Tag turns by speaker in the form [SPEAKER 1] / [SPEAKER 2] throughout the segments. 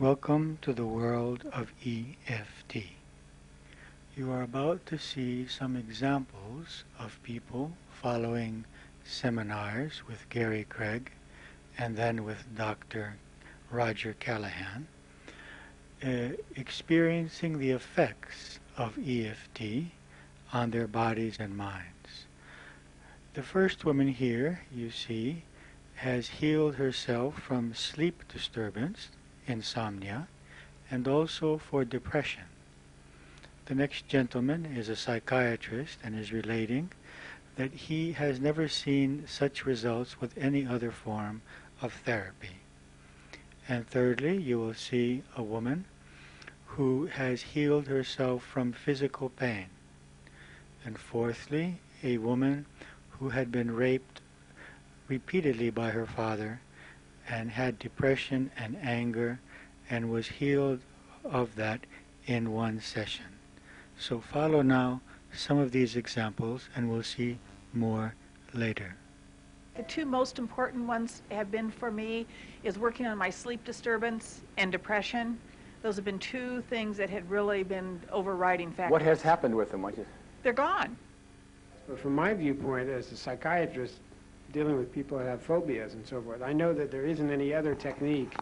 [SPEAKER 1] Welcome to the world of EFT. You are about to see some examples of people following seminars with Gary Craig and then with Dr. Roger Callahan, experiencing the effects of EFT on their bodies and minds. The first woman here, you see, has healed herself from sleep disturbance, insomnia, and also for depression. The next gentleman is a psychiatrist and is relating that he has never seen such results with any other form of therapy. And thirdly, you will see a woman who has healed herself from physical pain. And fourthly, a woman who had been raped repeatedly by her father and had depression and anger and was healed of that in one session. So follow now some of these examples and we'll see more later.
[SPEAKER 2] The two most important ones have been for me is working on my sleep disturbance and depression. Those have been two things that had really been overriding factors.
[SPEAKER 3] What has happened with them?
[SPEAKER 2] They're gone.
[SPEAKER 4] But from my viewpoint as a psychiatrist dealing with people that have phobias and so forth, I know that there isn't any other technique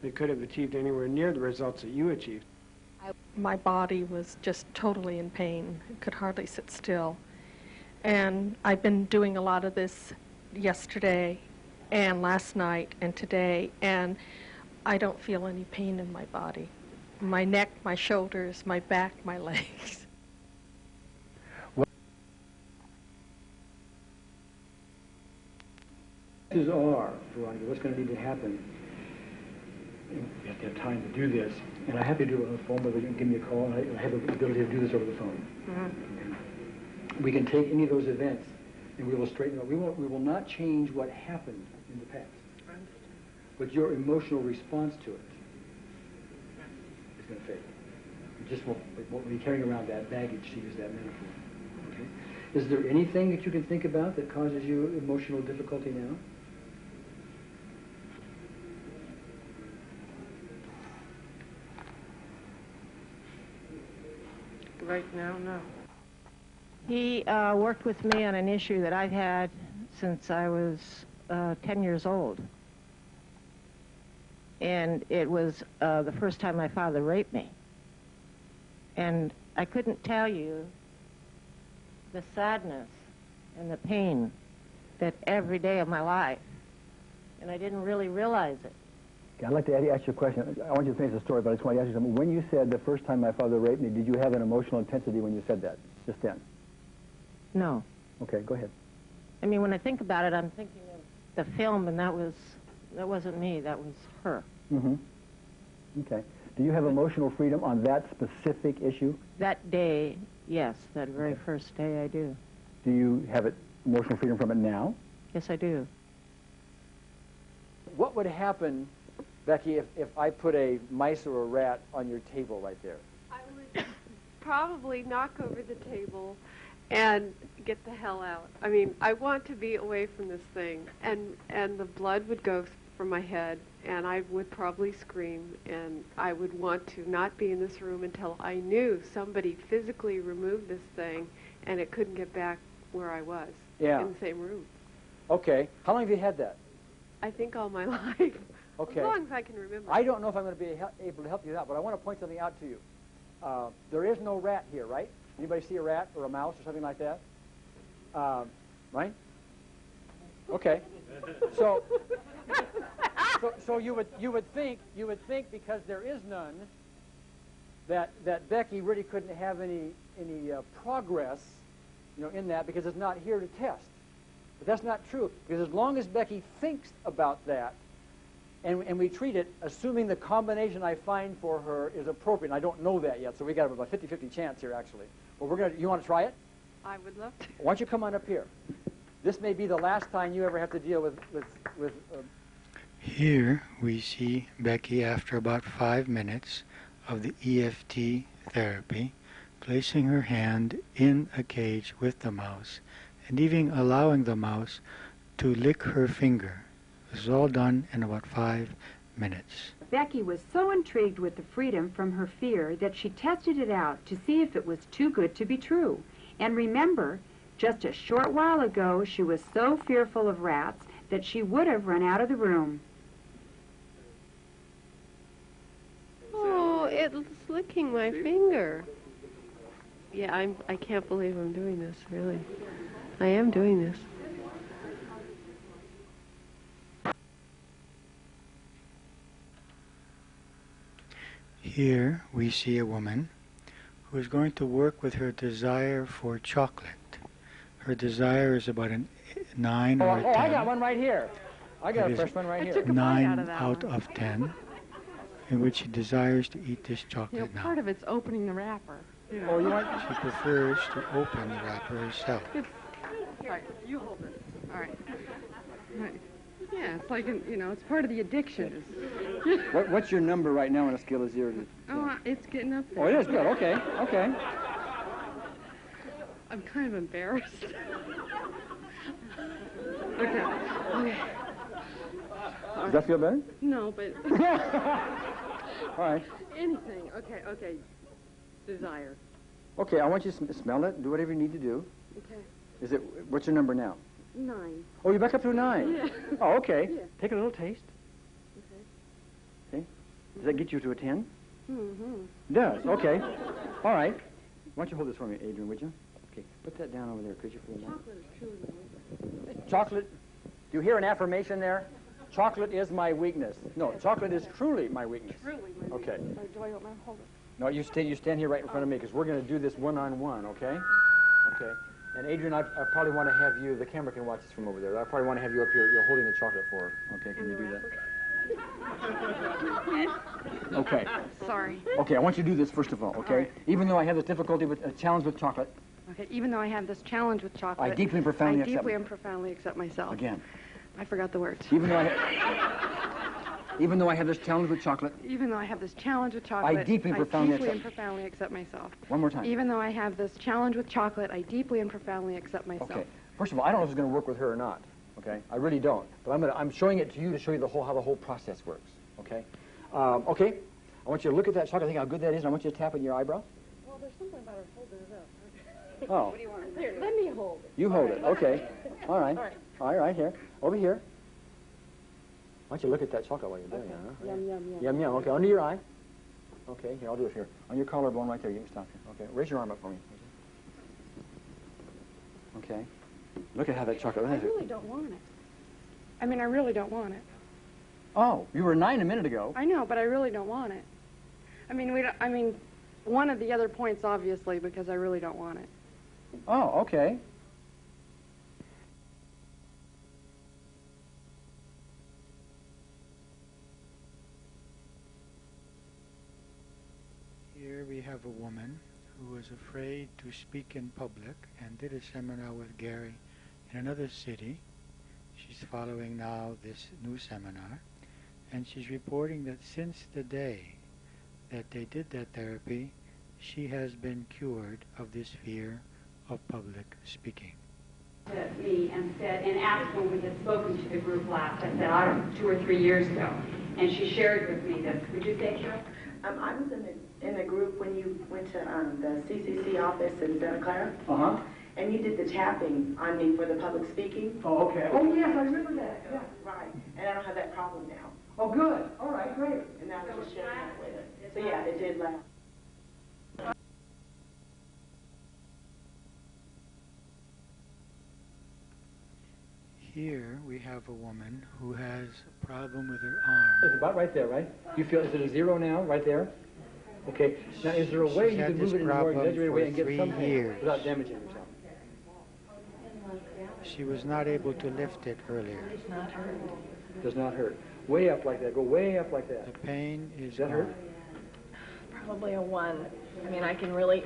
[SPEAKER 4] that could have achieved anywhere near the results that you achieved.
[SPEAKER 5] My body was just totally in pain. I could hardly sit still. And I've been doing a lot of this yesterday and last night and today, and I don't feel any pain in my body. My neck, my shoulders, my back, my legs.
[SPEAKER 6] Are, Veronica, what's going to need to happen? You have to have time to do this. And I'm happy to do it on the phone, whether you can give me a call, and I have the ability to do this over the phone. Okay. We can take any of those events, and we will straighten out. We will not change what happened in the past. But your emotional response to it is going to fade. You just won't be carrying around that baggage, to use that metaphor. Okay? Is there anything that you can think about that causes you emotional difficulty now?
[SPEAKER 7] Right now, no. He worked with me on an issue that I've had since I was 10 years old. And it was the first time my father raped me. And I couldn't tell you the sadness and the pain that every day of my life, and I didn't really realize it.
[SPEAKER 6] Okay, I'd like to ask you a question. I want you to finish the story, but I just want to ask you something. When you said the first time my father raped me, did you have an emotional intensity when you said that, just then?
[SPEAKER 7] No.
[SPEAKER 6] Okay, go ahead.
[SPEAKER 7] I mean, when I think about it, I'm thinking of the film, and that wasn't me, that was her.
[SPEAKER 6] Mm-hmm. Okay. Do you have emotional freedom on that specific issue?
[SPEAKER 7] That day, yes, that very first day I do.
[SPEAKER 6] Do you have emotional freedom from it now?
[SPEAKER 7] Yes, I do.
[SPEAKER 3] What would happen, Becky, if I put a mice or a rat on your table right there?
[SPEAKER 8] I would probably knock over the table and get the hell out. I mean, I want to be away from this thing. And the blood would go from my head, and I would probably scream, and I would want to not be in this room until I knew somebody physically removed this thing and it couldn't get back where I was in the same room.
[SPEAKER 3] Okay. How long have you had that?
[SPEAKER 8] I think all my life.
[SPEAKER 3] Okay.
[SPEAKER 8] As long as I can remember.
[SPEAKER 3] I don't know if I'm going to be able to help you out, but I want to point something out to you. There is no rat here, right? Anybody see a rat or a mouse or something like that? Right? Okay. So you would think because there is none that Becky really couldn't have any progress, in that, because it's not here to test. But that's not true, because as long as Becky thinks about that, and we treat it, assuming the combination I find for her is appropriate, and I don't know that yet, so we got about a 50-50 chance here, actually. But you want to try it?
[SPEAKER 8] I would love to.
[SPEAKER 3] Why don't you come on up here? This may be the last time you ever have to deal with
[SPEAKER 1] Here we see Becky, after about 5 minutes of the EFT therapy, placing her hand in a cage with the mouse and even allowing the mouse to lick her finger. This is all done in about 5 minutes.
[SPEAKER 9] Becky was so intrigued with the freedom from her fear that she tested it out to see if it was too good to be true. And remember, just a short while ago, she was so fearful of rats that she would have run out of the room.
[SPEAKER 8] Oh, it's licking my finger. Yeah, I can't believe I'm doing this, really. I am doing this.
[SPEAKER 1] Here we see a woman who is going to work with her desire for chocolate. Her desire is about a 9 or a 10.
[SPEAKER 3] Oh, I got one right here. I got a fresh one right here.
[SPEAKER 1] 9 out of 10, in which she desires to eat this chocolate now.
[SPEAKER 10] Part of it's opening the wrapper.
[SPEAKER 3] Oh, you want?
[SPEAKER 1] She prefers to open the wrapper herself.
[SPEAKER 10] Right, you hold it. All right. Right. Yeah, it's like, it's part of the addiction.
[SPEAKER 3] What's your number right now on a scale of 0 to 10?
[SPEAKER 10] Oh, it's getting up there.
[SPEAKER 3] Oh, it is good. Okay, okay.
[SPEAKER 10] I'm kind of embarrassed. Okay.
[SPEAKER 3] Does that feel better?
[SPEAKER 10] No, but
[SPEAKER 3] All right.
[SPEAKER 10] anything. Okay. Desire.
[SPEAKER 3] Okay, I want you to smell it. Do whatever you need to do.
[SPEAKER 10] Okay.
[SPEAKER 3] What's your number now?
[SPEAKER 10] 9.
[SPEAKER 3] Oh, you're back up to a 9.
[SPEAKER 10] Yeah.
[SPEAKER 3] Oh, okay.
[SPEAKER 10] Yeah.
[SPEAKER 3] Take a little taste.
[SPEAKER 10] Okay.
[SPEAKER 3] Okay. Does that get you to a 10?
[SPEAKER 10] Mm-hmm.
[SPEAKER 3] It does. Okay. All right. Why don't you hold this for me, Adrian, would you? Okay. Put that down over there, could you, for a moment?
[SPEAKER 10] Chocolate is truly my weakness.
[SPEAKER 3] Chocolate. Do you hear an affirmation there? Chocolate is my weakness. No, chocolate is truly my weakness.
[SPEAKER 10] Truly my weakness.
[SPEAKER 3] Okay.
[SPEAKER 10] Do I want to hold it?
[SPEAKER 3] No, you stand here right in front of me because we're going to do this one-on-one, okay? Okay. And Adrian, I probably want to have you, the camera can watch this from over there. I probably want to have you up here. You're holding the chocolate for her. Okay, can you do that? Okay.
[SPEAKER 10] Sorry.
[SPEAKER 3] Okay, I want you to do this first of all, okay?
[SPEAKER 10] right.
[SPEAKER 3] Even though I have this difficulty with a challenge with chocolate,
[SPEAKER 10] Okay, even though I have this challenge with chocolate,
[SPEAKER 3] I deeply and profoundly
[SPEAKER 10] I
[SPEAKER 3] accept
[SPEAKER 10] deeply
[SPEAKER 3] it.
[SPEAKER 10] and profoundly accept myself.
[SPEAKER 3] Again.
[SPEAKER 10] I forgot the words.
[SPEAKER 3] Even though I have this challenge with chocolate,
[SPEAKER 10] Even though I have this challenge with chocolate,
[SPEAKER 3] I deeply and profoundly
[SPEAKER 10] and
[SPEAKER 3] accept.
[SPEAKER 10] profoundly accept myself.
[SPEAKER 3] One more time.
[SPEAKER 10] Even though I have this challenge with chocolate, I deeply and profoundly accept myself.
[SPEAKER 3] Okay. First of all, I don't know if it's going to work with her or not. Okay. I really don't. But I'm showing it to you to show you how the whole process works. Okay. Okay. I want you to look at that chocolate. Think how good that is. And I want you to tap it in your eyebrow.
[SPEAKER 10] Well, there's something about her holding it up.
[SPEAKER 3] Oh.
[SPEAKER 10] What do you want? Here, let me hold it.
[SPEAKER 3] You hold it. Okay. All right.
[SPEAKER 10] All right.
[SPEAKER 3] All right. Here. Over here. Why don't you look at that chocolate while you're doing it, huh?
[SPEAKER 10] Yum, yum, yum.
[SPEAKER 3] Yum, yum. Okay. Under your eye. Okay. Here, I'll do it here. On your collarbone right there. You can stop here. Okay. Raise your arm up for me. Okay. Look at how that chocolate.
[SPEAKER 10] I really don't want it. I mean, I really don't want it.
[SPEAKER 3] Oh, you were 9 a minute ago.
[SPEAKER 10] I know, but I really don't want it. I mean, one of the other points, obviously, because I really don't want it.
[SPEAKER 3] Oh, okay.
[SPEAKER 1] Here we have a woman who was afraid to speak in public and did a seminar with Gary in another city. She's following now this new seminar, and she's reporting that since the day that they did that therapy, she has been cured of this fear of public speaking.
[SPEAKER 11] To me and asked when we had spoken to the group last. I said 2 or 3 years ago, and she shared with me this. Would you say, Cheryl?
[SPEAKER 12] I was in the group when you went to the CCC office in Santa Clara.
[SPEAKER 3] Uh-huh.
[SPEAKER 12] And you did the tapping on me for the public speaking.
[SPEAKER 3] Oh, okay. Oh, yes, I remember that. Yeah.
[SPEAKER 12] Right. And I don't have that problem now.
[SPEAKER 3] Oh, good. All right, great.
[SPEAKER 12] And I was just sharing that with it. So yeah, it did last.
[SPEAKER 1] Here we have a woman who has a problem with her arm.
[SPEAKER 3] It's about right there, right? You feel, is it a 0 now, right there? Okay. Now, is there a way
[SPEAKER 1] She's
[SPEAKER 3] you
[SPEAKER 1] had
[SPEAKER 3] can move
[SPEAKER 1] this
[SPEAKER 3] it in a more
[SPEAKER 1] problem
[SPEAKER 3] exaggerated
[SPEAKER 1] for
[SPEAKER 3] way and get
[SPEAKER 1] 3
[SPEAKER 3] something
[SPEAKER 1] years.
[SPEAKER 3] without damaging yourself?
[SPEAKER 1] She was not able to lift it earlier.
[SPEAKER 3] Does not hurt. Way up like that. Go way up like that.
[SPEAKER 1] The pain is
[SPEAKER 3] Does that hurt?
[SPEAKER 5] Probably a 1. I mean, I can really,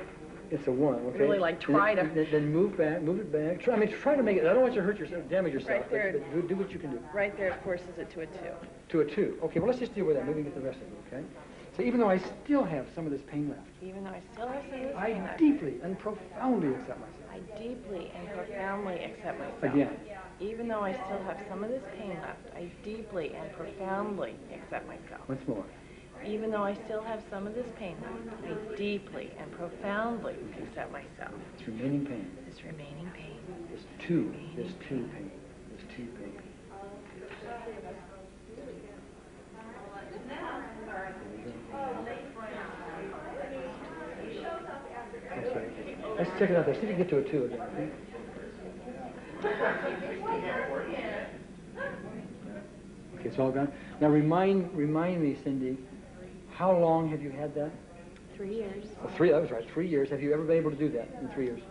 [SPEAKER 3] It's a 1, okay?
[SPEAKER 5] really like try to.
[SPEAKER 3] Then move back, move it back. Try to make it. I don't want you to hurt yourself, damage yourself.
[SPEAKER 5] Right there.
[SPEAKER 3] But do what you can do.
[SPEAKER 5] Right there, it forces it to a 2.
[SPEAKER 3] To a 2. Okay, well, let's just deal with that. Maybe get the rest of it, okay? So even though I still have some of this pain left,
[SPEAKER 5] Even though I still have some of this
[SPEAKER 3] I
[SPEAKER 5] pain left,
[SPEAKER 3] deeply and profoundly accept myself.
[SPEAKER 5] I deeply and profoundly accept myself.
[SPEAKER 3] Again.
[SPEAKER 5] Even though I still have some of this pain left, I
[SPEAKER 13] deeply and profoundly accept myself.
[SPEAKER 6] Once more.
[SPEAKER 13] Even though I still have some of this pain, I deeply and profoundly accept myself.
[SPEAKER 6] This remaining pain.
[SPEAKER 13] This remaining pain.
[SPEAKER 6] This two pain. This two pain. Okay. Let's check it out there. See if you can get to a 2 again. Okay, it's all gone. Now remind me, Cindy, how long have you had that?
[SPEAKER 13] 3 years.
[SPEAKER 6] Oh, that was right, 3 years. Have you ever been able to do that in 3 years?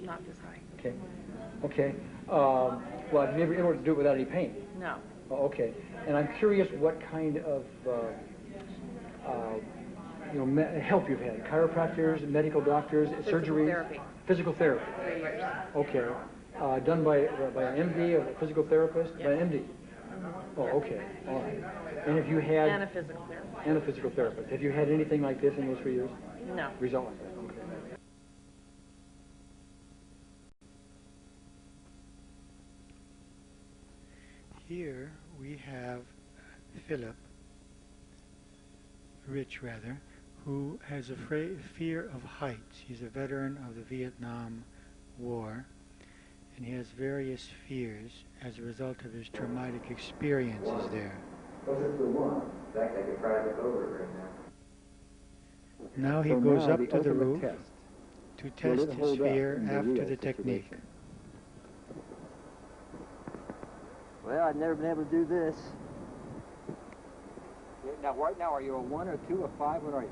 [SPEAKER 13] Not this high.
[SPEAKER 6] Okay. Okay. Well, have you ever been able to do it without any pain?
[SPEAKER 13] No.
[SPEAKER 6] Oh, okay. And I'm curious what kind of help you've had. Chiropractors, medical doctors, surgeries?
[SPEAKER 13] Therapy.
[SPEAKER 6] Physical therapy.
[SPEAKER 13] 3 years.
[SPEAKER 6] Okay. Done by an MD, a physical therapist?
[SPEAKER 13] Yes.
[SPEAKER 6] By an MD? Oh, okay. All right. And have you had...
[SPEAKER 13] And a physical therapist.
[SPEAKER 6] And a physical therapist. Have you had anything like this in those 3 years?
[SPEAKER 13] No.
[SPEAKER 6] Result like that? Okay.
[SPEAKER 1] Here we have Philip, Rich rather, who has a fear of heights. He's a veteran of the Vietnam War, and he has various fears as a result of his traumatic experiences there.
[SPEAKER 14] Was it the one? In fact, I could probably look over it right now.
[SPEAKER 1] Now he goes up to the roof to test his fear after the technique.
[SPEAKER 15] Well, I've never been able to do this. Now, right now, are you a 1 or 2 or 5? What are you?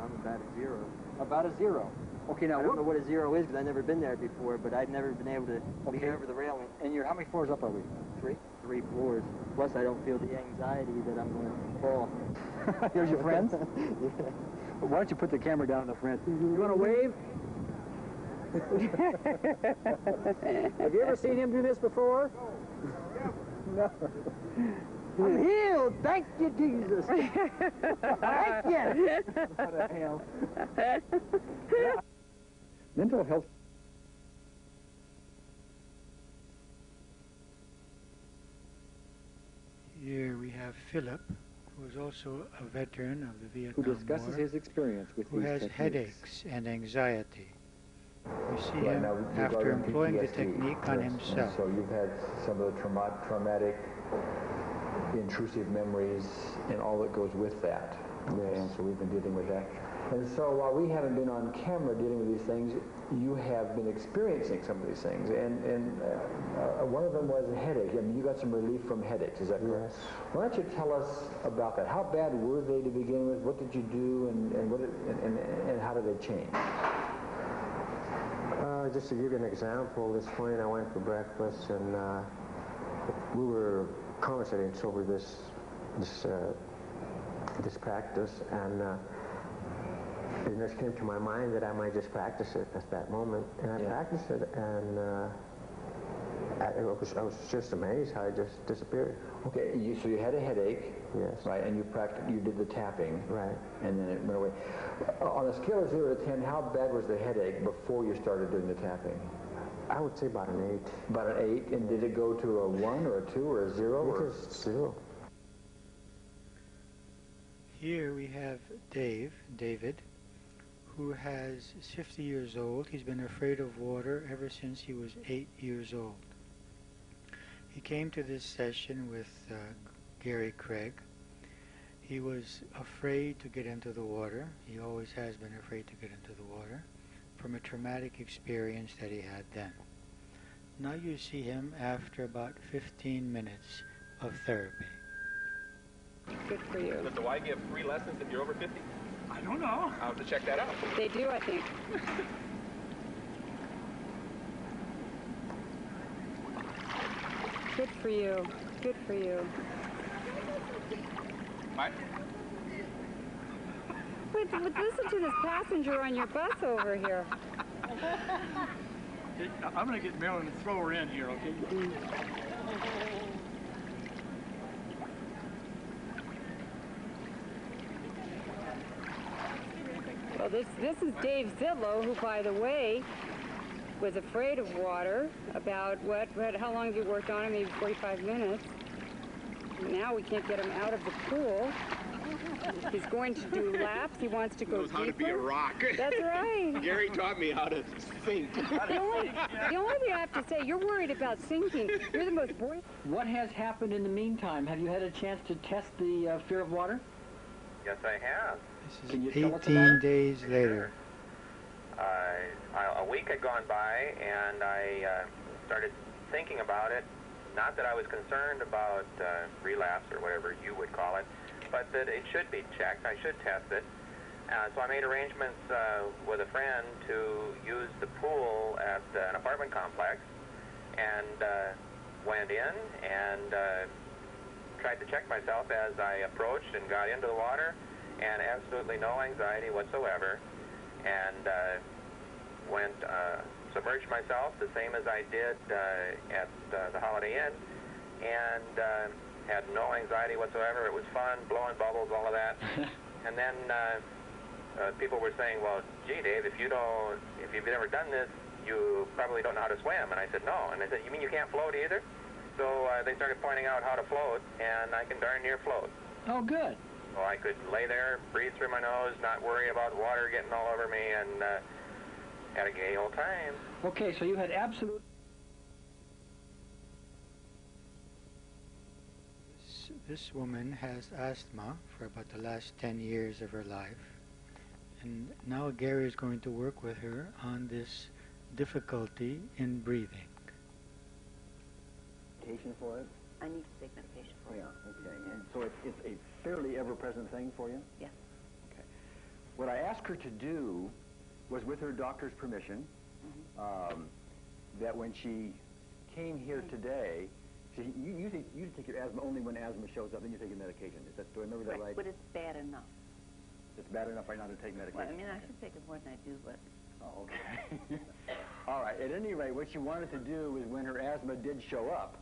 [SPEAKER 15] I'm about a 0. About a 0. Okay, now I don't know what a 0 is because I've never been there before, but I've never been able to lean over the railing.
[SPEAKER 6] And how many floors up are we?
[SPEAKER 15] 3? 3 floors. Plus, I don't feel the anxiety that I'm going to fall.
[SPEAKER 6] Here's your friends?
[SPEAKER 15] Yeah.
[SPEAKER 6] Why don't you put the camera down in the front? You want to wave? Have you ever seen him do this before? No.
[SPEAKER 15] I'm healed. Thank you, Jesus. Thank you.
[SPEAKER 6] What the hell? Mental health.
[SPEAKER 1] Here we have Philip, who is also a veteran of the Vietnam
[SPEAKER 6] Who discusses
[SPEAKER 1] War,
[SPEAKER 6] his experience with
[SPEAKER 1] who
[SPEAKER 6] these
[SPEAKER 1] has
[SPEAKER 6] techniques.
[SPEAKER 1] headaches and anxiety. You see
[SPEAKER 14] Right,
[SPEAKER 1] him
[SPEAKER 14] now,
[SPEAKER 1] after
[SPEAKER 14] regarding
[SPEAKER 1] employing the
[SPEAKER 14] PTSD,
[SPEAKER 1] technique on
[SPEAKER 14] yes, and
[SPEAKER 1] himself.
[SPEAKER 14] so you've had some of the traumatic, intrusive memories and all that goes with that. Yes. And so we've been dealing with that. And so while we haven't been on camera dealing with these things, you have been experiencing some of these things. And one of them was a headache. I mean, you got some relief from headaches, is that correct? Yes. Why don't you tell us about that? How bad were they to begin with? What did you do, and how did they change?
[SPEAKER 16] Just to give you an example, this morning I went for breakfast and we were conversating over this practice, and it just came to my mind that I might just practice it at that moment, and I practiced it, and I was just amazed how it just disappeared.
[SPEAKER 14] Okay, so you had a headache.
[SPEAKER 16] Yes.
[SPEAKER 14] Right, and you did the tapping.
[SPEAKER 16] Right.
[SPEAKER 14] And then it went away. On a scale of 0 to 10, how bad was the headache before you started doing the tapping?
[SPEAKER 16] I would say about an 8.
[SPEAKER 14] About an 8, and did it go to a 1 or a 2 or a 0?
[SPEAKER 16] It was 0.
[SPEAKER 1] Here we have David, who is 50 years old. He's been afraid of water ever since he was 8 years old. He came to this session with Gary Craig. He was afraid to get into the water. He always has been afraid to get into the water from a traumatic experience that he had then. Now you see him after about 15 minutes of therapy.
[SPEAKER 17] Good for you.
[SPEAKER 18] Does the Y give free lessons if you're over 50?
[SPEAKER 17] I don't know.
[SPEAKER 18] I'll have to check that out.
[SPEAKER 17] They do, I think. Good for you. Good for you.
[SPEAKER 18] Mike?
[SPEAKER 17] Wait, listen to this passenger on your bus over here.
[SPEAKER 6] I'm going to get Marilyn and throw her in here, okay?
[SPEAKER 17] Well, this is Dave Zidlow, who, by the way, was afraid of water. About how long have you worked on it? Maybe 45 minutes. now we can't get him out of the pool. He's going to do laps. He wants to go
[SPEAKER 18] knows how to be a
[SPEAKER 17] deeper.
[SPEAKER 18] rock.
[SPEAKER 17] That's right.
[SPEAKER 18] Gary taught me how to sink.
[SPEAKER 17] The only thing I have to say, you're worried about sinking. You're the most boring.
[SPEAKER 3] What has happened in the meantime? Have you had a chance to test the fear of water?
[SPEAKER 19] Yes, I have.
[SPEAKER 1] This is 18 days later.
[SPEAKER 19] A week had gone by, and I started thinking about it. Not that I was concerned about relapse or whatever you would call it, but that it should be checked. I should test it. So I made arrangements with a friend to use the pool at an apartment complex, and went in and tried to check myself as I approached and got into the water, and absolutely no anxiety whatsoever, and went submerged myself the same as I did at the Holiday Inn, and had no anxiety whatsoever. It was fun, blowing bubbles, all of that. And then people were saying, well, gee, Dave, if you've never done this, you probably don't know how to swim. And I said, no. And they said, you mean you can't float either? So they started pointing out how to float, and I can darn near float.
[SPEAKER 3] Oh, good.
[SPEAKER 19] So I could lay there, breathe through my nose, not worry about water getting all over me, and had a gay old time.
[SPEAKER 3] Okay, so you had absolute...
[SPEAKER 1] This woman has asthma for about the last 10 years of her life. And now Gary is going to work with her on this difficulty in breathing.
[SPEAKER 20] Medication for it?
[SPEAKER 21] I need to take medication for it.
[SPEAKER 20] Yeah, okay. And so it's a fairly ever-present thing for you?
[SPEAKER 21] Yes.
[SPEAKER 20] Okay. What I asked her to do was, with her doctor's permission, that when she came here today, you take your asthma only when asthma shows up, then you take your medication. Do I remember that right?
[SPEAKER 21] But it's bad enough.
[SPEAKER 20] It's bad enough right now to take medication?
[SPEAKER 21] Well, I mean, I should take it more than I do, but...
[SPEAKER 20] Oh, okay. All right. At any rate, what she wanted to do was, when her asthma did show up,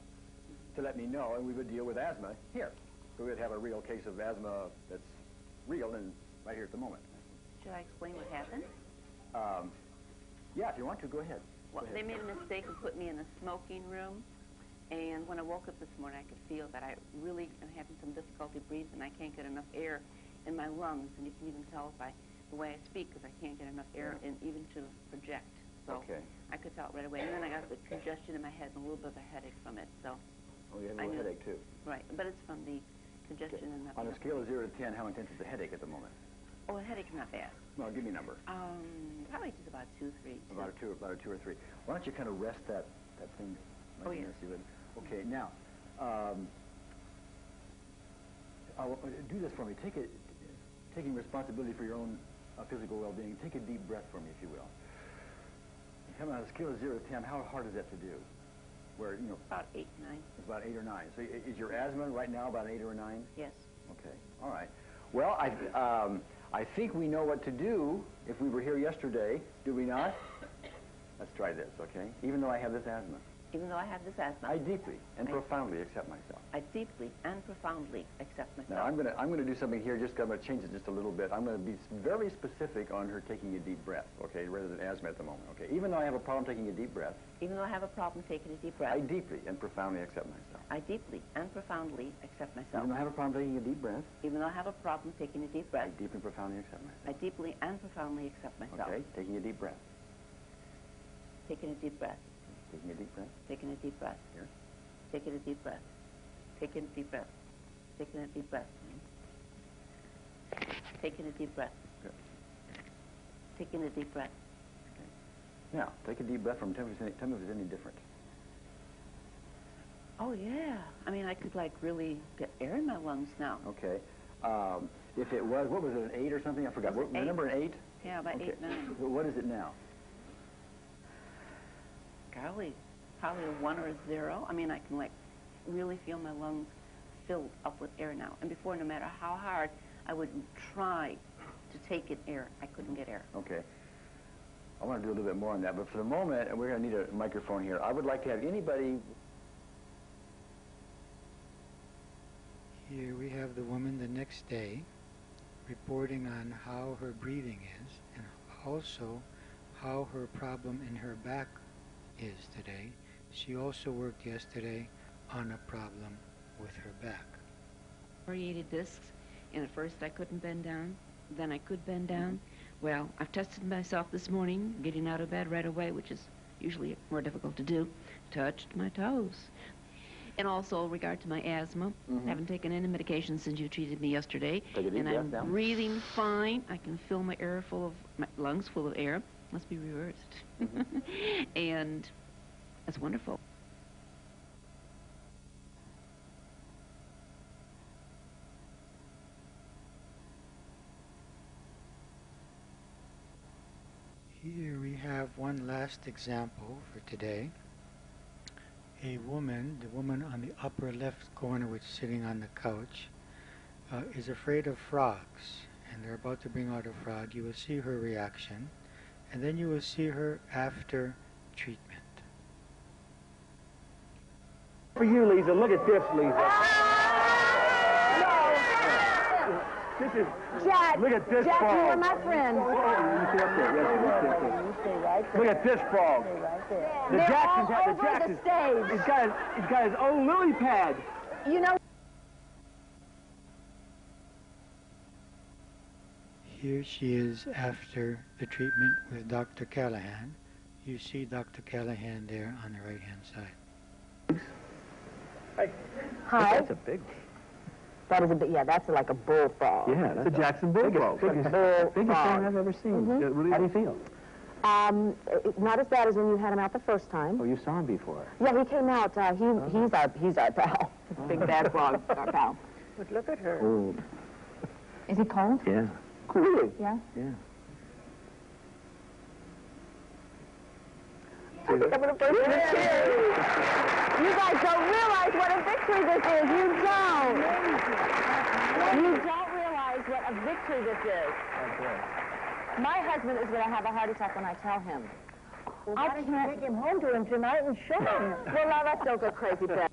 [SPEAKER 20] to let me know, and we would deal with asthma here. So we'd have a real case of asthma that's real and right here at the moment.
[SPEAKER 21] Should I explain what happened?
[SPEAKER 20] Yeah, if you want to, go ahead.
[SPEAKER 21] Well, they made a mistake and put me in a smoking room, and when I woke up this morning, I could feel that I really am having some difficulty breathing. I can't get enough air in my lungs, and you can even tell by the way I speak, because I can't get enough air in, even to project. So I could tell it right away. And then I got the congestion in my head and a little bit of a headache from it. So
[SPEAKER 20] oh, you have a little headache too?
[SPEAKER 21] Right, but it's from the congestion in the...
[SPEAKER 20] On a scale of 0 to 10, how intense is the headache at the moment?
[SPEAKER 21] Oh, the headache's not bad.
[SPEAKER 20] Well, give me a number.
[SPEAKER 21] Probably just about 2, 3.
[SPEAKER 20] About a 2 or 3. Why don't you kind of rest that thing like this? Okay, now, do this for me. Taking responsibility for your own physical well-being, take a deep breath for me, if you will. Come on a scale of 0 to 10, how hard is that to do? Where, you know...
[SPEAKER 21] About 8, 9.
[SPEAKER 20] It's about 8 or 9. So is your asthma right now about 8 or 9?
[SPEAKER 21] Yes.
[SPEAKER 20] Okay, all right. Well, I think we know what to do if we were here yesterday, do we not? Let's try this, okay? Even though I have this asthma.
[SPEAKER 21] Even though I have this asthma.
[SPEAKER 20] I deeply and profoundly accept myself.
[SPEAKER 21] I deeply and profoundly accept myself.
[SPEAKER 20] Now, I'm going to do something here, I'm going to change it just a little bit. I'm going to be very specific on her taking a deep breath, okay, rather than asthma at the moment, okay? Even though I have a problem taking a deep breath.
[SPEAKER 21] Even though I have a problem taking a deep breath.
[SPEAKER 20] I deeply and profoundly accept myself.
[SPEAKER 21] I deeply and profoundly accept myself.
[SPEAKER 20] Even though I have a problem taking a deep breath.
[SPEAKER 21] Even though I have a problem taking a deep breath.
[SPEAKER 20] I deeply and profoundly accept myself.
[SPEAKER 21] I deeply and profoundly accept myself.
[SPEAKER 20] Okay, taking a deep breath.
[SPEAKER 21] Taking a deep breath.
[SPEAKER 20] Taking a deep breath.
[SPEAKER 21] Taking a deep breath.
[SPEAKER 20] Here.
[SPEAKER 21] Taking a deep breath. Taking a deep breath. Taking a deep breath. Taking a deep breath.
[SPEAKER 20] Good.
[SPEAKER 21] Taking a deep breath.
[SPEAKER 20] Okay. Now, take a deep breath from tell me if it's any different.
[SPEAKER 21] Oh, yeah. I mean, I could, like, really get air in my lungs now.
[SPEAKER 20] Okay. If it was, what was it, an 8 or something? I forgot. Remember an 8?
[SPEAKER 21] Yeah, about 8, 9.
[SPEAKER 20] What is it now?
[SPEAKER 21] Golly, probably a 1 or a 0. I mean, I can, like, really feel my lungs filled up with air now. And before, no matter how hard I would try to take in air, I couldn't get air.
[SPEAKER 20] Okay. I want to do a little bit more on that, but for the moment, and we're going to need a microphone here, I would like to have anybody...
[SPEAKER 1] Here we have the woman the next day reporting on how her breathing is and also how her problem in her back is today. She also worked yesterday on a problem with her back.
[SPEAKER 2] Variated discs, and at first I couldn't bend down, then I could bend down. Well, I've tested myself this morning, getting out of bed right away, which is usually more difficult to do. Touched my toes. And also, in regard to my asthma, I haven't taken any medication since you treated me yesterday, and I'm breathing fine. I can fill my lungs full of air. Must be reversed. And that's wonderful.
[SPEAKER 1] Here we have one last example for today. A woman, the woman on the upper left corner which is sitting on the couch, is afraid of frogs, and they're about to bring out a frog. You will see her reaction, and then you will see her after treatment.
[SPEAKER 22] For you, Lisa, look at this, Lisa. This is,
[SPEAKER 23] Jack,
[SPEAKER 22] look at this
[SPEAKER 23] Jack,
[SPEAKER 22] frog.
[SPEAKER 23] you are my friend.
[SPEAKER 22] You stay up there. Yes, you stay right there. Look at this frog. The
[SPEAKER 23] They're
[SPEAKER 22] Jacksons
[SPEAKER 23] all
[SPEAKER 22] have
[SPEAKER 23] over
[SPEAKER 22] the Jacksons.
[SPEAKER 23] the stage.
[SPEAKER 22] He's got his own lily pad.
[SPEAKER 23] You know.
[SPEAKER 1] Here she is after the treatment with Dr. Callahan. You see Dr. Callahan there on the right-hand side.
[SPEAKER 23] Hi.
[SPEAKER 22] That's a big one.
[SPEAKER 23] That is a big, yeah, that's like a bullfrog.
[SPEAKER 22] Yeah, that's a Jackson bullfrog. Biggest thing I've ever seen. Really, how do you feel?
[SPEAKER 23] Not as bad as when you had him out the first time.
[SPEAKER 22] Oh, you saw him before.
[SPEAKER 23] Yeah, he came out. He's our pal. Big bad frog, our pal. But look at her.
[SPEAKER 22] Cold.
[SPEAKER 23] Is he cold?
[SPEAKER 22] Yeah. Cool.
[SPEAKER 23] Yeah.
[SPEAKER 22] Yeah.
[SPEAKER 23] I think I'm going to burst into tears. You guys don't realize what a victory this is. You don't. You don't realize what a victory this is. My husband is going to have a heart attack when I tell him. Well, I can't take him home to him tonight and show him. Well, now let's don't go crazy, Ben.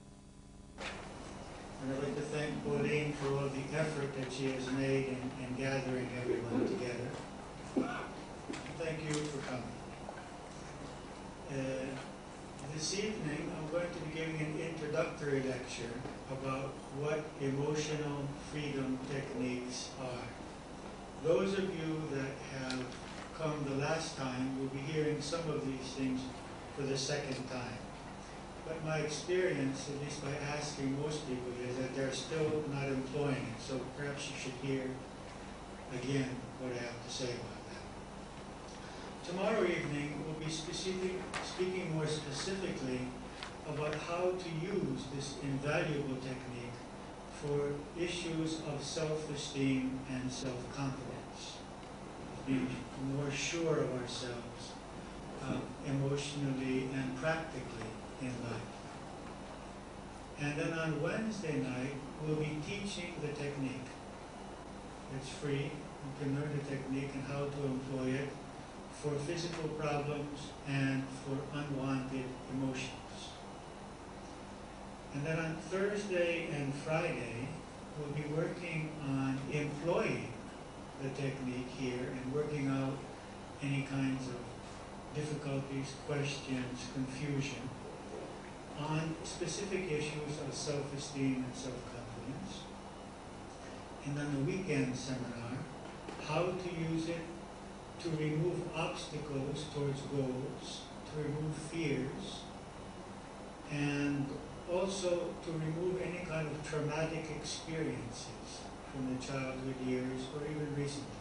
[SPEAKER 1] And I'd like to thank Pauline for all the effort that she has made in gathering everyone together. Thank you for coming. This evening, I'm going to be giving an introductory lecture about what emotional freedom techniques are. Those of you that have come the last time will be hearing some of these things for the second time. But my experience, at least by asking most people, is that they're still not employing it. So perhaps you should hear again what I have to say about that. Tomorrow evening, we'll be speaking more specifically about how to use this invaluable technique for issues of self-esteem and self-confidence. Being more sure of ourselves emotionally and practically in life. And then on Wednesday night, we'll be teaching the technique. It's free. You can learn the technique and how to employ it for physical problems and for unwanted emotions. And then on Thursday and Friday, we'll be working on employing the technique here and working out any kinds of difficulties, questions, confusion on specific issues of self-esteem and self-confidence. And then the weekend seminar, how to use it to remove obstacles towards goals, to remove fears, and also to remove any kind of traumatic experiences from the childhood years or even recently.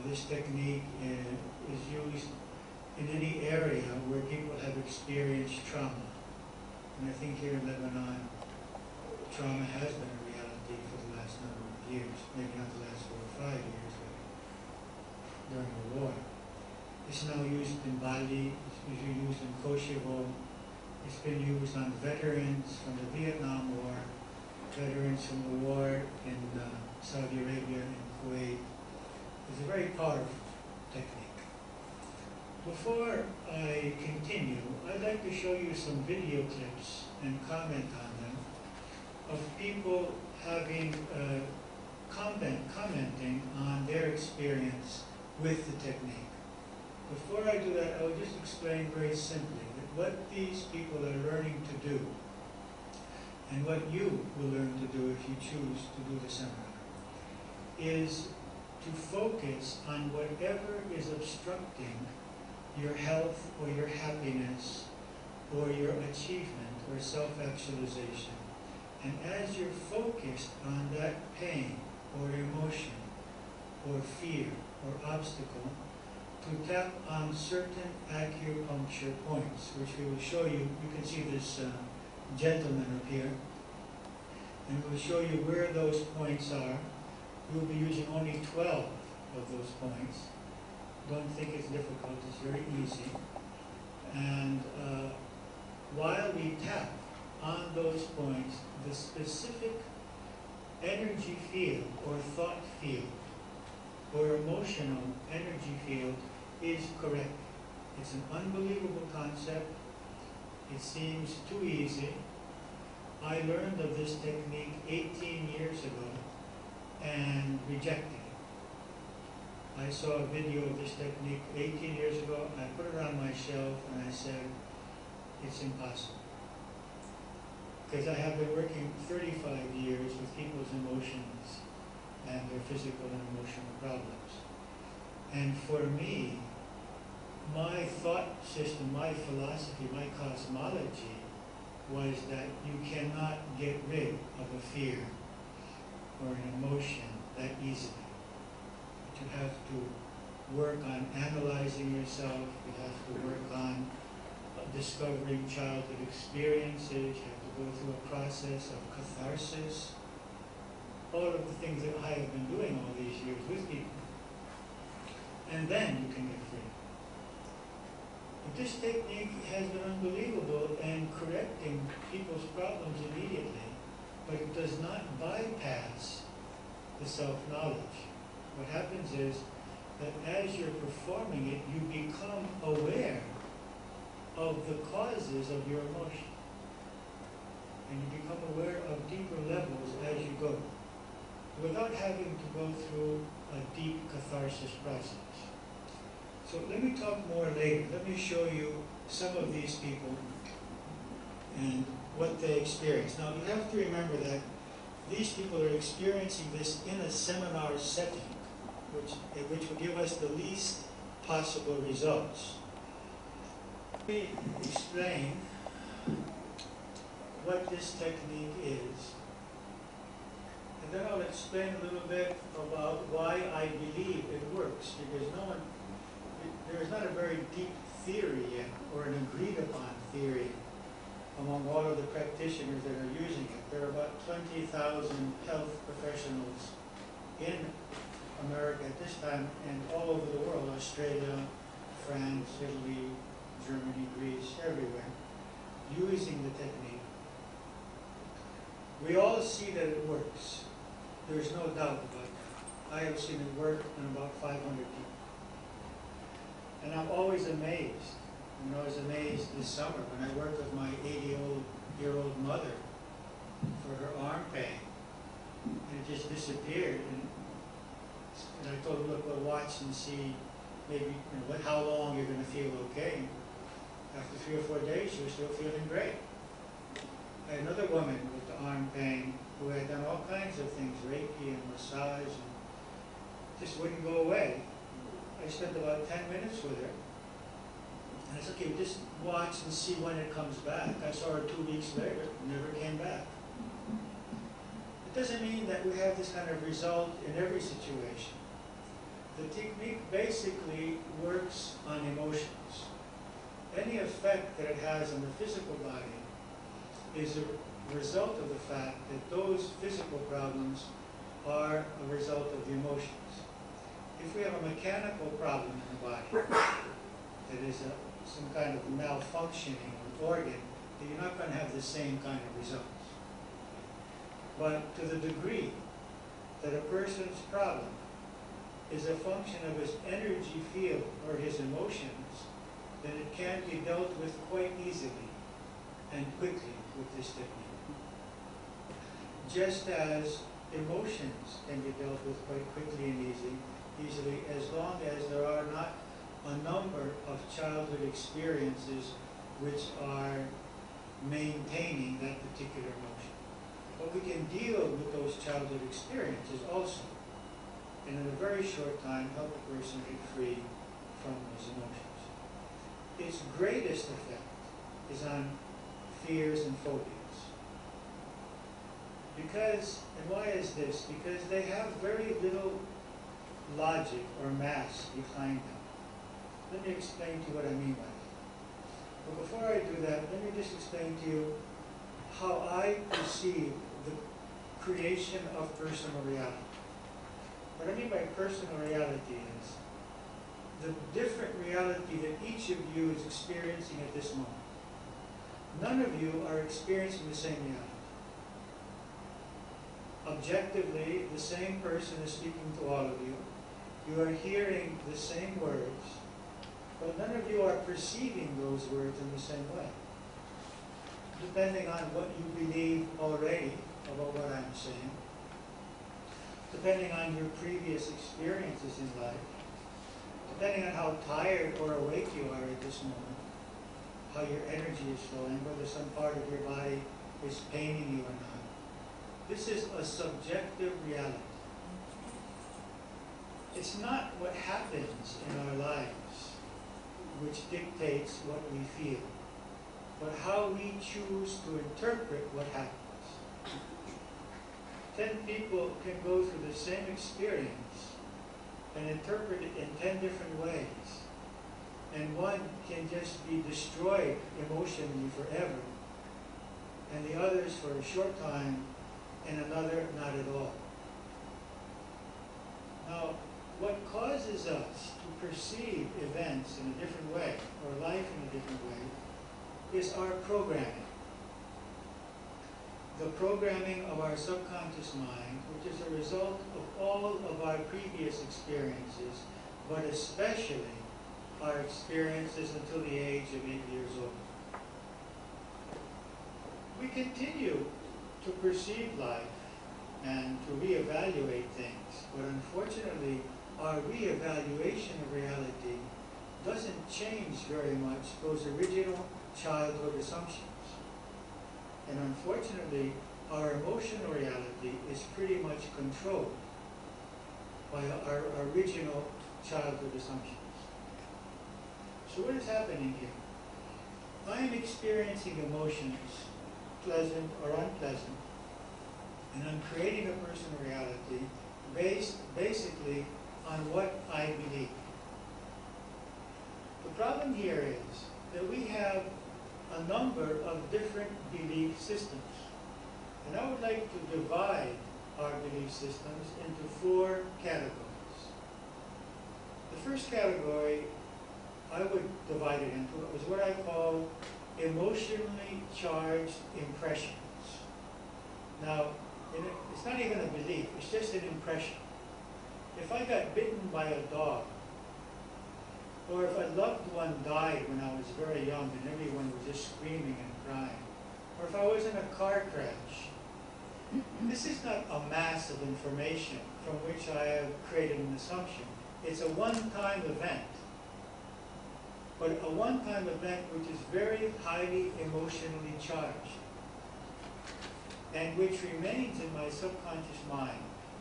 [SPEAKER 1] This technique is used in any area where people have experienced trauma. And I think here in Lebanon, trauma has been a reality for the last number of years, maybe not the last 4 or 5 years, but during the war. It's now used in Bali, it's usually used in Kosovo, it's been used on veterans from the Vietnam War, veterans from the war in Saudi Arabia and Kuwait. It's a very powerful technique. Before I continue, I'd like to show you some video clips and comment on them of people having commenting on their experience with the technique. Before I do that, I will just explain very simply that what these people are learning to do and what you will learn to do if you choose to do the seminar, is to focus on whatever is obstructing your health or your happiness or your achievement or self-actualization. And as you're focused on that pain or emotion or fear or obstacle, to tap on certain acupuncture points, which we will show you. You can see this gentleman up here, and we'll show you where those points are. We'll be using only 12 of those points. Don't think it's difficult, it's very easy. And while we tap on those points, the specific energy field or thought field or emotional energy field is correct. It's an unbelievable concept. It seems too easy. I learned of this technique 18 years ago and rejected it. I saw a video of this technique 18 years ago. I put it on my shelf and I said, it's impossible. Because I have been working 35 years with people's emotions and their physical and emotional problems. And for me, my thought system, my philosophy, my cosmology was that you cannot get rid of a fear or an emotion that easily. But you have to work on analyzing yourself, you have to work on discovering childhood experiences, you have to go through a process of catharsis, all of the things that I have been doing all these years with people. And then you can get free. But this technique has been unbelievable in correcting people's problems immediately, but it does not bypass the self-knowledge. What happens is that as you're performing it, you become aware of the causes of your emotion. And you become aware of deeper levels as you go, without having to go through a deep catharsis process. So let me talk more later. Let me show you some of these people and what they experience. Now you have to remember that these people are experiencing this in a seminar setting, which will give us the least possible results. Let me explain what this technique is. And then I'll explain a little bit about why I believe it works, because there is not a very deep theory yet, or an agreed upon theory among all of the practitioners that are using it. There are about 20,000 health professionals in America at this time and all over the world, Australia, France, Italy, Germany, Greece, everywhere, using the technique. We all see that it works. There's no doubt about that. I have seen it work in about 500 people. And I'm always amazed. I was amazed this summer when I worked with my 80-year-old mother for her arm pain. And it just disappeared. And I told her, look, we'll watch and see maybe how long you're going to feel okay. After 3 or 4 days, she was still feeling great. I had another woman with the arm pain who had done all kinds of things, Reiki and massage, and just wouldn't go away. I spent about 10 minutes with her. And I said, okay, just watch and see when it comes back. I saw her 2 weeks later, never came back. It doesn't mean that we have this kind of result in every situation. The technique basically works on emotions. Any effect that it has on the physical body is a result of the fact that those physical problems are a result of the emotions. If we have a mechanical problem in the body that is some kind of malfunctioning organ, then you're not going to have the same kind of results. But to the degree that a person's problem is a function of his energy field or his emotions, then it can be dealt with quite easily and quickly with this technique. Just as emotions can be dealt with quite quickly and easily, as long as there are not a number of childhood experiences which are maintaining that particular emotion. but we can deal with those childhood experiences also, and in a very short time help a person get free from those emotions. Its greatest effect is on fears and phobias. Because, and why is this? Because they have very little logic or mass behind them. Let me explain to you what I mean by that. But before I do that, let me just explain to you how I perceive the creation of personal reality. What I mean by personal reality is the different reality that each of you is experiencing at this moment. None of you are experiencing the same reality. Objectively, the same person is speaking to all of you. You are hearing the same words, but none of you are perceiving those words in the same way. Depending on what you believe already about what I'm saying, depending on your previous experiences in life, depending on how tired or awake you are at this moment, how your energy is flowing, whether some part of your body is paining you or not. This is a subjective reality. It's not what happens in our lives which dictates what we feel, but how we choose to interpret what happens. 10 people can go through the same experience and interpret it in 10 different ways. And one can just be destroyed emotionally forever, and the others for a short time, and another not at all. Now, what causes us to perceive events in a different way, or life in a different way, is our programming. The programming of our subconscious mind, which is a result of all of our previous experiences, but especially our experiences until the age of 8 years old. We continue to perceive life and to reevaluate things, but unfortunately our reevaluation of reality doesn't change very much those original childhood assumptions. And unfortunately, our emotional reality is pretty much controlled by our original childhood assumptions. So what is happening here? I am experiencing emotions, pleasant or unpleasant, and I'm creating a personal reality based basically on what I believe. The problem here is that we have a number of different belief systems. And I would like to divide our belief systems into 4 categories. The first category I would divide it into was what I call emotionally charged impressions. Now, it's not even a belief, it's just an impression. If I got bitten by a dog, or if a loved one died when I was very young and everyone was just screaming and crying, or if I was in a car crash, this is not a mass of information from which I have created an assumption. It's a one-time event. But a one-time event which is very highly emotionally charged and which remains in my subconscious mind,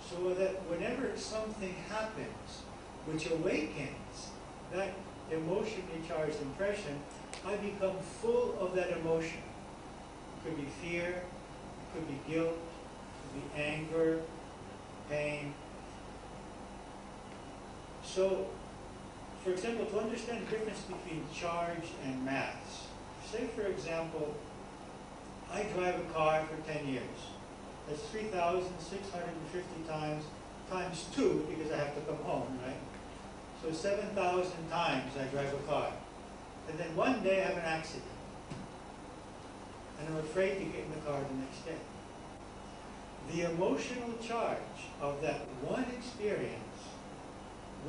[SPEAKER 1] so that whenever something happens which awakens that emotionally charged impression, I become full of that emotion. It could be fear, it could be guilt, it could be anger, pain. So, for example, to understand the difference between charge and mass, say for example, I drive a car for 10 years. That's 3,650 times 2, because I have to come home, right? So 7,000 times I drive a car. And then one day I have an accident. And I'm afraid to get in the car the next day. The emotional charge of that one experience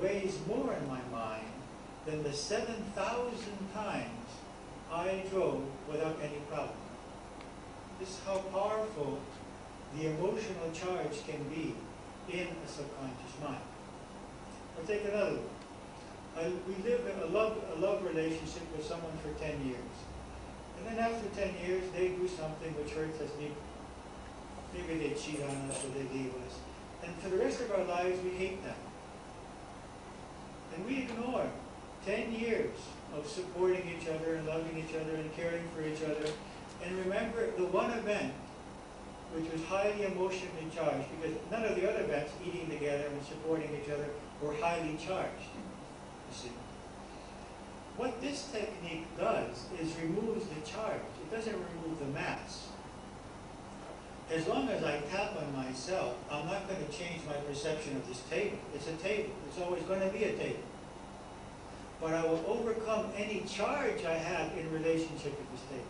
[SPEAKER 1] weighs more in my mind than the 7,000 times I drove without any problem. This is how powerful the emotional charge can be in a subconscious mind. I'll take another one. We live in a love relationship with someone for 10 years. And then after 10 years, they do something which hurts us deeply. maybe they cheat on us or they leave us. And for the rest of our lives, we hate them. And we ignore 10 years of supporting each other and loving each other and caring for each other. And remember the one event which was highly emotionally charged, because none of the other events, eating together and supporting each other, were highly charged. You see. What this technique does is removes the charge. It doesn't remove the mass. As long as I tap on myself, I'm not going to change my perception of this table. It's a table. It's always going to be a table. But I will overcome any charge I have in relationship with this table.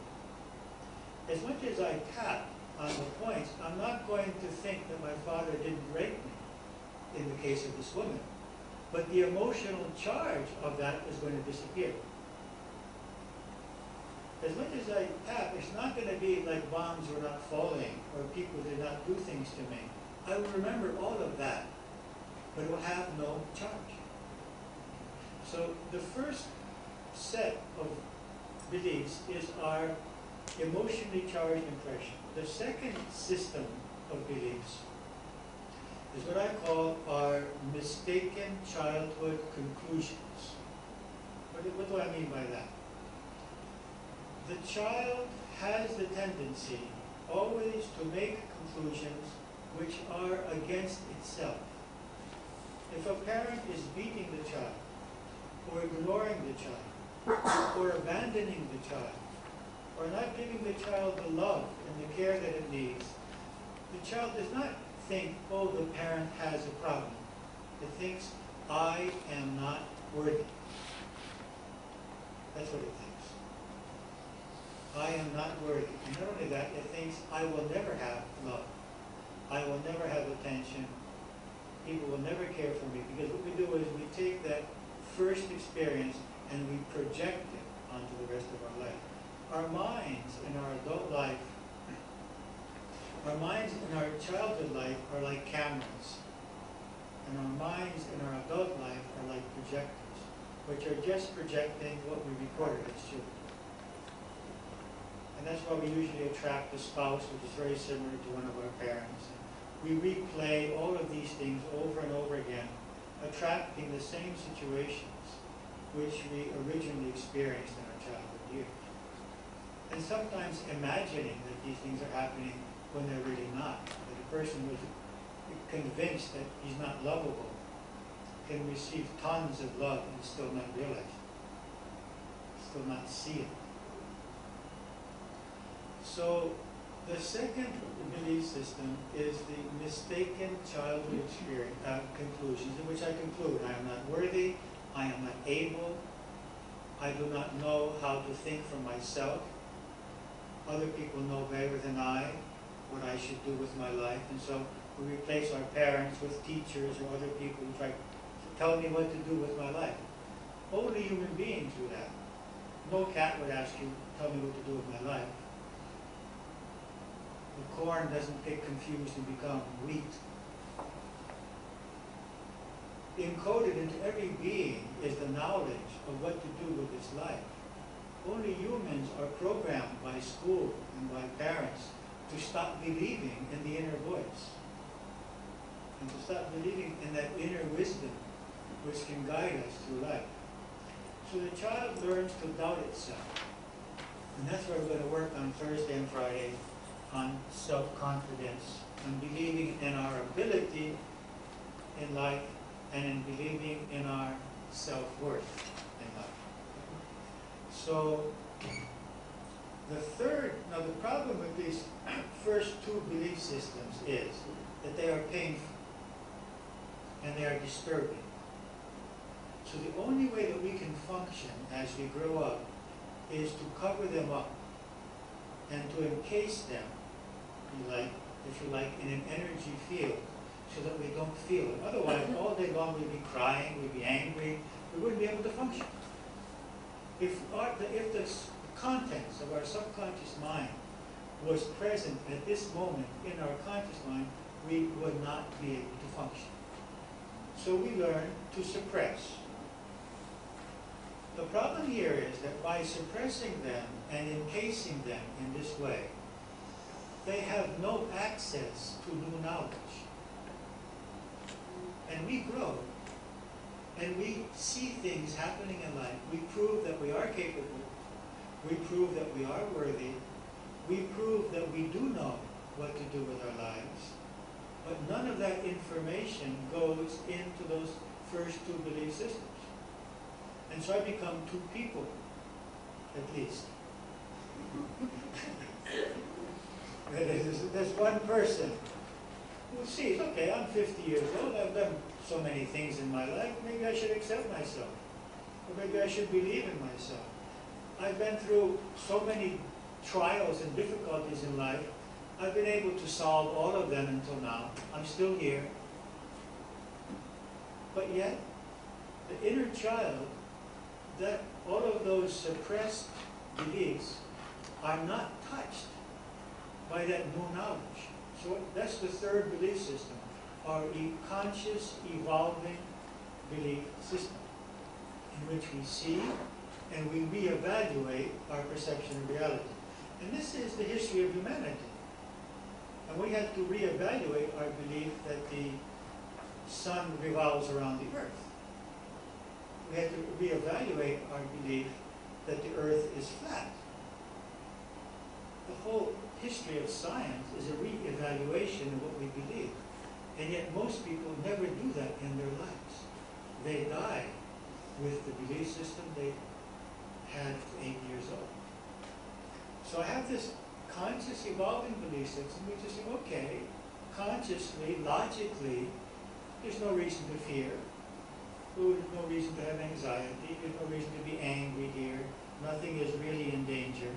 [SPEAKER 1] As much as I tap on the points, I'm not going to think that my father didn't rape me in the case of this woman. But the emotional charge of that is going to disappear. As much as I tap, it's not going to be like bombs were not falling or people did not do things to me. I will remember all of that, but it will have no charge. So the first set of beliefs is our emotionally charged impression. The second system of beliefs is what I call our mistaken childhood conclusions. What do I mean by that? The child has the tendency always to make conclusions which are against itself. If a parent is beating the child, or ignoring the child, or abandoning the child, or not giving the child the love and the care that it needs, the child does not think, oh, the parent has a problem. It thinks, I am not worthy. That's what it thinks. I am not worthy. And not only that, it thinks, I will never have love. I will never have attention. People will never care for me. Because what we do is we take that first experience and we project it onto the rest of our life. Our minds in our adult life, our minds in our childhood life are like cameras. And our minds in our adult life are like projectors, which are just projecting what we recorded as children. And that's why we usually attract a spouse which is very similar to one of our parents. We replay all of these things over and over again, attracting the same situations which we originally experienced in our childhood years. And sometimes imagining that these things are happening when they're really not. That a person was convinced that he's not lovable can receive tons of love and still not realize it, still not see it. So the second belief system is the mistaken childhood experience, conclusions, in which I conclude I am not worthy, I am not able, I do not know how to think for myself, other people know better than I what I should do with my life, and so we replace our parents with teachers or other people who try to tell me what to do with my life. Only human beings do that. No cat would ask you, tell me what to do with my life. The corn doesn't get confused and become wheat. Encoded into every being is the knowledge of what to do with its life. Only humans are programmed by school and by parents to stop believing in the inner voice and to stop believing in that inner wisdom which can guide us through life. So the child learns to doubt itself. And that's where we're going to work on Thursday and Friday, on self-confidence, on believing in our ability in life and in believing in our self-worth in life. So now the problem with these first two belief systems is that they are painful and they are disturbing. So the only way that we can function as we grow up is to cover them up and to encase them, if you like, in an energy field so that we don't feel it. Otherwise, all day long we'd be crying, we'd be angry, we wouldn't be able to function. If the contents of our subconscious mind was present at this moment in our conscious mind, we would not be able to function. So we learn to suppress. The problem here is that by suppressing them and encasing them in this way, they have no access to new knowledge. And we grow, and we see things happening in life. We prove that we are capable. We prove that we are worthy. We prove that we do know what to do with our lives. But none of that information goes into those first two belief systems. And so I become two people, at least. There's one person who sees, okay, I'm 50 years old, I've done so many things in my life, maybe I should accept myself. Or maybe I should believe in myself. I've been through so many trials and difficulties in life, I've been able to solve all of them until now. I'm still here. But yet, the inner child, that all of those suppressed beliefs are not touched by that new knowledge. So that's the third belief system, our conscious, evolving belief system, in which we see and we reevaluate our perception of reality. And this is the history of humanity. And we had to reevaluate our belief that the sun revolves around the earth. We had to reevaluate our belief that the earth is flat. The whole history of science is a reevaluation of what we believe. And yet most people never do that in their lives. They die with the belief system they had at 8 years old. So I have this conscious evolving belief system, which is, okay, consciously, logically, there's no reason to fear. There's no reason to have anxiety. There's no reason to be angry here. Nothing is really in danger.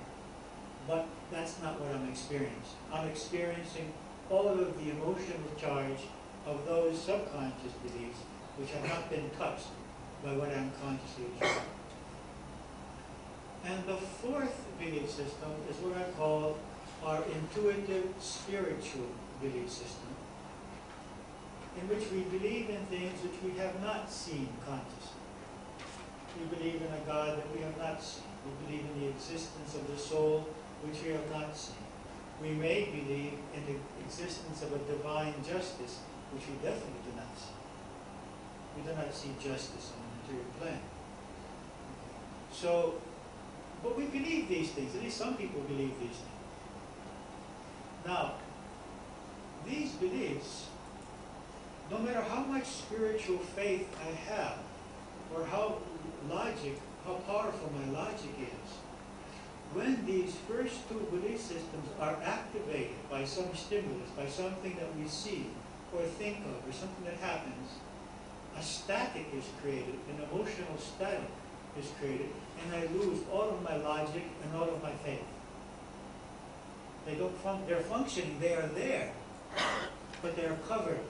[SPEAKER 1] But that's not what I'm experiencing. I'm experiencing all of the emotional charge of those subconscious beliefs which have not been touched by what I'm consciously observing. And the fourth belief system is what I call our intuitive spiritual belief system, in which we believe in things which we have not seen consciously. We believe in a God that we have not seen. We believe in the existence of the soul which we have not seen. We may believe in the existence of a divine justice which we definitely do not see. We do not see justice on the material plane. So, but we believe these things. At least some people believe these things. Now, these beliefs, no matter how much spiritual faith I have, or how powerful my logic is, when these first two belief systems are activated by some stimulus, by something that we see or think of, or something that happens, a static is created, an emotional static is created, and I lose all of my logic and all of my faith. They're functioning, they are there, but they are covered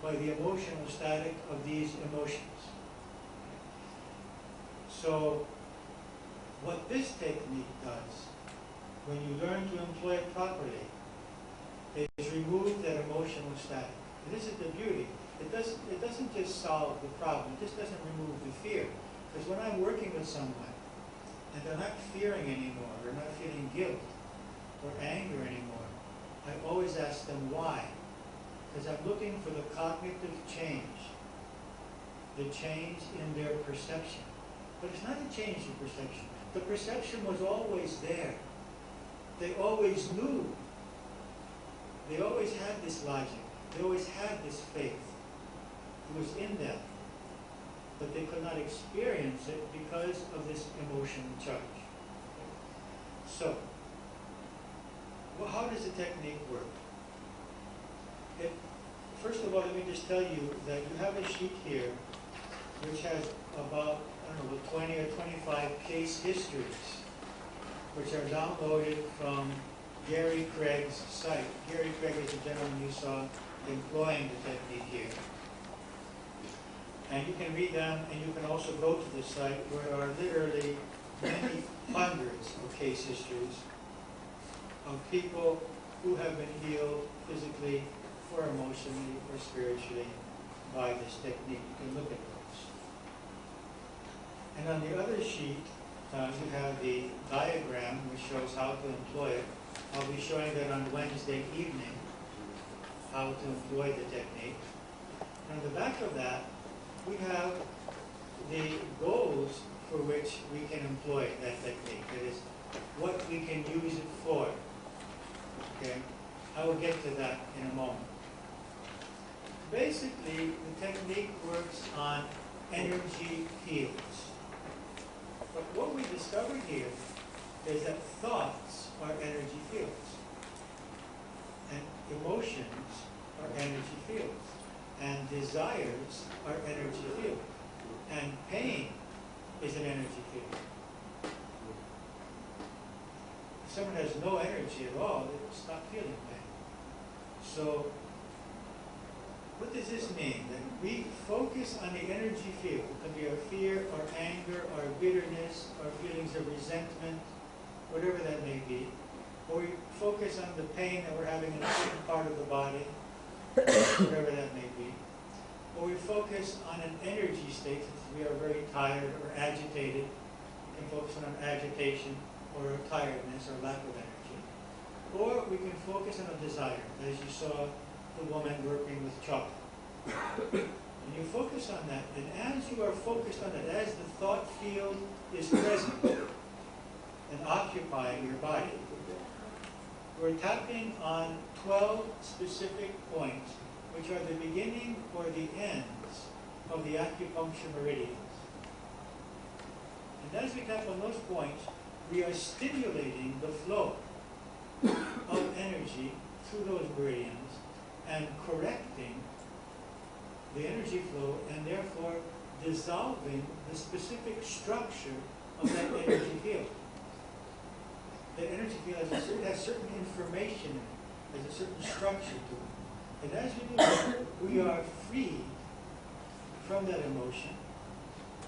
[SPEAKER 1] by the emotional static of these emotions. So, what this technique does, when you learn to employ it properly, is remove that emotional static. And this is the beauty. It doesn't just solve the problem, it just doesn't remove the fear. Because when I'm working with someone, and they're not fearing anymore, they're not feeling guilt or anger anymore, I always ask them why. Because I'm looking for the cognitive change, the change in their perception. But it's not a change in perception. The perception was always there. They always knew. They always had this logic. They always had this faith. It was in them. But they could not experience it because of this emotional charge. So, well, how does the technique work? First of all, let me just tell you that you have a sheet here which has about, 20 or 25 case histories, which are downloaded from Gary Craig's site. Gary Craig is the gentleman you saw employing the technique here. And you can read them, and you can also go to the site where there are literally many hundreds of case histories of people who have been healed physically or emotionally or spiritually by this technique. You can look at those. And on the other sheet, you have the diagram which shows how to employ it. I'll be showing that on Wednesday evening, how to employ the technique. On the back of that, we have the goals for which we can employ that technique. That is, what we can use it for. Okay? I will get to that in a moment. Basically, the technique works on energy fields. But what we discovered here is that thoughts are energy fields. And emotions are energy fields. And desires are energy fields. And pain is an energy field. If someone has no energy at all, they will stop feeling pain. So, what does this mean? That we focus on the energy field. It can be our fear, our anger, our bitterness, our feelings of resentment, whatever that may be. Or we focus on the pain that we're having in a certain part of the body, whatever that may be. Or we focus on an energy state, since we are very tired or agitated. We can focus on agitation or tiredness or lack of energy. Or we can focus on a desire, as you saw the woman working with chocolate. And you focus on that, and as you are focused on it, as the thought field is present and occupying your body, we're tapping on 12 specific points, which are the beginning or the ends of the acupuncture meridians. And as we tap on those points, we are stimulating the flow of energy through those meridians and correcting the energy flow and therefore dissolving the specific structure of that energy field. That energy field has certain information in it, has a certain structure to it. And as we do that, we are freed from that emotion,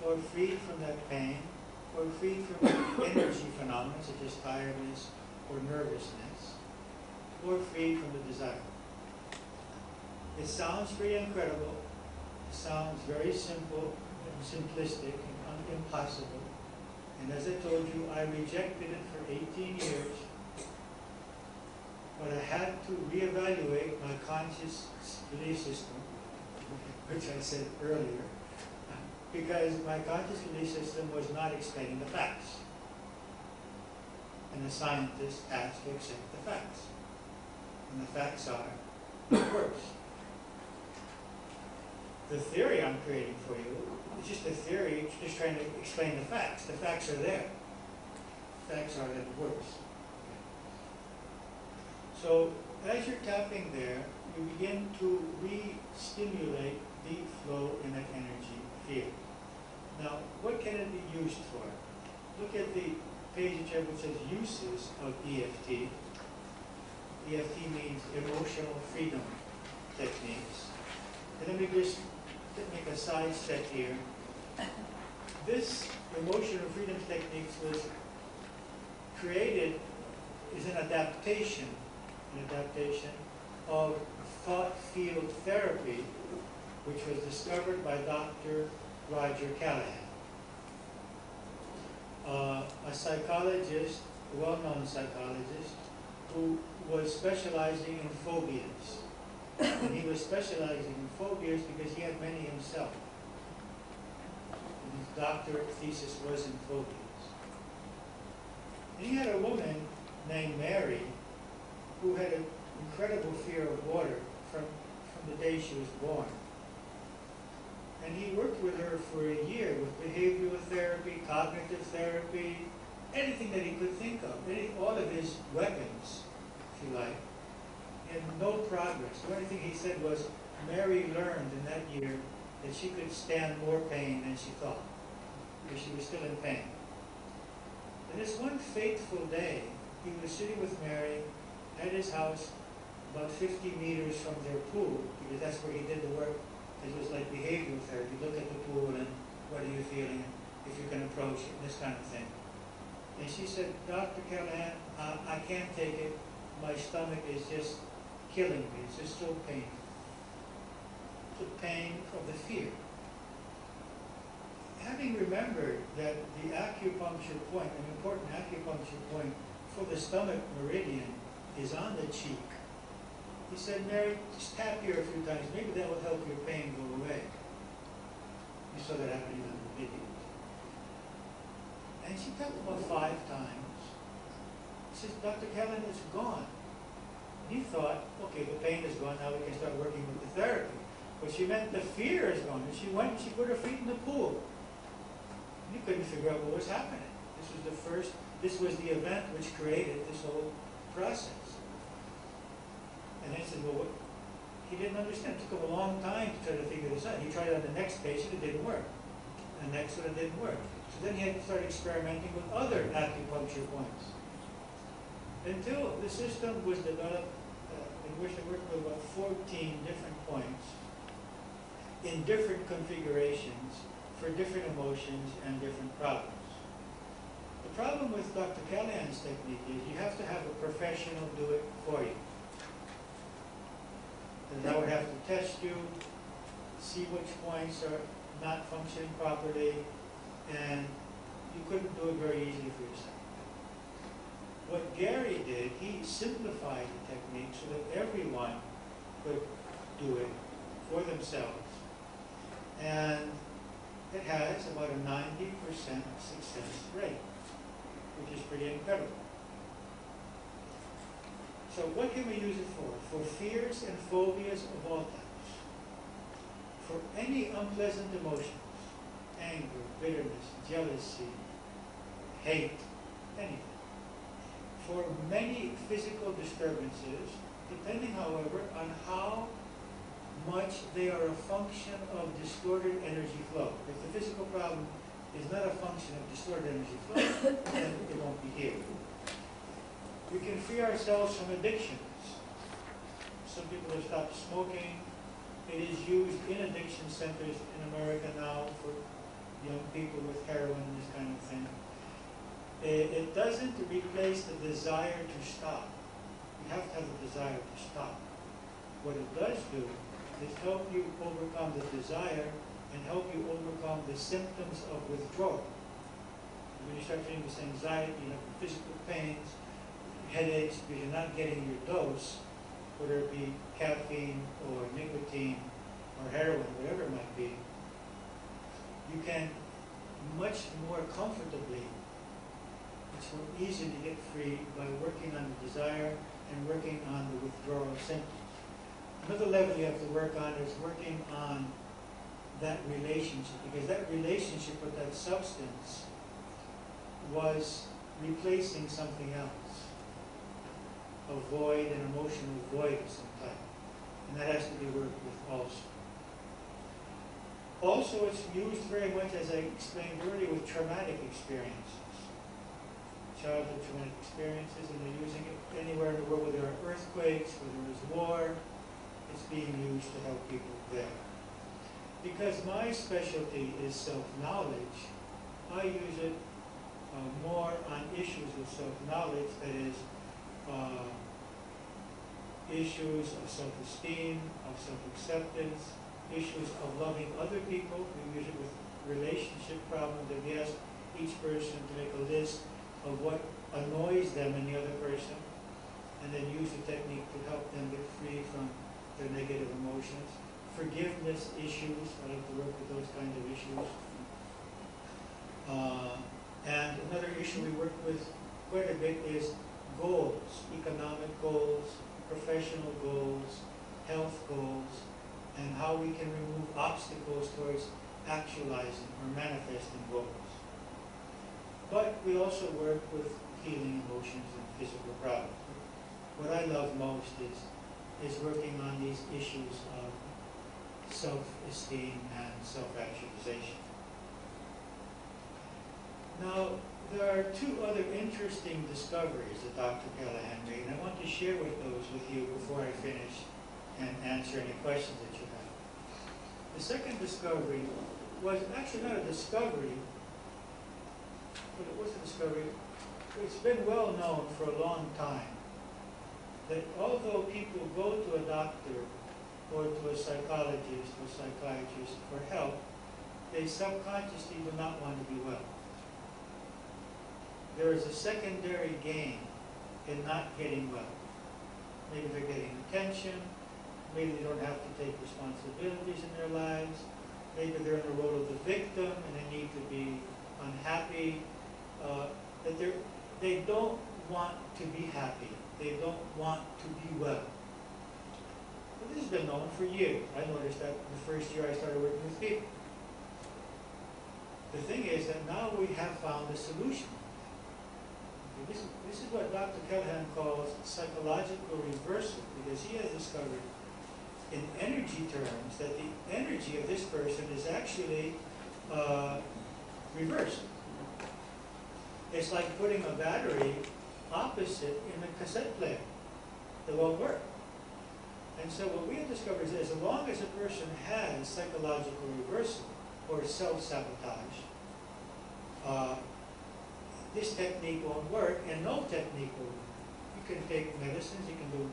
[SPEAKER 1] or freed from that pain, or freed from energy phenomena such as tiredness or nervousness, or freed from the desire. It sounds pretty incredible. It sounds very simple and simplistic and impossible. And as I told you, I rejected it for 18 years. But I had to reevaluate my conscious belief system, which I said earlier, because my conscious belief system was not explaining the facts. And the scientist has to accept the facts. And the facts are, it works. The theory I'm creating for you is just a theory, just trying to explain the facts. The facts are there. The facts are that it works. So as you're tapping there, you begin to re-stimulate the flow in that energy field. Now, what can it be used for? Look at the page which says uses of EFT. EFT means emotional freedom techniques. And let me just make a side step here. This emotional freedom techniques was created as an adaptation of thought field therapy, which was discovered by Dr. Roger Callahan, a psychologist, a well-known psychologist, who was specializing in phobias. And he was specializing in phobias because he had many himself. And his doctorate thesis was in phobias. And he had a woman named Mary who had an incredible fear of water from the day she was born. And he worked with her for a year with behavioral therapy, cognitive therapy, anything that he could think of, all of his weapons, if you like, and no progress. The only thing he said was Mary learned in that year that she could stand more pain than she thought, because she was still in pain. And this one fateful day, he was sitting with Mary at his house about 50 meters from their pool, because that's where he did the work. It was like behavioral therapy. Look at the pool and what are you feeling, if you can approach it, this kind of thing. And she said, Dr. Callahan, I can't take it. My stomach is just killing me. It's just so painful. The pain of the fear. Having remembered that the acupuncture point, an important acupuncture point for the stomach meridian is on the cheek. He said, Mary, just tap here a few times. Maybe that will help your pain go away. You saw that happening on the video. And she tapped about 5 times. She says, Dr. Kellen, it's gone. And he thought, okay, the pain is gone, now we can start working with the therapy. But she meant the fear is gone. And she went and she put her feet in the pool. And he couldn't figure out what was happening. This was the event which created this whole process. And I said, well, he didn't understand. It took him a long time to try to figure this out. He tried it on the next patient, it didn't work. And the next one, it didn't work. So then he had to start experimenting with other acupuncture points. Until the system was developed, in which I worked with about 14 different points in different configurations for different emotions and different problems. The problem with Dr. Callahan's technique is you have to have a professional do it for you. And I would have to test you, see which points are not functioning properly, and you couldn't do it very easily for yourself. What Gary did, he simplified the technique so that everyone could do it for themselves. And it has about a 90% success rate, which is pretty incredible. So what can we use it for? For fears and phobias of all types. For any unpleasant emotions, anger, bitterness, jealousy, hate, anything. For many physical disturbances, depending, however, on how much they are a function of distorted energy flow. If the physical problem is not a function of distorted energy flow, then it won't be here. We can free ourselves from addictions. Some people have stopped smoking. It is used in addiction centers in America now for young people with heroin and this kind of thing. It doesn't replace the desire to stop. You have to have the desire to stop. What it does do is help you overcome the desire and help you overcome the symptoms of withdrawal. When you start feeling this anxiety, you have physical pains, headaches, because you're not getting your dose, whether it be caffeine or nicotine or heroin, whatever it might be, you can much more comfortably, it's more easy to get free by working on the desire and working on the withdrawal symptoms. Another level you have to work on is working on that relationship, because that relationship with that substance was replacing something else, a void, an emotional void of some type. And that has to be worked with also. Also, it's used very much, as I explained earlier, with traumatic experiences. Childhood traumatic experiences, and they're using it anywhere in the world where there are earthquakes, where there is war. It's being used to help people there. Because my specialty is self-knowledge, I use it more on issues of self-knowledge, that is, issues of self-esteem, of self-acceptance, issues of loving other people. We use it with relationship problems, that we ask each person to make a list of what annoys them in the other person, and then use the technique to help them get free from their negative emotions. Forgiveness issues, I like to work with those kinds of issues. And another issue we work with quite a bit is goals, economic goals, professional goals, health goals, and how we can remove obstacles towards actualizing or manifesting goals. But we also work with healing emotions and physical problems. What I love most is working on these issues of self-esteem and self-actualization. Now, there are 2 other interesting discoveries that Dr. Callahan made, and I want to share with you before I finish and answer any questions that you have. The second discovery was actually not a discovery, but it was a discovery. It's been well known for a long time that although people go to a doctor or to a psychologist or psychiatrist for help, they subconsciously do not want to be well. There is a secondary gain in not getting well. Maybe they're getting attention, maybe they don't have to take responsibilities in their lives, maybe they're in the role of the victim and they need to be unhappy, that they don't want to be happy, they don't want to be well. But this has been known for years. I noticed that the first year I started working with people. The thing is that now we have found a solution. This is what Dr. Callahan calls psychological reversal, because he has discovered in energy terms that the energy of this person is actually reversed. It's like putting a battery opposite in a cassette player. It won't work. And so what we have discovered is that as long as a person has psychological reversal or self-sabotage, this technique won't work, and no technique will work. You can take medicines, you can do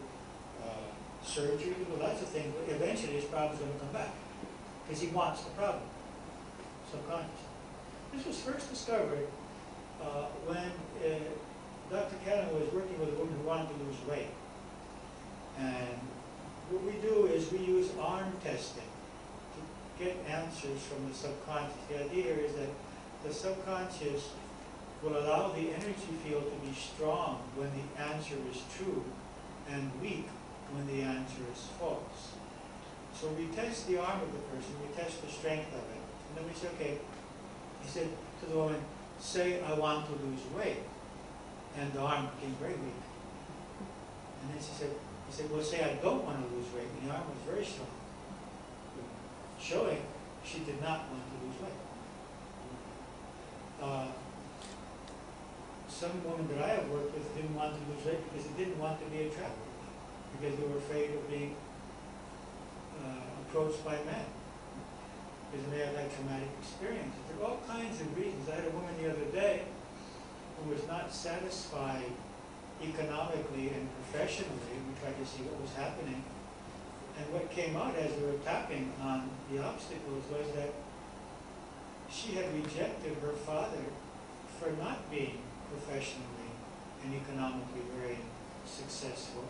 [SPEAKER 1] surgery, you can do lots of things, but eventually this problem's going to come back because he wants the problem, subconscious. This was first discovered when Dr. Callahan was working with a woman who wanted to lose weight. And what we do is we use arm testing to get answers from the subconscious. The idea here is that the subconscious will allow the energy field to be strong when the answer is true and weak when the answer is false. So we test the arm of the person, we test the strength of it, and then we say, okay, he said to the woman, say I want to lose weight. And the arm became very weak. And then he said, well, say I don't want to lose weight. And the arm was very strong, showing she did not want to lose weight. Some women that I have worked with didn't want to lose weight because they didn't want to be attracted, because they were afraid of being approached by men, because they had like traumatic experiences. There are all kinds of reasons. I had a woman the other day who was not satisfied economically and professionally. We tried to see what was happening. And what came out as we were tapping on the obstacles was that she had rejected her father for not being professionally and economically very successful.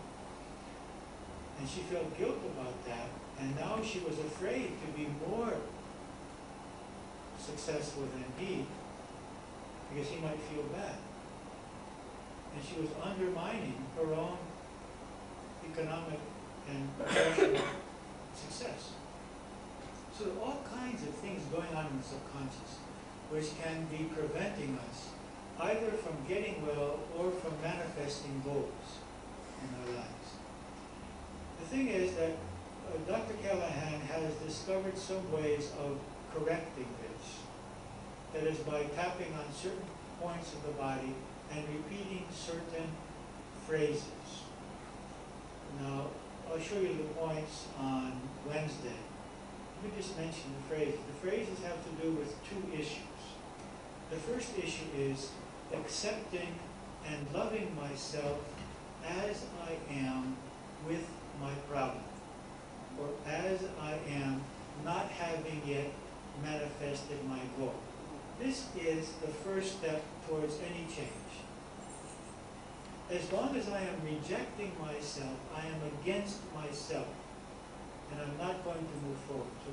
[SPEAKER 1] And she felt guilt about that. And now she was afraid to be more successful than he, because he might feel bad. And she was undermining her own economic and professional success. So there are all kinds of things going on in the subconscious which can be preventing us either from getting well or from manifesting goals in our lives. The thing is that Dr. Callahan has discovered some ways of correcting this. That is by tapping on certain points of the body and repeating certain phrases. Now, I'll show you the points on Wednesday. Let me just mention the phrases. The phrases have to do with two issues. The first issue is accepting and loving myself as I am with my problem, or as I am not having yet manifested my goal. This is the first step towards any change. As long as I am rejecting myself, I am against myself, and I'm not going to move forward. So,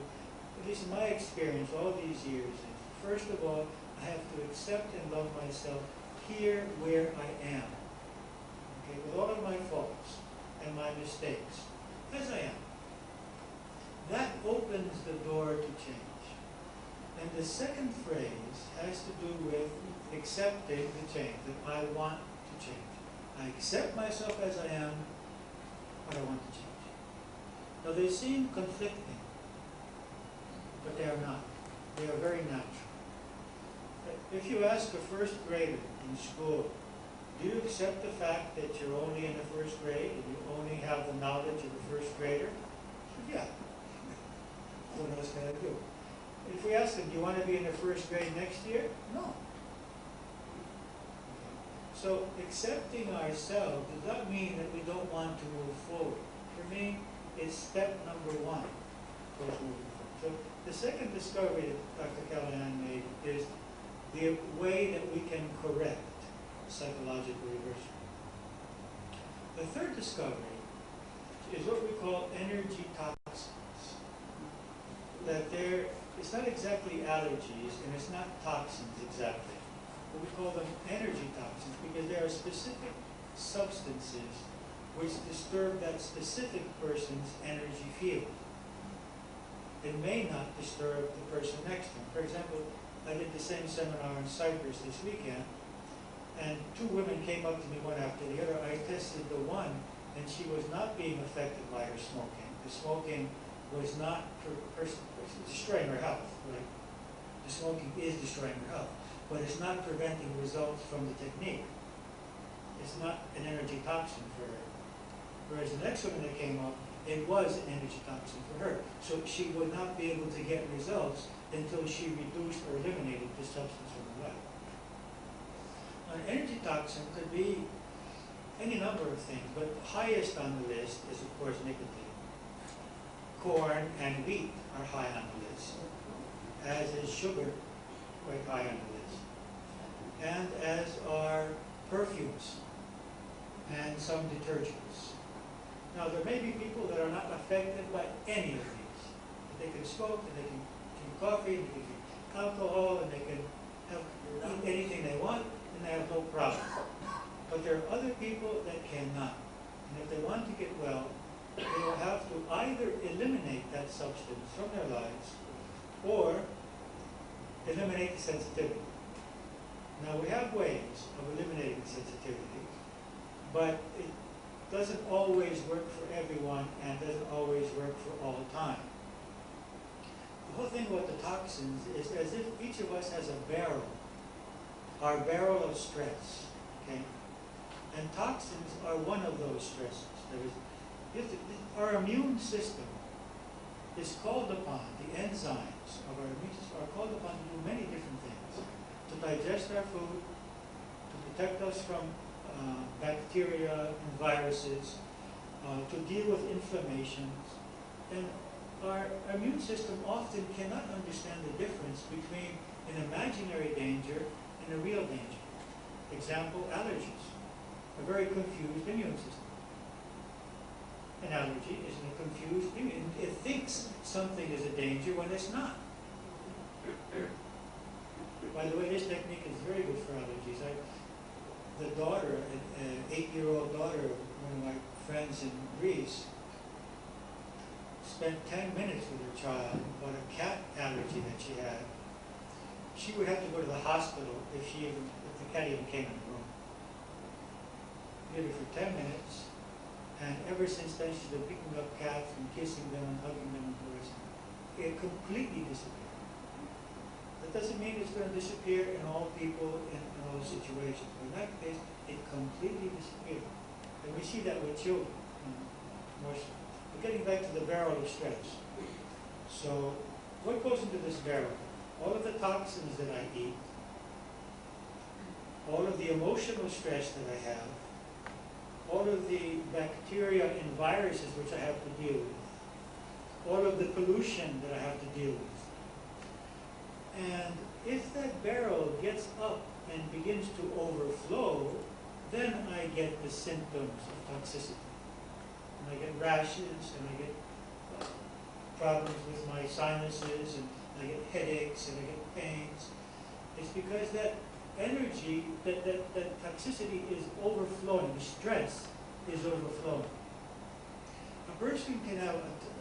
[SPEAKER 1] at least in my experience all these years, first of all, I have to accept and love myself here where I am, okay, with all of my faults and my mistakes, as I am. That opens the door to change. And the second phrase has to do with accepting the change, that I want to change. I accept myself as I am, but I want to change. Now they seem conflicting, but they are not. They are very natural. If you ask a first grader in school, do you accept the fact that you're only in the first grade and you only have the knowledge of a first grader? Yeah. What else can I do? If we ask them, do you want to be in the first grade next year? No. So accepting ourselves does not mean that we don't want to move forward. For me, it's step number one towards moving forward. So the second discovery that Dr. Callahan made is the way that we can correct psychological reversal. The third discovery is what we call energy toxins. That it's not exactly allergies and it's not toxins exactly, but we call them energy toxins because there are specific substances which disturb that specific person's energy field. It may not disturb the person next to him. For example, I did the same seminar in Cyprus this weekend, and two women came up to me one after the other. I tested the one, and she was not being affected by her smoking. The smoking was not destroying her health. Right? The smoking is destroying her health, but it's not preventing results from the technique. It's not an energy toxin for her. Whereas the next woman that came up, it was an energy toxin for her. So she would not be able to get results until she reduced or eliminated the substance from her life. An energy toxin could be any number of things, but highest on the list is, of course, nicotine. Corn and wheat are high on the list, as is sugar, quite high on the list, and as are perfumes and some detergents. Now, there may be people that are not affected by any of these. They can smoke, and they can drink coffee, and they can drink alcohol, and they can eat anything they want, and they have no problem. But there are other people that cannot. And if they want to get well, they will have to either eliminate that substance from their lives or eliminate the sensitivity. Now, we have ways of eliminating the sensitivity, but it doesn't always work for everyone and doesn't always work for all time. The whole thing about the toxins is as if each of us has a barrel, our barrel of stress, okay? And toxins are one of those stresses. Our immune system is called upon, the enzymes of our immune system are called upon to do many different things. To digest our food, to protect us from bacteria and viruses, to deal with inflammations. And our immune system often cannot understand the difference between an imaginary danger and a real danger. Example, allergies. A very confused immune system. An allergy is a confused immune. It thinks something is a danger when it's not. By the way, this technique is very good for allergies. The daughter, an 8-year-old daughter of one of my friends in Greece, spent 10 minutes with her child about a cat allergy that she had. She would have to go to the hospital if the cat even came in the room. Did it for 10 minutes, and ever since then she's been picking up cats and kissing them and hugging them and caressing them. It completely disappeared. That doesn't mean it's going to disappear in all people in all situations. But in that case, it completely disappeared. And we see that with children more so. But getting back to the barrel of stress. So what goes into this barrel? All of the toxins that I eat, all of the emotional stress that I have, all of the bacteria and viruses which I have to deal with, all of the pollution that I have to deal with. And if that barrel gets up and begins to overflow, then I get the symptoms of toxicity. And I get rashes, and I get problems with my sinuses, and I get headaches, and I get pains. It's because that energy, that toxicity is overflowing, the stress is overflowing. A person can have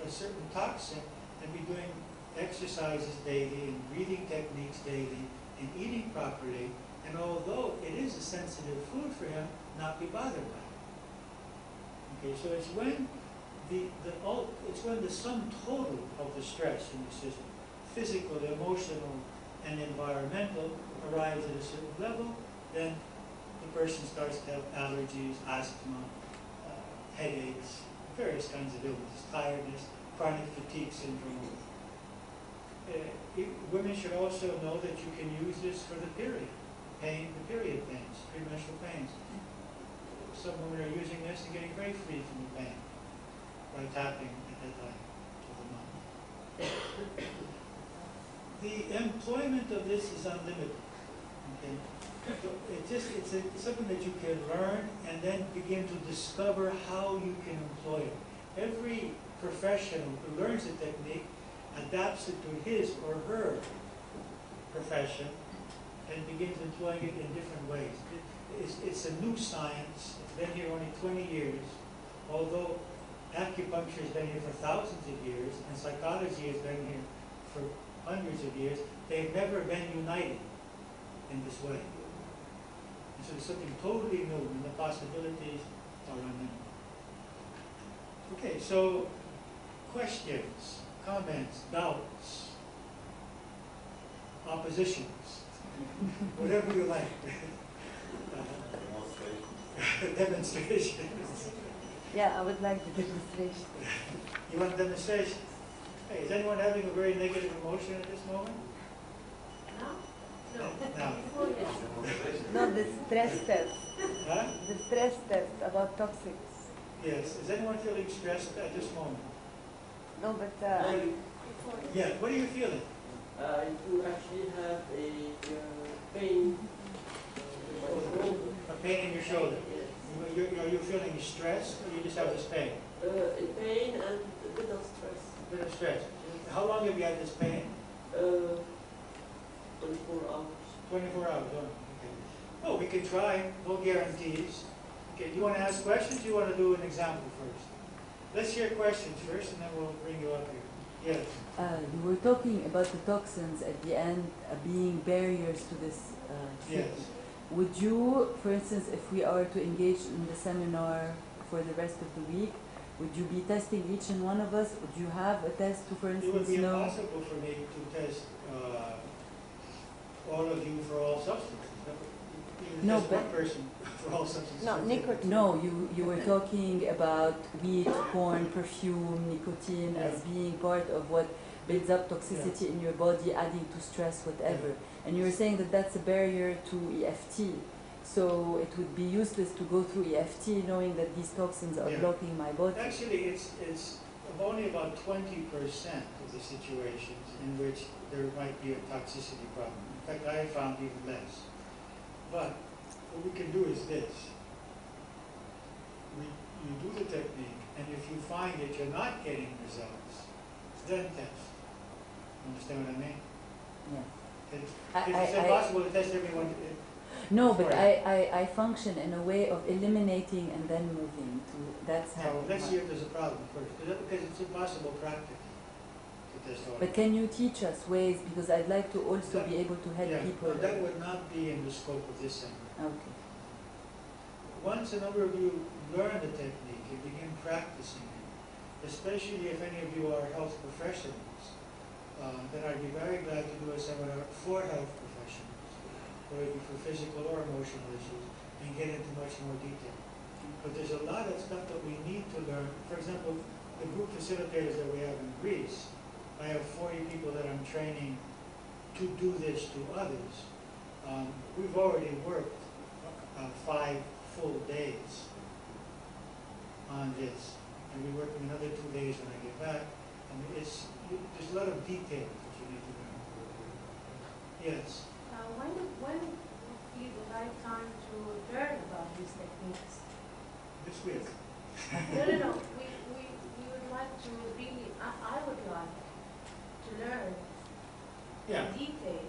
[SPEAKER 1] a certain toxin and be doing exercises daily and breathing techniques daily and eating properly, and although it is a sensitive food for him, not be bothered by it. Okay, so it's when the sum total of the stress in the system, physical, emotional, and environmental, arrives at a certain level, then the person starts to have allergies, asthma, headaches, various kinds of illnesses, tiredness, chronic fatigue syndrome. Women should also know that you can use this for the period pains, premenstrual pains. Some women are using this and getting very free from the pain by tapping at that time of the month. The employment of this is unlimited. Okay. So it's something that you can learn and then begin to discover how you can employ it. Every professional who learns the technique adapts it to his or her profession and begins employing it in different ways. It's a new science. It's been here only 20 years, although acupuncture has been here for thousands of years and psychology has been here for hundreds of years. They've never been united in this way. And so it's something totally new, and the possibilities are unknown. Okay, so questions, comments, doubts, oppositions, whatever you like. Demonstrations.
[SPEAKER 4] Yeah, I would like the demonstration.
[SPEAKER 1] You want a demonstration? Hey, is anyone having a very negative emotion at this moment? No.
[SPEAKER 4] No, the stress test.
[SPEAKER 1] Huh?
[SPEAKER 4] The stress test about toxics.
[SPEAKER 1] Yes. Is anyone feeling stressed at this moment?
[SPEAKER 4] No, but...
[SPEAKER 1] yeah, what are you feeling?
[SPEAKER 7] You actually have a pain.
[SPEAKER 1] A pain in your shoulder? Yes. Are you feeling stressed, or you just have this pain?
[SPEAKER 7] A pain and a bit of stress.
[SPEAKER 1] A bit of stress. How long have you had this pain?
[SPEAKER 7] 24 hours.
[SPEAKER 1] 24 hours, oh, okay. Oh, we can try, no guarantees. Okay, do you want to ask questions, or do you want to do an example first? Let's hear questions first, and then we'll bring you up here. Yes?
[SPEAKER 4] You were talking about the toxins at the end being barriers to this thing.
[SPEAKER 1] Yes.
[SPEAKER 4] Would you, for instance, if we are to engage in the seminar for the rest of the week, would you be testing each and one of us? Would you have a test to, for instance,
[SPEAKER 1] know? It would be
[SPEAKER 4] know?
[SPEAKER 1] impossible for me to test all of you for all substances.
[SPEAKER 4] No,
[SPEAKER 1] but one person for all substances.
[SPEAKER 4] No, nicotine. No, you were talking about wheat, corn, perfume, nicotine as being part of what builds up toxicity in your body, adding to stress, whatever. And you were saying that that's a barrier to EFT. So it would be useless to go through EFT knowing that these toxins are blocking my body.
[SPEAKER 1] Actually, it's only about 20% of the situations in which there might be a toxicity problem. In fact, I have found even less. But what we can do is this. You do the technique, and if you find that you're not getting results, then test. Understand what I mean?
[SPEAKER 4] Yeah.
[SPEAKER 1] It's impossible to test everyone.
[SPEAKER 4] No, but I function in a way of eliminating and then moving to, that's how...
[SPEAKER 1] Let's see if there's a problem first, because it's impossible practically to test all.
[SPEAKER 4] But can you teach us ways, because I'd like to also be able to help people...
[SPEAKER 1] No, that would not be in the scope of this seminar.
[SPEAKER 4] Okay.
[SPEAKER 1] Once a number of you learn the technique, you begin practicing it, especially if any of you are health professionals, then I'd be very glad to do a seminar for health professionals, whether it be for physical or emotional issues, and get into much more detail. But there's a lot of stuff that we need to learn. For example, the group facilitators that we have in Greece, I have 40 people that I'm training to do this to others. We've already worked 5 full days on this, and we're working another 2 days when I get back. I mean, there's a lot of details that you need to learn. Yes?
[SPEAKER 9] When would be the right time to learn about these techniques?
[SPEAKER 1] This week.
[SPEAKER 9] No. We would like to really, I would like to learn in detail.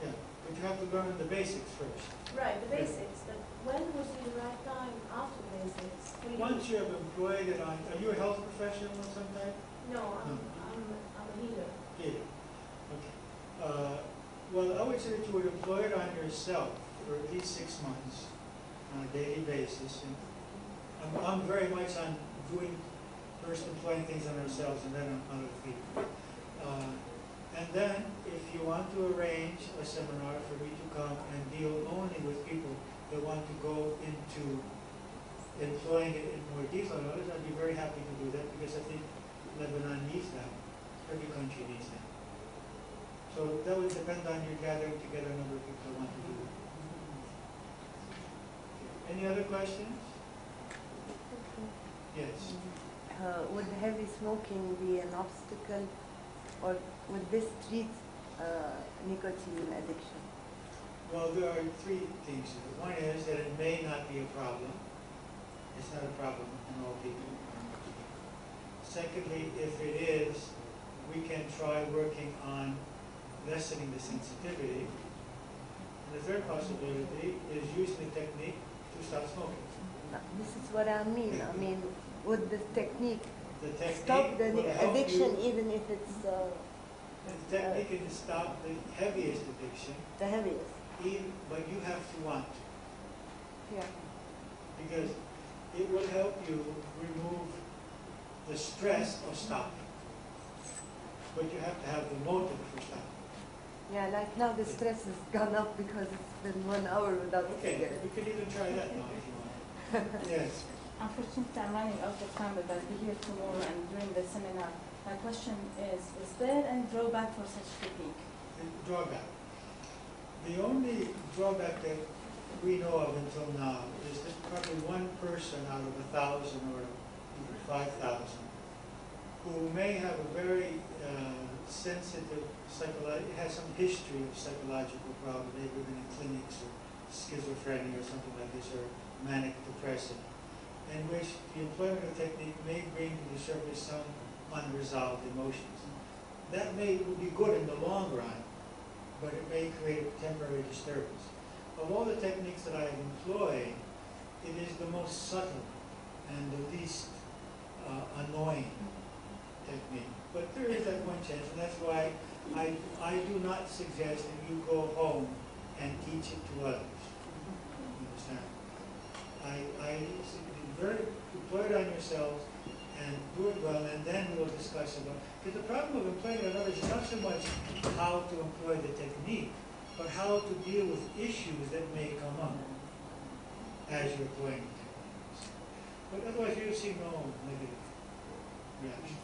[SPEAKER 1] Yeah, but you have to learn the basics first.
[SPEAKER 9] Right, the basics. But when would be the right time after basics?
[SPEAKER 1] Once you have employed it on, are you a health professional of some type?
[SPEAKER 9] No, I'm a healer.
[SPEAKER 1] Yeah. Okay. Well, I would say that you would employ it on yourself for at least 6 months on a daily basis. And I'm very much on first employing things on ourselves and then on other people. And then, if you want to arrange a seminar for me to come and deal only with people that want to go into employing it in more detail, I'd be very happy to do that because I think Lebanon needs that. Every country needs that. So that would depend on your gathering together a number of people who want to do it. Okay. Any other questions? Yes.
[SPEAKER 4] Would heavy smoking be an obstacle, or would this treat nicotine addiction?
[SPEAKER 1] Well, there are three things. One is that it may not be a problem. It's not a problem in all people. Secondly, if it is, we can try working on lessening the sensitivity. And the third possibility is using the technique to stop smoking.
[SPEAKER 8] This is what I mean. I mean, would the technique
[SPEAKER 1] technique
[SPEAKER 8] stop the
[SPEAKER 1] will help
[SPEAKER 8] addiction,
[SPEAKER 1] you.
[SPEAKER 8] even if it's
[SPEAKER 1] The technique can stop the heaviest addiction.
[SPEAKER 8] the heaviest?
[SPEAKER 1] But you have to want to.
[SPEAKER 8] Yeah.
[SPEAKER 1] Because it will help you remove the stress of stopping. But you have to have the motive for stopping.
[SPEAKER 8] Yeah, like now the stress has gone up because it's been 1 hour without cigarette.
[SPEAKER 1] We could even try that now if you want. Yes.
[SPEAKER 10] Unfortunately, I'm running out of time, but I'll be here tomorrow and during the seminar. My question is there any drawback for such technique?
[SPEAKER 1] Drawback. The only drawback that we know of until now is that probably one person out of 1,000 or 5,000 who may have a very sensitive has some history of psychological problems, maybe been in clinics or schizophrenia or something like this, or manic depressive, in which the employment of technique may bring to the surface some unresolved emotions. That may be good in the long run, but it may create a temporary disturbance. Of all the techniques that I employ, it is the most subtle and the least annoying technique. But there is that one chance, and that's why I do not suggest that you go home and teach it to others. You understand? I deploy it on yourselves and do it well, and then we'll discuss about. Because the problem of employing it on others is not so much how to employ the technique, but how to deal with issues that may come up as you're employing the techniques. But otherwise, you see no negative reaction.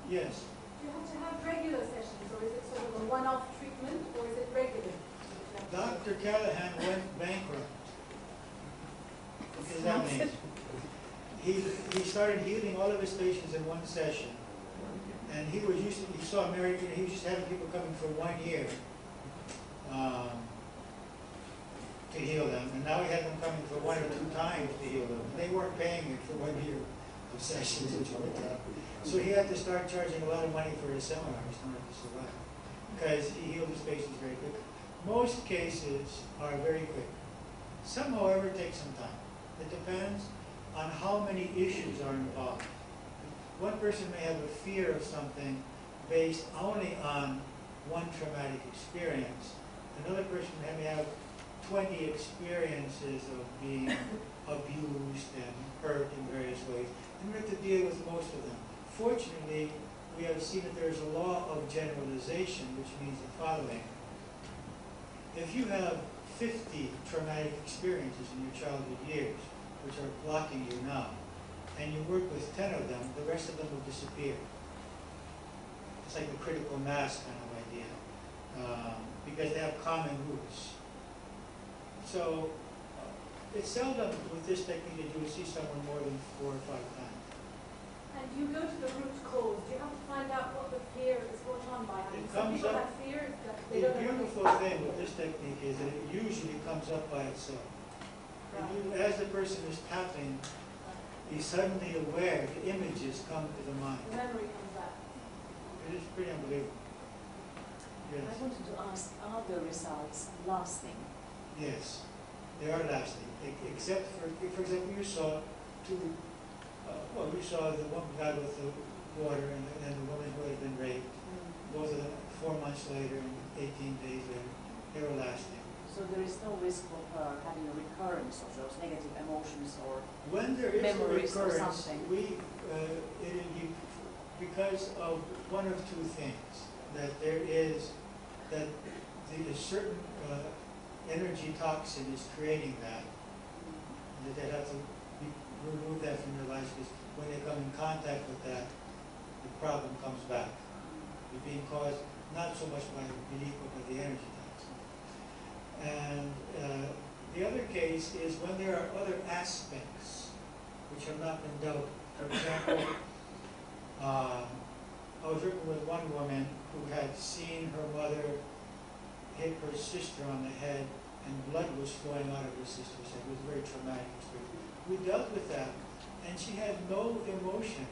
[SPEAKER 1] Yes.
[SPEAKER 9] Do you have to have regular sessions, or is it sort of a one-off treatment, or is it regular?
[SPEAKER 1] Dr. Callahan went bankrupt. What does that mean? He started healing all of his patients in one session, and he saw American. He was just having people coming for 1 year to heal them, and now he had them coming for 1 or 2 times to heal them. They weren't paying it for 1 year of sessions, which worked out. So he had to start charging a lot of money for his seminars in order to survive, because he healed his patients very quick. Most cases are very quick. Some, however, take some time. It depends on how many issues are involved. One person may have a fear of something based only on one traumatic experience. Another person may have 20 experiences of being abused and hurt in various ways, and we have to deal with most of them. Fortunately, we have seen that there is a law of generalization, which means the following. If you have 50 traumatic experiences in your childhood years, which are blocking you now, and you work with 10 of them, the rest of them will disappear. It's like the critical mass kind of idea, because they have common roots. So it's seldom with this technique that you will see someone more than 4 or 5 times.
[SPEAKER 9] And you go to the root cause. Do you have to find out what the fear is brought on by? I mean, some people have fears that they
[SPEAKER 1] The
[SPEAKER 9] don't know.
[SPEAKER 1] beautiful thing with this technique is that it usually comes up by itself. And as the person is tapping, he's suddenly aware, the images come to the mind.
[SPEAKER 9] The memory comes back.
[SPEAKER 1] It is pretty unbelievable. Yes.
[SPEAKER 11] I wanted to ask, are the results lasting?
[SPEAKER 1] Yes, they are lasting. Except for example, you saw you saw the one guy with the water and the woman who had been raped. Both of them 4 months later and 18 days later, they were lasting.
[SPEAKER 11] So there is no risk of having a recurrence of those negative emotions or
[SPEAKER 1] when there is
[SPEAKER 11] memories
[SPEAKER 1] a recurrence,
[SPEAKER 11] or something?
[SPEAKER 1] It'll be because of one of 2 things. That there is, that a certain energy toxin is creating that. That they have to remove that from their lives, because when they come in contact with that, the problem comes back. It's being caused not so much by the belief, but by the energy toxin. And the other case is when there are other aspects which have not been dealt with. For example, I was working with one woman who had seen her mother hit her sister on the head, and blood was flowing out of her sister's head. It was a very traumatic experience. We dealt with that, and she had no emotion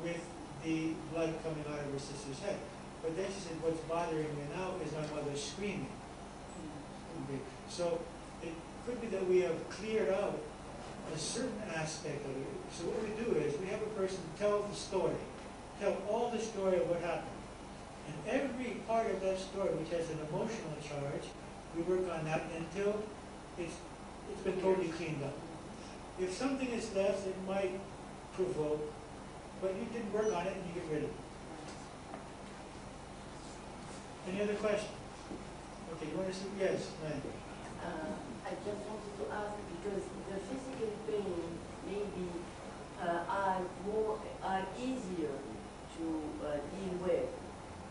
[SPEAKER 1] with the blood coming out of her sister's head. But then she said, what's bothering me now is my mother screaming. Okay. So it could be that we have cleared out a certain aspect of it. So what we do is we have a person tell the story, tell all the story of what happened. And every part of that story, which has an emotional charge, we work on that until it's been totally cleaned up. If something is left, it might provoke, but you didn't work on it and you get rid of it. Any other question? Okay, you want to say yes, ma'am?
[SPEAKER 8] I just wanted to ask, because the physical pain maybe are easier to deal with,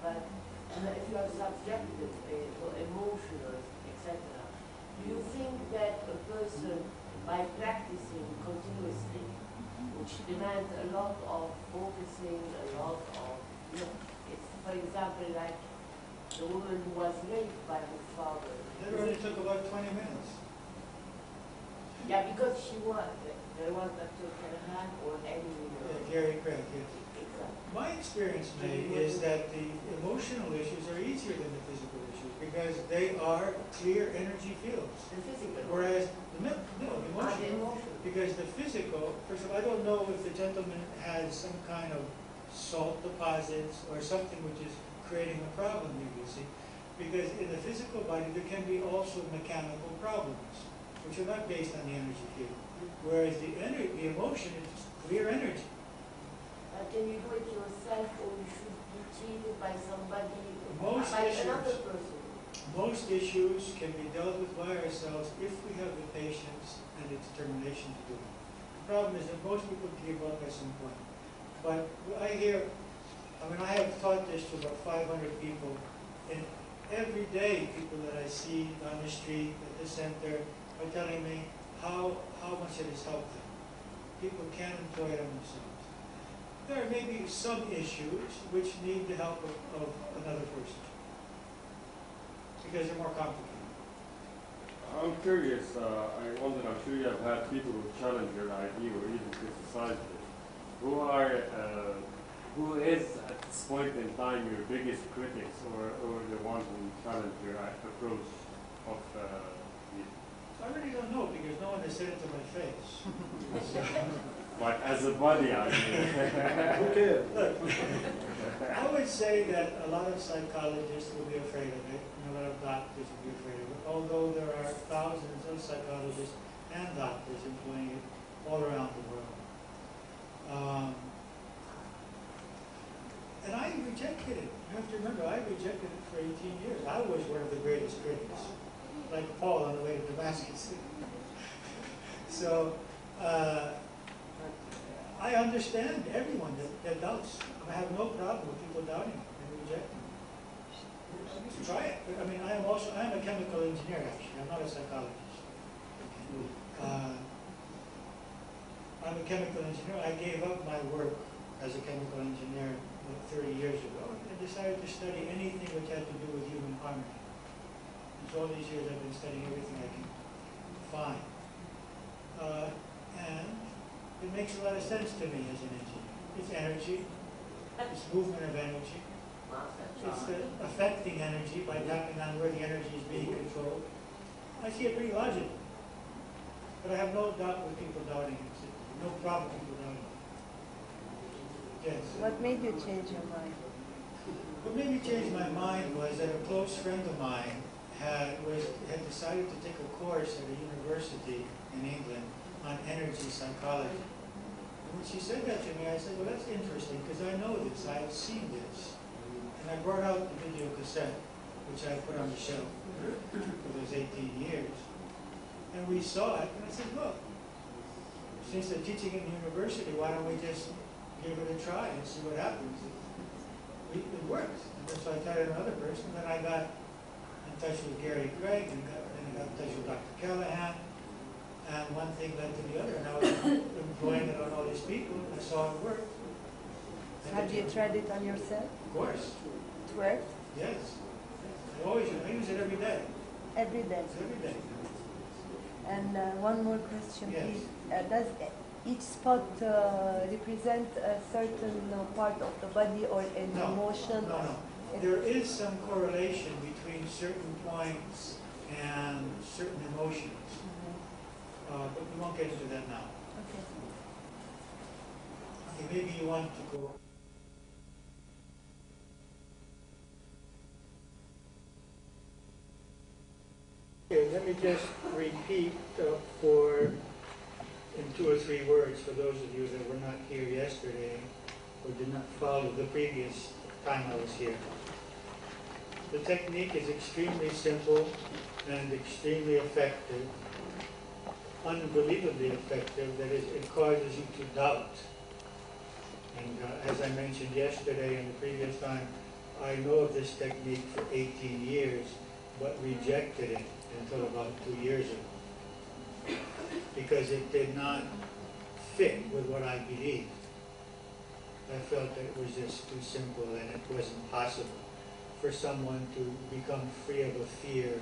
[SPEAKER 8] but if you are subjected or emotional, etc., do you think that a person, by practicing continuously, which demands a lot of focusing, a lot of, it's, for example, like the woman who was raped by her father.
[SPEAKER 1] That only took about 20 minutes.
[SPEAKER 8] Yeah, because there was Dr. Callahan or any...
[SPEAKER 1] Gary Craig, yes. Exactly. My experience, May, is that the emotional issues are easier than the physical issues because they are clear energy fields.
[SPEAKER 8] The physical.
[SPEAKER 1] Whereas, emotional. Because the physical, first of all, I don't know if the gentleman has some kind of salt deposits or something which is creating a problem here, you see. Because in the physical body, there can be also mechanical problems, which are not based on the energy field. Whereas the emotion is clear energy.
[SPEAKER 8] Can you do it yourself, or you should be treated by somebody,
[SPEAKER 1] Another person? Most issues can be dealt with by ourselves if we have the patience and the determination to do it. The problem is that most people give up at some point. But I have taught this to about 500 people, and every day people that I see on the street, at the center, are telling me how much it has helped them. People can't employ it on themselves. There may be some issues which need the help of another person because they're more complicated.
[SPEAKER 5] I'm curious, I'm sure you have had people who challenge your idea or even criticize it. Who is at this point in time your biggest critics or the ones who challenge your approach of you?
[SPEAKER 1] I really don't know because no one has said it to my face.
[SPEAKER 5] But as a body, I mean.
[SPEAKER 1] Who cares? Look, I would say that a lot of psychologists will be afraid of it, and a lot of doctors will be afraid of it, although there are thousands of psychologists and doctors employing it all around the world. And I rejected it. You have to remember, I rejected it for 18 years. I was one of the greatest critics, like Paul on the way to Damascus. So, I understand everyone that doubts. I have no problem with people doubting it and rejecting it. Try it. I mean, I am a chemical engineer, actually. I'm not a psychologist. I'm a chemical engineer. I gave up my work as a chemical engineer 30 years ago and decided to study anything which had to do with human harmony. And so all these years I've been studying everything I can find. And it makes a lot of sense to me as an engineer. It's energy, it's movement of energy, it's affecting energy by tapping on where the energy is being controlled. I see it pretty logical. But I have no doubt with people doubting it. No problem with people doubting it. Yes.
[SPEAKER 8] What made you change your mind?
[SPEAKER 1] What made me change my mind was that a close friend of mine had decided to take a course at a university in England on energy psychology. And when she said that to me, I said, well, that's interesting, because I know this, I have seen this. And I brought out the video cassette, which I put on the shelf for those 18 years. And we saw it, and I said, look, since they're teaching in the university, why don't we just give it a try and see what happens? It works. And so I tried another person, then I got in touch with Gary Craig, and then I got in touch with Dr. Callahan, and one thing led to the other, and I was employing it on all these people, and I saw it work.
[SPEAKER 8] Have you tried it on yourself?
[SPEAKER 1] Of course.
[SPEAKER 8] It worked?
[SPEAKER 1] Yes. I Always, I use it every day.
[SPEAKER 12] Every day.
[SPEAKER 1] Every day.
[SPEAKER 12] And one more question,
[SPEAKER 1] Yes.
[SPEAKER 12] please. Does each spot represent a certain part of the body or an emotion?
[SPEAKER 1] No, no. There is some correlation between certain points and certain emotions. But we won't get into that now.
[SPEAKER 12] Okay.
[SPEAKER 1] Okay, maybe you want to go. Okay, let me just repeat in 2 or 3 words for those of you that were not here yesterday or did not follow the previous time I was here. The technique is extremely simple and extremely effective, unbelievably effective. That is, it causes you to doubt. And as I mentioned yesterday and the previous time, I know of this technique for 18 years, but rejected it until about 2 years ago, because it did not fit with what I believed. I felt that it was just too simple and it wasn't possible for someone to become free of a fear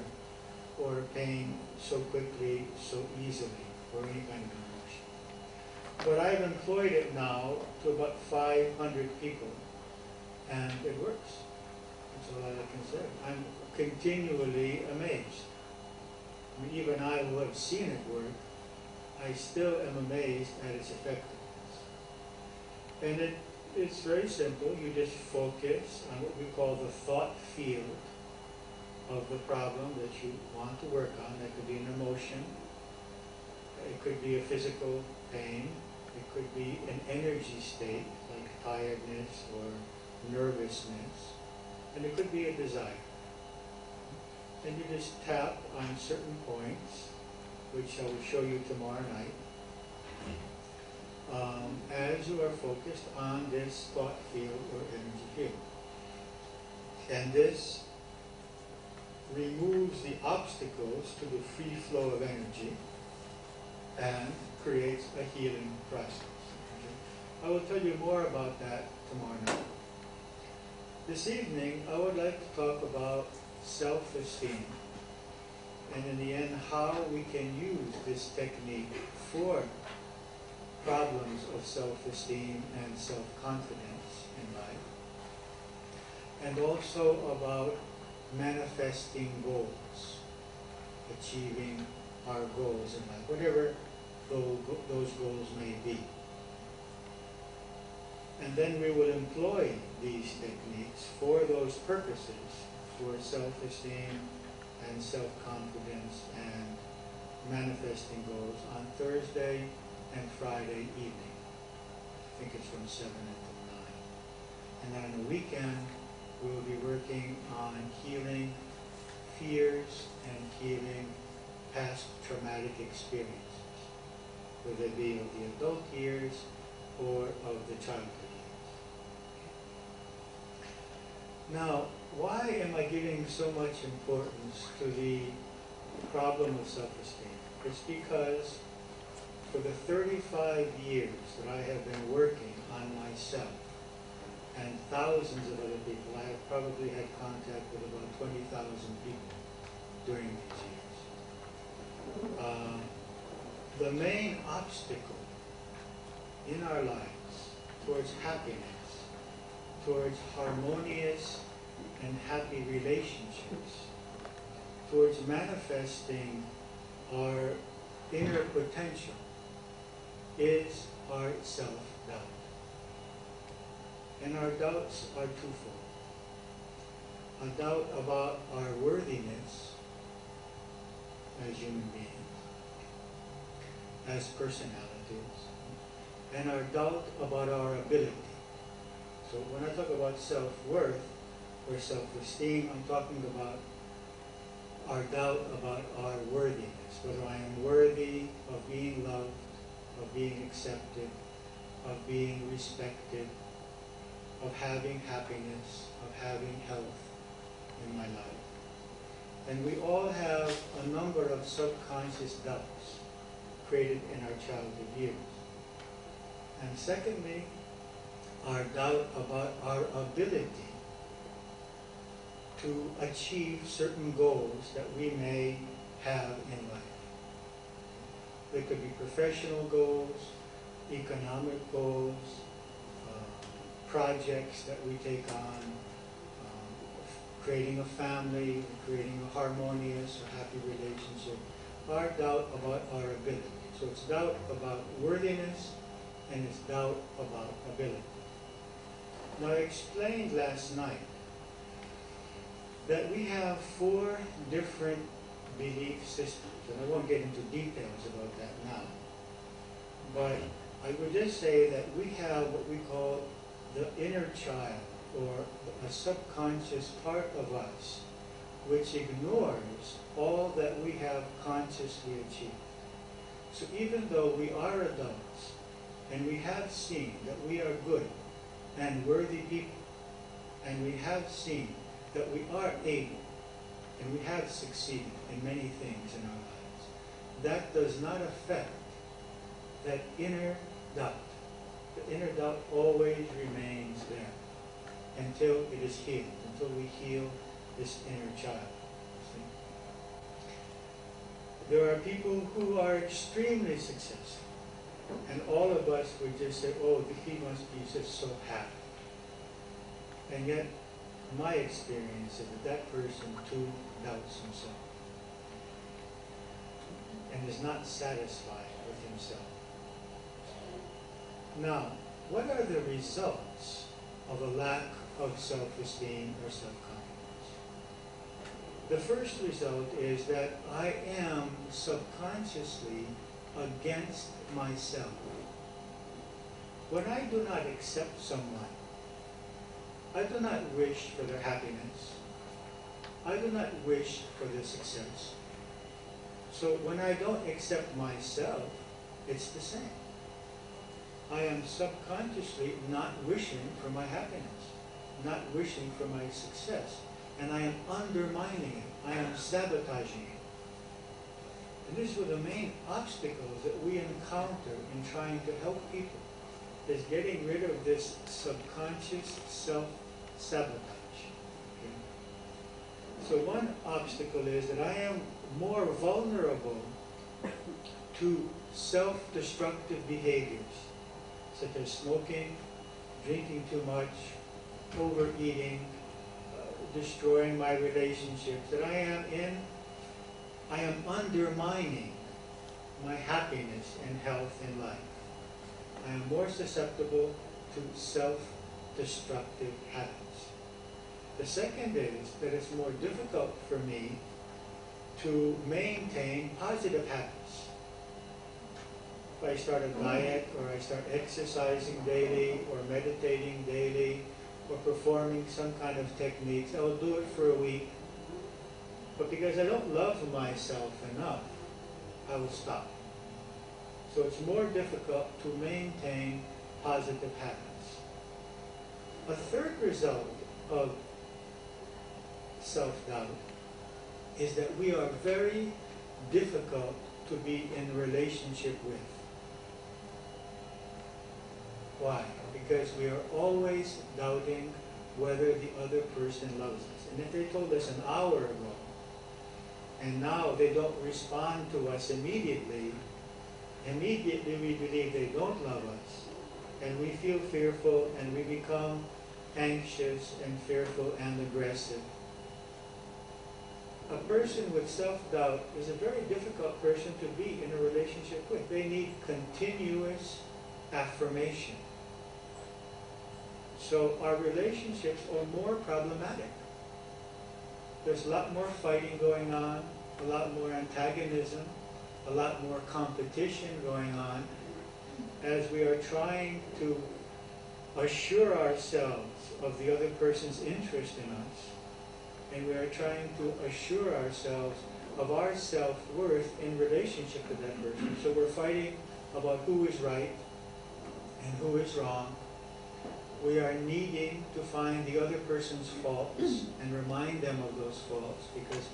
[SPEAKER 1] or a pain so quickly, so easily, or any kind of emotion. But I've employed it now to about 500 people, and it works. That's all I can say. I'm continually amazed. I mean, even I who have seen it work, I still am amazed at its effectiveness. And it's very simple. You just focus on what we call the thought field of the problem that you want to work on. That could be an emotion. It could be a physical pain. It could be an energy state, like tiredness or nervousness. And it could be a desire. And you just tap on certain points, which I will show you tomorrow night, as you are focused on this thought field or energy field. And this removes the obstacles to the free flow of energy and creates a healing process. Okay? I will tell you more about that tomorrow night. This evening, I would like to talk about self-esteem, and in the end, how we can use this technique for problems of self-esteem and self-confidence in life, and also about manifesting goals, achieving our goals in life, whatever those goals may be. And then we will employ these techniques for those purposes, for self-esteem and self-confidence and manifesting goals on Thursday and Friday evening. I think it's from 7 until 9. And then on the weekend, we will be working on healing fears and healing past traumatic experiences, whether they be of the adult years or of the childhood years. Now, why am I giving so much importance to the problem of self-esteem? It's because for the 35 years that I have been working on myself and thousands of other people, I have probably had contact with about 20,000 people during these years. The main obstacle in our lives towards happiness, towards harmonious and happy relationships, towards manifesting our inner potential, is our self-doubt. And our doubts are twofold. A doubt about our worthiness as human beings, as personalities, and our doubt about our ability. So when I talk about self-worth or self-esteem, I'm talking about our doubt about our worthiness, whether I am worthy of being loved, of being accepted, of being respected, of having happiness, of having health in my life. And we all have a number of subconscious doubts created in our childhood years. And secondly, our doubt about our ability to achieve certain goals that we may have in life. They could be professional goals, economic goals, projects that we take on, creating a family, creating a harmonious or happy relationship, are doubt about our ability. So it's doubt about worthiness, and it's doubt about ability. Now, I explained last night that we have 4 different belief systems, and I won't get into details about that now. But I would just say that we have what we call the inner child, or a subconscious part of us, which ignores all that we have consciously achieved. So even though we are adults, and we have seen that we are good and worthy people, and we have seen that we are able, and we have succeeded in many things in our lives, that does not affect that inner doubt. The inner doubt always remains there until it is healed, until we heal this inner child. See? There are people who are extremely successful, and all of us would just say, oh, he must be just so happy. And yet, my experience is that that person too doubts himself and is not satisfied with himself. Now, what are the results of a lack of self-esteem or self-confidence? The first result is that I am subconsciously against myself. When I do not accept someone, I do not wish for their happiness. I do not wish for their success. So when I don't accept myself, it's the same. I am subconsciously not wishing for my happiness, not wishing for my success, and I am undermining it. I am sabotaging it. And these were the main obstacles that we encounter in trying to help people, is getting rid of this subconscious self-sabotage. Okay? So one obstacle is that I am more vulnerable to self-destructive behaviors, such as smoking, drinking too much, overeating, destroying my relationships, that I am undermining my happiness and health in life. I am more susceptible to self-destructive habits. The second is that it's more difficult for me to maintain positive habits. If I start a diet, or I start exercising daily, or meditating daily, or performing some kind of techniques, I will do it for a week. But because I don't love myself enough, I will stop. So it's more difficult to maintain positive habits. A third result of self-doubt is that we are very difficult to be in relationship with. Why? Because we are always doubting whether the other person loves us. And if they told us an hour ago, and now they don't respond to us immediately we believe they don't love us, and we feel fearful, and we become anxious and fearful and aggressive. A person with self-doubt is a very difficult person to be in a relationship with. They need continuous affirmation. So our relationships are more problematic. There's a lot more fighting going on, a lot more antagonism, a lot more competition going on as we are trying to assure ourselves of the other person's interest in us, and we are trying to assure ourselves of our self-worth in relationship to that person. So we're fighting about who is right and who is wrong. We are needing to find the other person's faults and remind them of those faults, because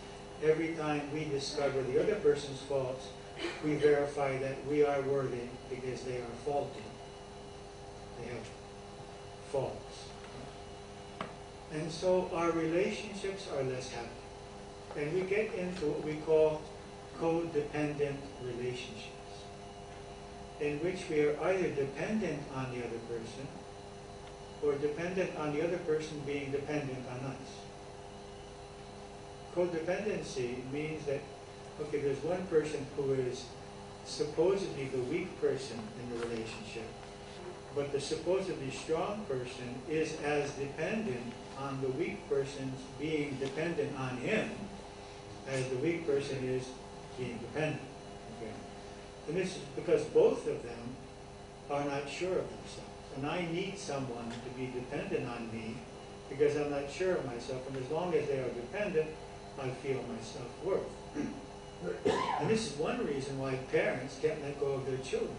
[SPEAKER 1] every time we discover the other person's faults, we verify that we are worthy because they are faulty. They have faults. And so our relationships are less happy. And we get into what we call codependent relationships, in which we are either dependent on the other person or dependent on the other person being dependent on us. Codependency means that, okay, there's one person who is supposedly the weak person in the relationship, but the supposedly strong person is as dependent on the weak person's being dependent on him as the weak person is being dependent. Okay? And this is because both of them are not sure of themselves. And I need someone to be dependent on me because I'm not sure of myself. And as long as they are dependent, I feel my self-worth. And this is one reason why parents can't let go of their children.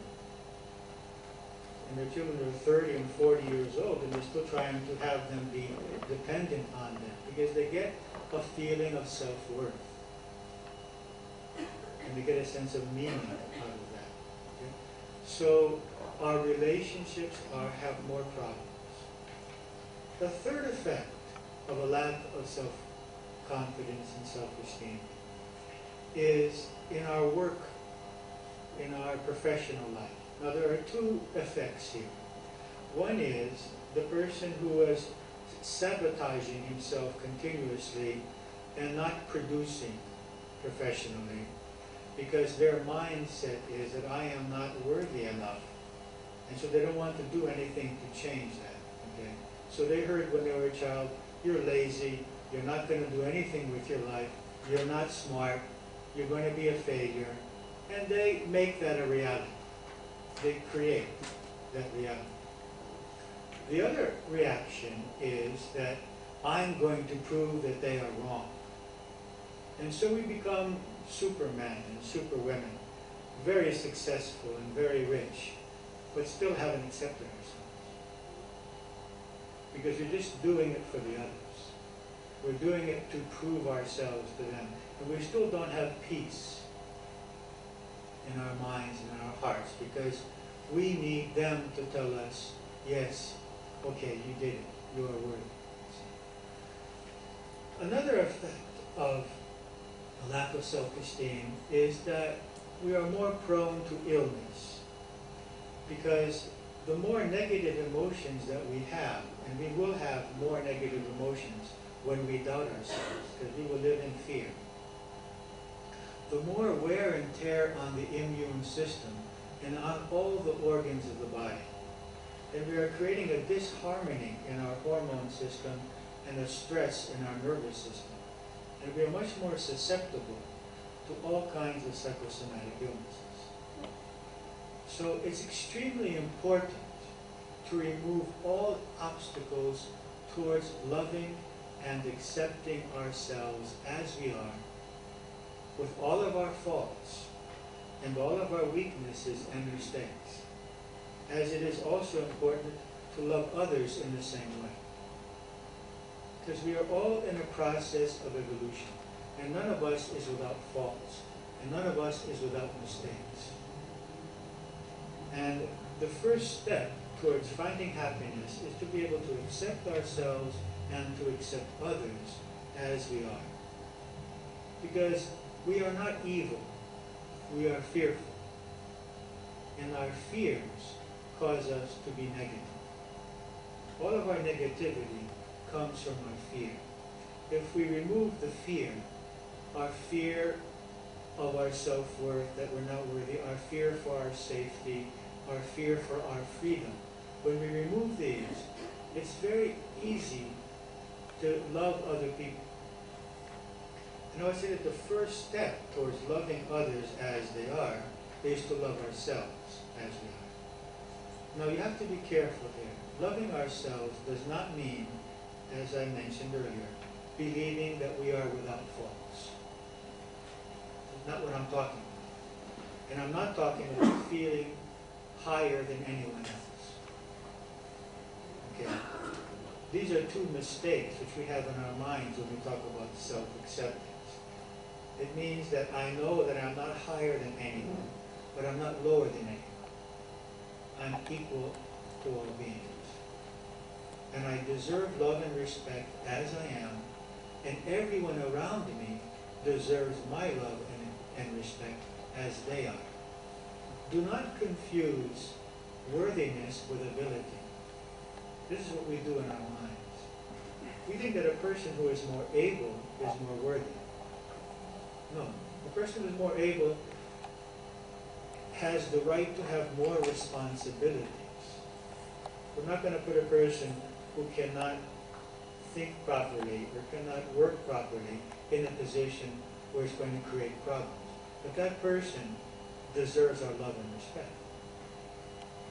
[SPEAKER 1] And their children are 30 and 40 years old, and they're still trying to have them be dependent on them because they get a feeling of self-worth. And they get a sense of meaning out of that. Okay? So our relationships have more problems. The third effect of a lack of self-confidence and self-esteem is in our work, in our professional life. Now there are two effects here. One is the person who is sabotaging himself continuously and not producing professionally because their mindset is that I am not worthy enough. And so they don't want to do anything to change that. Okay? So they heard when they were a child, you're lazy, you're not going to do anything with your life, you're not smart, you're going to be a failure. And they make that a reality. They create that reality. The other reaction is that I'm going to prove that they are wrong. And so we become supermen and superwomen, very successful and very rich, but still haven't accepted ourselves. Because we're just doing it for the others. We're doing it to prove ourselves to them. And we still don't have peace in our minds and in our hearts because we need them to tell us, yes, okay, you did it, you are worthy. Another effect of a lack of self-esteem is that we are more prone to illness because the more negative emotions that we have, and we will have more negative emotions when we doubt ourselves because we will live in fear, the more wear and tear on the immune system and on all the organs of the body. And we are creating a disharmony in our hormone system and a stress in our nervous system. And we are much more susceptible to all kinds of psychosomatic illnesses. So it's extremely important to remove all obstacles towards loving and accepting ourselves as we are, with all of our faults and all of our weaknesses and mistakes, as it is also important to love others in the same way. Because we are all in a process of evolution, and none of us is without faults, and none of us is without mistakes. And the first step towards finding happiness is to be able to accept ourselves and to accept others as we are. Because we are not evil, we are fearful. And our fears cause us to be negative. All of our negativity comes from our fear. If we remove the fear, our fear of our self-worth, that we're not worthy, our fear for our safety, our fear for our freedom, when we remove these, it's very easy to love other people. And I would say that the first step towards loving others as they are is to love ourselves as we are. Now you have to be careful here. Loving ourselves does not mean, as I mentioned earlier, believing that we are without faults. That's not what I'm talking about. And I'm not talking about feeling higher than anyone else. Okay? These are two mistakes which we have in our minds when we talk about self-acceptance. It means that I know that I'm not higher than anyone, but I'm not lower than anyone. I'm equal to all beings. and I deserve love and respect as I am, and everyone around me deserves my love and respect as they are. Do not confuse worthiness with ability. This is what we do in our minds. We think that a person who is more able is more worthy. No. The person who is more able has the right to have more responsibilities. We're not going to put a person who cannot think properly or cannot work properly in a position where it's going to create problems. But that person deserves our love and respect,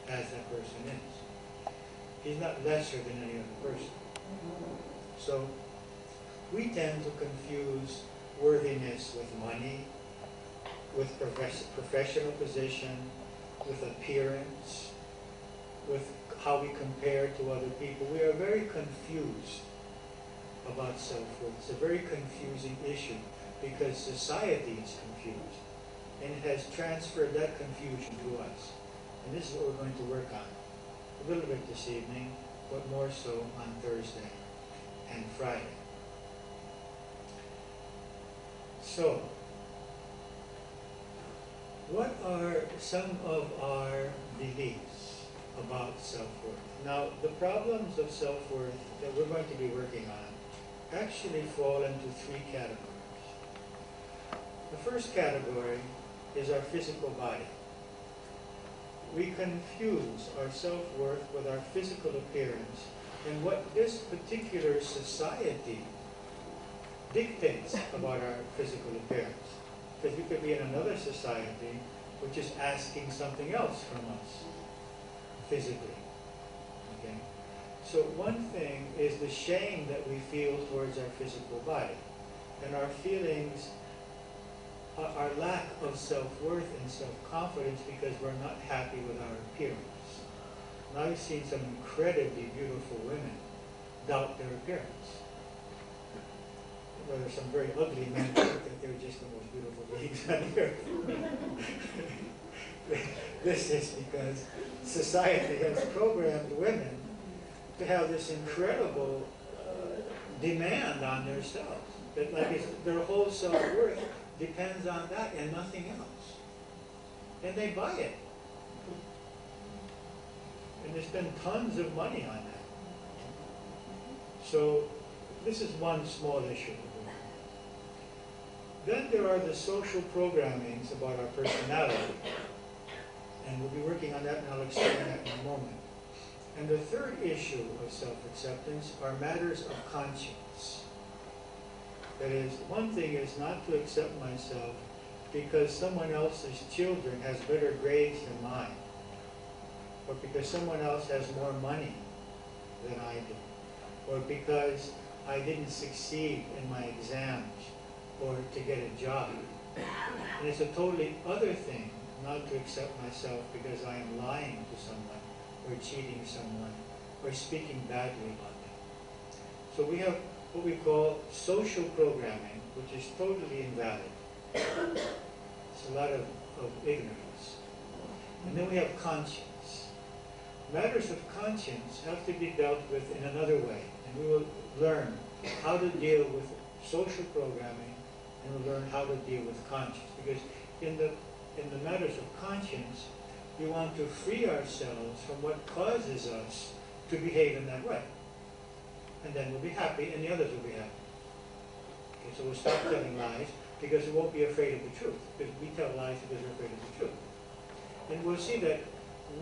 [SPEAKER 1] as that person is. He's not lesser than any other person. So we tend to confuse worthiness with money, with professional position, with appearance, with how we compare to other people. We are very confused about self-worth. It's a very confusing issue because society is confused, and it has transferred that confusion to us. And this is what we're going to work on a little bit this evening, but more so on Thursday and Friday. So, what are some of our beliefs about self-worth? Now, the problems of self-worth that we're going to be working on actually fall into three categories. The first category is our physical body. We confuse our self-worth with our physical appearance and what this particular society dictates about our physical appearance. Because we could be in another society which is asking something else from us physically. Okay? So one thing is the shame that we feel towards our physical body, and our feelings, our lack of self-worth and self-confidence because we're not happy with our appearance. Now I've seen some incredibly beautiful women doubt their appearance. Well, there's some very ugly men who think that they're just the most beautiful beings on the earth. This is because society has programmed women to have this incredible demand on themselves. That their whole self-worth depends on that and nothing else. And they buy it. And they spend tons of money on that. So this is one small issue. Then there are the social programmings about our personality. And we'll be working on that, and I'll explain that in a moment. And the third issue of self-acceptance are matters of conscience. That is, one thing is not to accept myself because someone else's children has better grades than mine, or because someone else has more money than I do, or because I didn't succeed in my exams, or to get a job. And it's a totally other thing not to accept myself because I am lying to someone, or cheating someone, or speaking badly about them. So we have what we call social programming, which is totally invalid. It's a lot of ignorance. And then we have conscience. Matters of conscience have to be dealt with in another way, and we will learn how to deal with social programming, and we'll learn how to deal with conscience. Because in the matters of conscience, we want to free ourselves from what causes us to behave in that way. And then we'll be happy, and the others will be happy. Okay, so we'll stop telling lies because we won't be afraid of the truth. Because we tell lies because we're afraid of the truth. And we'll see that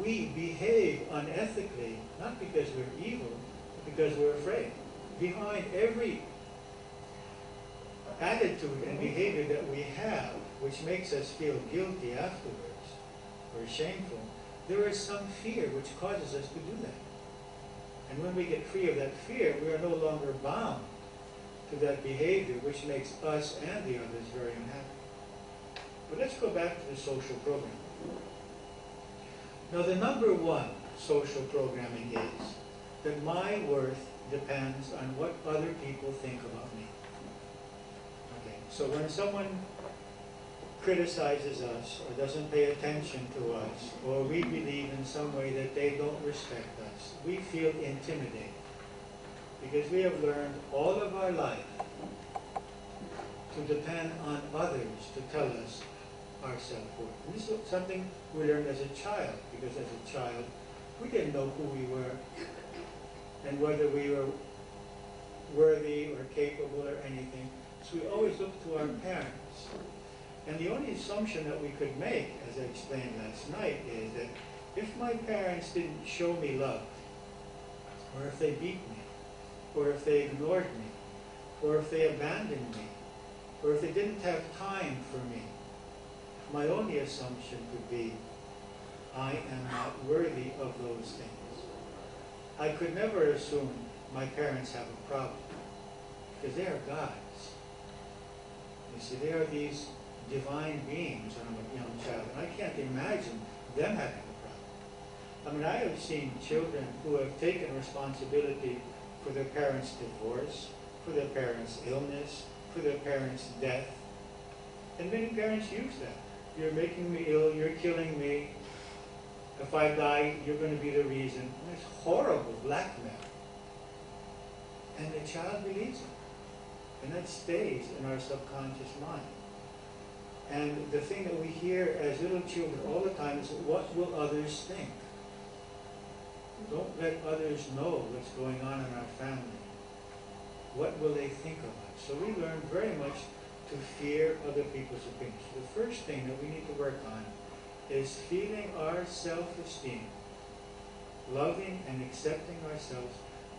[SPEAKER 1] we behave unethically, not because we're evil, but because we're afraid. Behind every attitude and behavior that we have, which makes us feel guilty afterwards, or shameful, there is some fear which causes us to do that. And when we get free of that fear, we are no longer bound to that behavior, which makes us and the others very unhappy. But let's go back to the social program. Now, the number one social programming is that my worth depends on what other people think about me. Okay, so when someone criticizes us or doesn't pay attention to us, or we believe in some way that they don't respect us, we feel intimidated. Because we have learned all of our life to depend on others to tell us our self-worth. And this is something we learned as a child, because as a child, we didn't know who we were and whether we were worthy or capable or anything. So we always looked to our parents. And the only assumption that we could make, as I explained last night, is that if my parents didn't show me love, or if they beat me, or if they ignored me, or if they abandoned me, or if they didn't have time for me, my only assumption could be, I am not worthy of those things. I could never assume my parents have a problem, because they are gods. You see, they are these divine beings when I'm a young child, and I can't imagine them having a problem. I mean, I have seen children who have taken responsibility for their parents' divorce, for their parents' illness, for their parents' death. And many parents use that. You're making me ill, you're killing me. If I die, you're going to be the reason. And it's horrible blackmail. And the child believes it. And that stays in our subconscious mind. And the thing that we hear as little children all the time is, what will others think? Don't let others know what's going on in our family. What will they think of us? So we learn very much to fear other people's opinions. The first thing that we need to work on is feeling our self-esteem, loving and accepting ourselves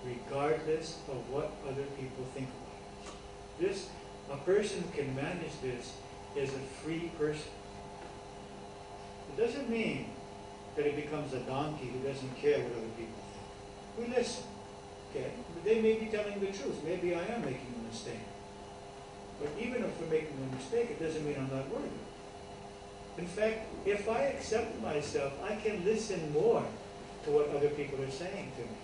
[SPEAKER 1] regardless of what other people think about us. This, a person who can manage this is a free person. It doesn't mean that it becomes a donkey who doesn't care what other people think. We listen, okay? But they may be telling the truth. Maybe I am making a mistake. But even if we're making a mistake, it doesn't mean I'm not worthy. In fact, if I accept myself, I can listen more to what other people are saying to me.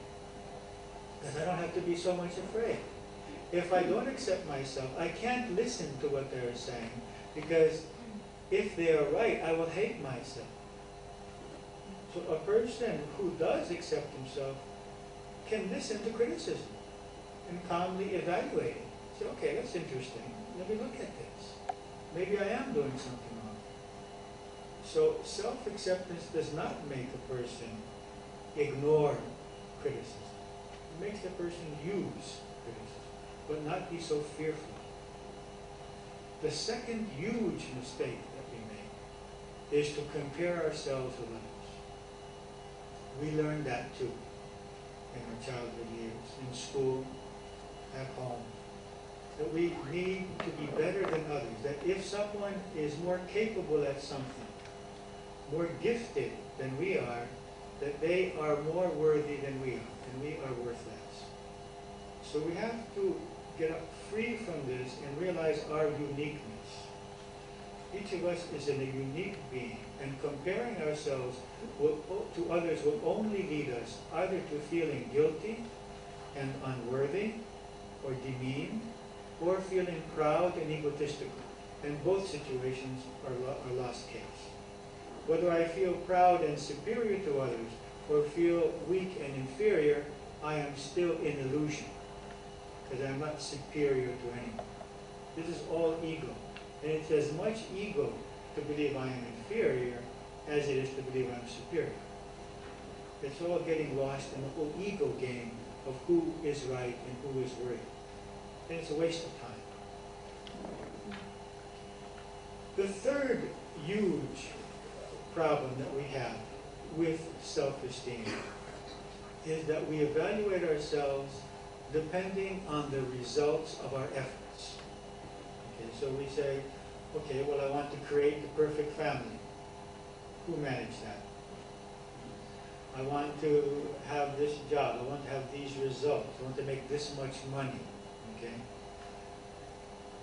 [SPEAKER 1] Because I don't have to be so much afraid. If I don't accept myself, I can't listen to what they're saying, because if they are right, I will hate myself. So a person who does accept himself can listen to criticism and calmly evaluate it. Say, okay, that's interesting. Let me look at this. Maybe I am doing something wrong. So self-acceptance does not make a person ignore criticism. It makes the person use criticism, but not be so fearful. The second huge mistake that we make is to compare ourselves with others. We learned that too in our childhood years, in school, at home. That we need to be better than others. That if someone is more capable at something, more gifted than we are, that they are more worthy than we are, and we are worthless. So we have to get free from this and realize our uniqueness. Each of us is a unique being, and comparing ourselves to others will only lead us either to feeling guilty and unworthy or demeaned, or feeling proud and egotistical. And both situations are lost case. Whether I feel proud and superior to others or feel weak and inferior, I am still in illusion, because I'm not superior to anyone. This is all ego. And it's as much ego to believe I am inferior as it is to believe I'm superior. It's all getting lost in the whole ego game of who is right and who is worthy. And it's a waste of time. The third huge problem that we have with self-esteem is that we evaluate ourselves depending on the results of our efforts. Okay, so we say, okay, well, I want to create the perfect family. Who managed that? I want to have this job. I want to have these results. I want to make this much money. Okay?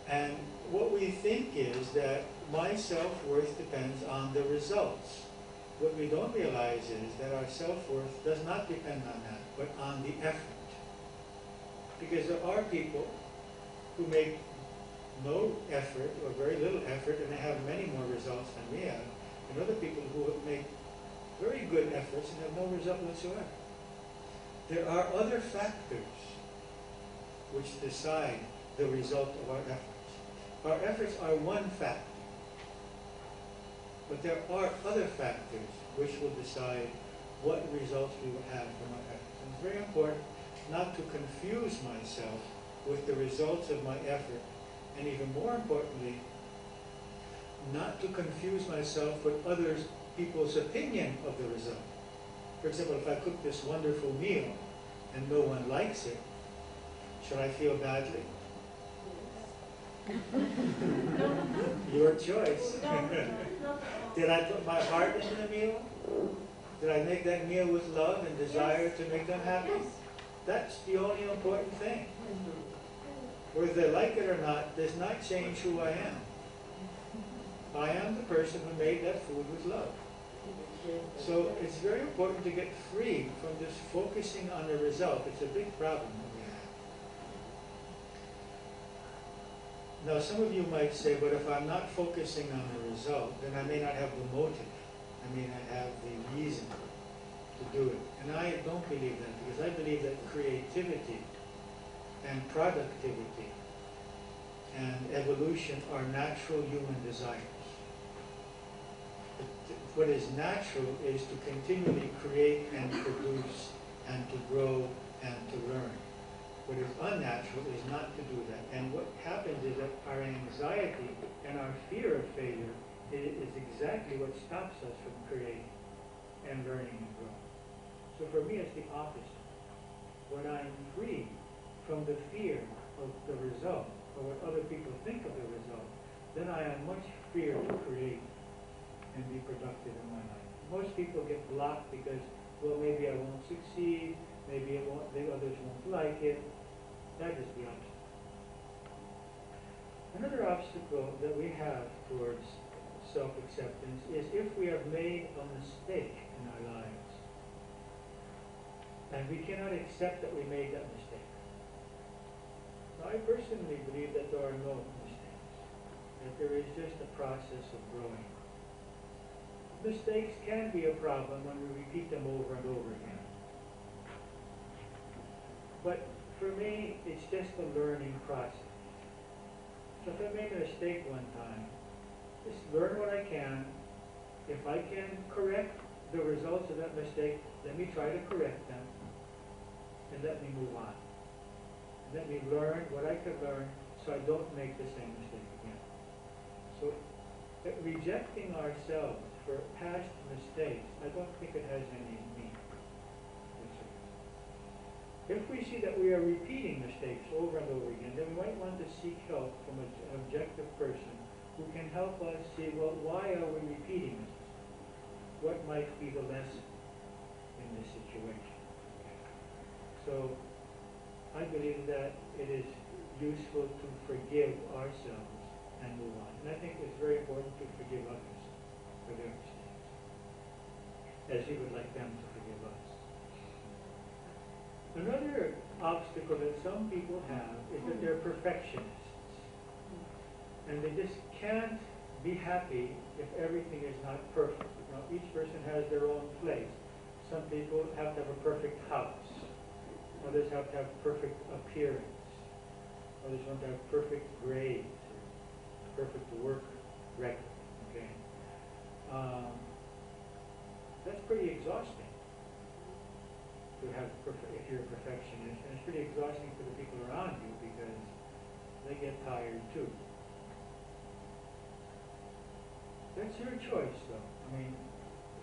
[SPEAKER 1] And what we think is that my self-worth depends on the results. What we don't realize is that our self-worth does not depend on that, but on the effort. Because there are people who make no effort or very little effort, and they have many more results than we have, and other people who make very good efforts and have no result whatsoever. There are other factors which decide the result of our efforts. Our efforts are one factor, but there are other factors which will decide what results we will have from our efforts. And it's very important not to confuse myself with the results of my effort, and even more importantly, not to confuse myself with others, people's opinion of the result. For example, if I cook this wonderful meal and no one likes it, should I feel badly? Your choice. Did I put my heart into the meal? Did I make that meal with love and desire to make them happy? That's the only important thing. Whether they like it or not does not change who I am. I am the person who made that food with love. So it's very important to get free from this focusing on the result. It's a big problem that we have. Now some of you might say, but if I'm not focusing on the result, then I may not have the motive. I may not have the reason to do it. And I don't believe that, because I believe that creativity and productivity and evolution are natural human desires. What is natural is to continually create and produce and to grow and to learn. What is unnatural is not to do that. And what happens is that our anxiety and our fear of failure is exactly what stops us from creating and learning and growing. So for me, it's the opposite. When I'm free from the fear of the result, or what other people think of the result, then I am much freer to create and be productive in my life. Most people get blocked because, well, maybe I won't succeed, maybe the others won't like it. That is the obstacle. Another obstacle that we have towards self-acceptance is if we have made a mistake in our lives, and we cannot accept that we made that mistake. Now, I personally believe that there are no mistakes, that there is just a process of growing. Mistakes can be a problem when we repeat them over and over again. But for me, it's just a learning process. So if I made a mistake one time, just learn what I can. If I can correct the results of that mistake, let me try to correct them, and let me move on. Let me learn what I could learn so I don't make the same mistake again. So rejecting ourselves for past mistakes, I don't think it has any meaning. If we see that we are repeating mistakes over and over again, then we might want to seek help from an objective person who can help us see, well, why are we repeating this? What might be the lesson in this situation? So I believe that it is useful to forgive ourselves and move on. And I think it's very important to forgive others for their mistakes, as we would like them to forgive us. Another obstacle that some people have is that they're perfectionists. And they just can't be happy if everything is not perfect. Now, each person has their own place. Some people have to have a perfect house. Others have to have perfect appearance. Others want to have perfect grades, perfect work record. Okay, that's pretty exhausting to have if you're a perfectionist, and it's pretty exhausting for the people around you because they get tired too. That's your choice, though. I mean,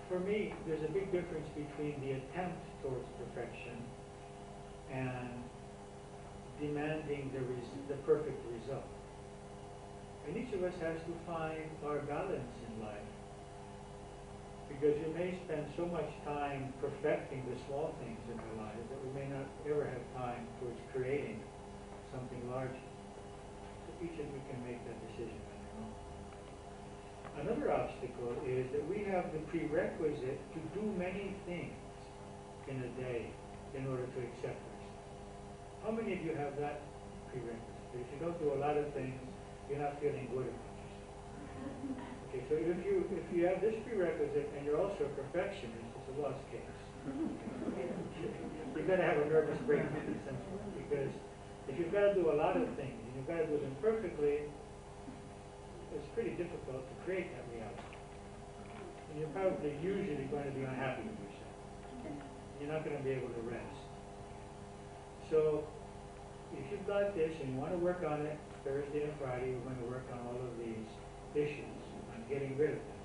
[SPEAKER 1] for me, there's a big difference between the attempt towards perfection and demanding the perfect result. And each of us has to find our balance in life, because we may spend so much time perfecting the small things in our lives that we may not ever have time towards creating something larger. So each of you can make that decision on your own. Another obstacle is that we have the prerequisite to do many things in a day in order to accept ourselves. How many of you have that prerequisite? If you don't do a lot of things, you're not feeling good about yourself. Okay, so if you have this prerequisite and you're also a perfectionist, it's a lost case. You're going to have a nervous breakdown, essentially, because If you've got to do a lot of things, and you've got to do them perfectly, it's pretty difficult to create that reality. And you're probably usually going to be unhappy with yourself. You're not going to be able to rest. So, if you've got this and you want to work on it, Thursday and Friday, we're going to work on all of these issues, on getting rid of them.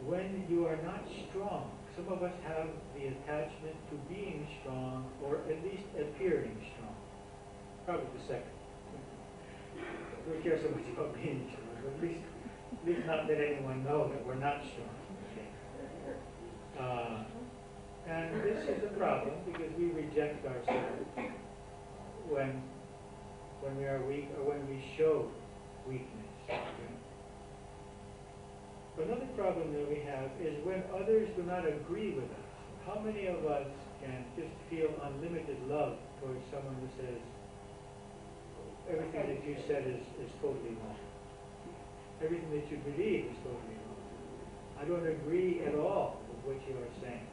[SPEAKER 1] When you are not strong, some of us have the attachment to being strong, or at least appearing strong. Probably the second. We don't care so much about being strong, but at least not let anyone know that we're not strong. And this is a problem because we reject ourselves when we are weak or when we show weakness. Okay? Another problem that we have is when others do not agree with us. How many of us can just feel unlimited love towards someone who says, everything that you said is totally wrong. Everything that you believe is totally wrong. I don't agree at all with what you are saying.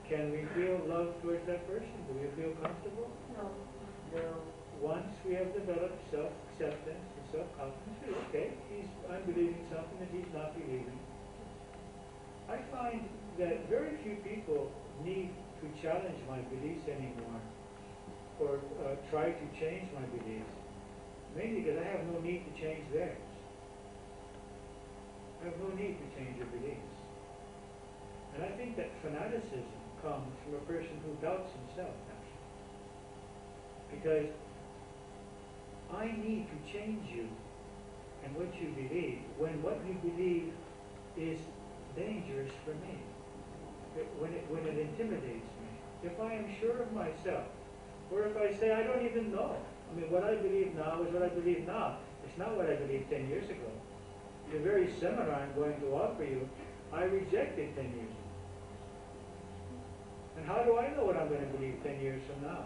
[SPEAKER 1] Can we feel love towards that person? Do we feel comfortable?
[SPEAKER 8] No.
[SPEAKER 1] Once we have developed self-acceptance and self-confidence, okay, I'm believing something that he's not believing. I find that very few people need to challenge my beliefs anymore or try to change my beliefs, mainly because I have no need to change theirs. I have no need to change your beliefs. And I think that fanaticism comes from a person who doubts himself, actually. Because I need to change you and what you believe when what you believe is dangerous for me, when it intimidates me. If I am sure of myself, or if I say I don't even know, I mean, what I believe now is what I believe now. It's not what I believed 10 years ago. The very seminar I'm going to offer you, I rejected 10 years ago. And how do I know what I'm going to believe 10 years from now?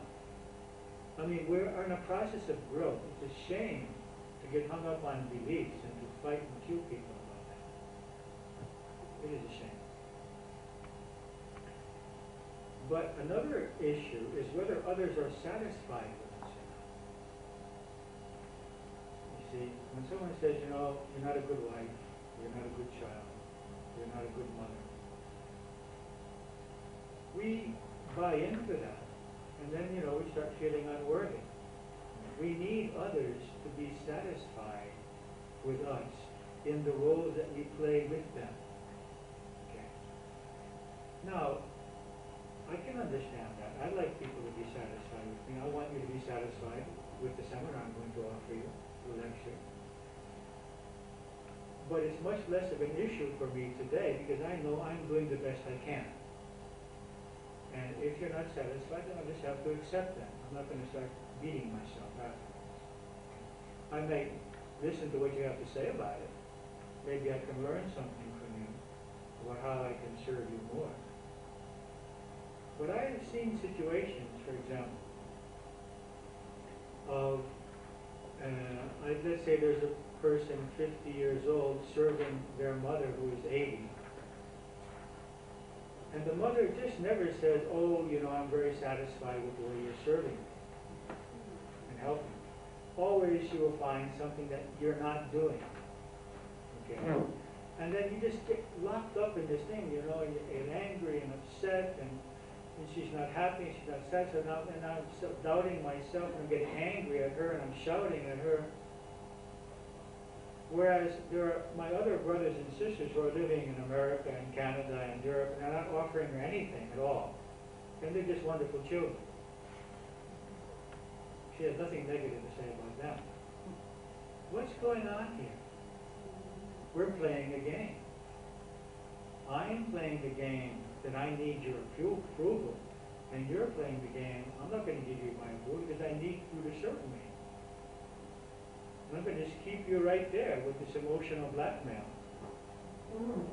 [SPEAKER 1] I mean, we're in a process of growth. It's a shame to get hung up on beliefs and to fight and kill people about that. It is a shame. But another issue is whether others are satisfied with us or not. You see, when someone says, you know, you're not a good wife, you're not a good child, you're not a good mother, we buy into that, and then, you know, we start feeling unworthy. We need others to be satisfied with us in the roles that we play with them. Okay. Now, I can understand that. I like people to be satisfied with me. I want you to be satisfied with the seminar I'm going to offer you, the lecture. But it's much less of an issue for me today because I know I'm doing the best I can. And if you're not satisfied, then I'll just have to accept that. I'm not going to start beating myself afterwards. I may listen to what you have to say about it. Maybe I can learn something from you about how I can serve you more. But I have seen situations, for example, of, let's say there's a person 50 years old serving their mother who is 80. And the mother just never says, oh, you know, I'm very satisfied with the way you're serving me and helping. Always she will find something that you're not doing. Okay? And then you just get locked up in this thing, you know, and you get angry and upset, and she's not happy, she's not satisfied, and I'm doubting myself, and I'm getting angry at her, and I'm shouting at her. Whereas there are my other brothers and sisters who are living in America and Canada and Europe, and they're not offering her anything at all. And they're just wonderful children. She has nothing negative to say about them. What's going on here? We're playing a game. I'm playing the game that I need your approval, and you're playing the game, I'm not going to give you my approval because I need you to serve me. I'm going to just keep you right there with this emotional blackmail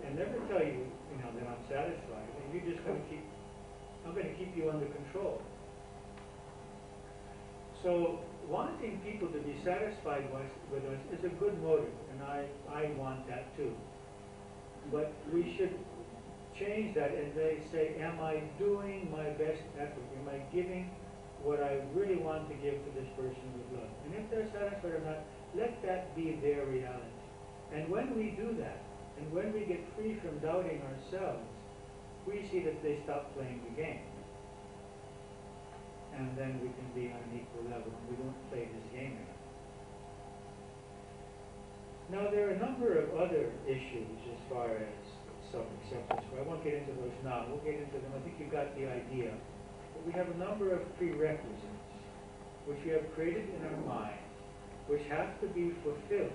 [SPEAKER 1] and never tell you, you know, that I'm satisfied. And you're just going to keep, I'm going to keep you under control. So wanting people to be satisfied with us is a good motive, and I want that too. But we should change that and they say, am I doing my best effort? Am I giving what I really want to give to this person with love? And if they're satisfied or not, let that be their reality. And when we do that, and when we get free from doubting ourselves, we see that they stop playing the game. And then we can be on an equal level, and we don't play this game anymore. Now, there are a number of other issues as far as self-acceptance. I won't get into those now. We'll get into them. I think you got the idea. But we have a number of prerequisites which we have created in our mind, which have to be fulfilled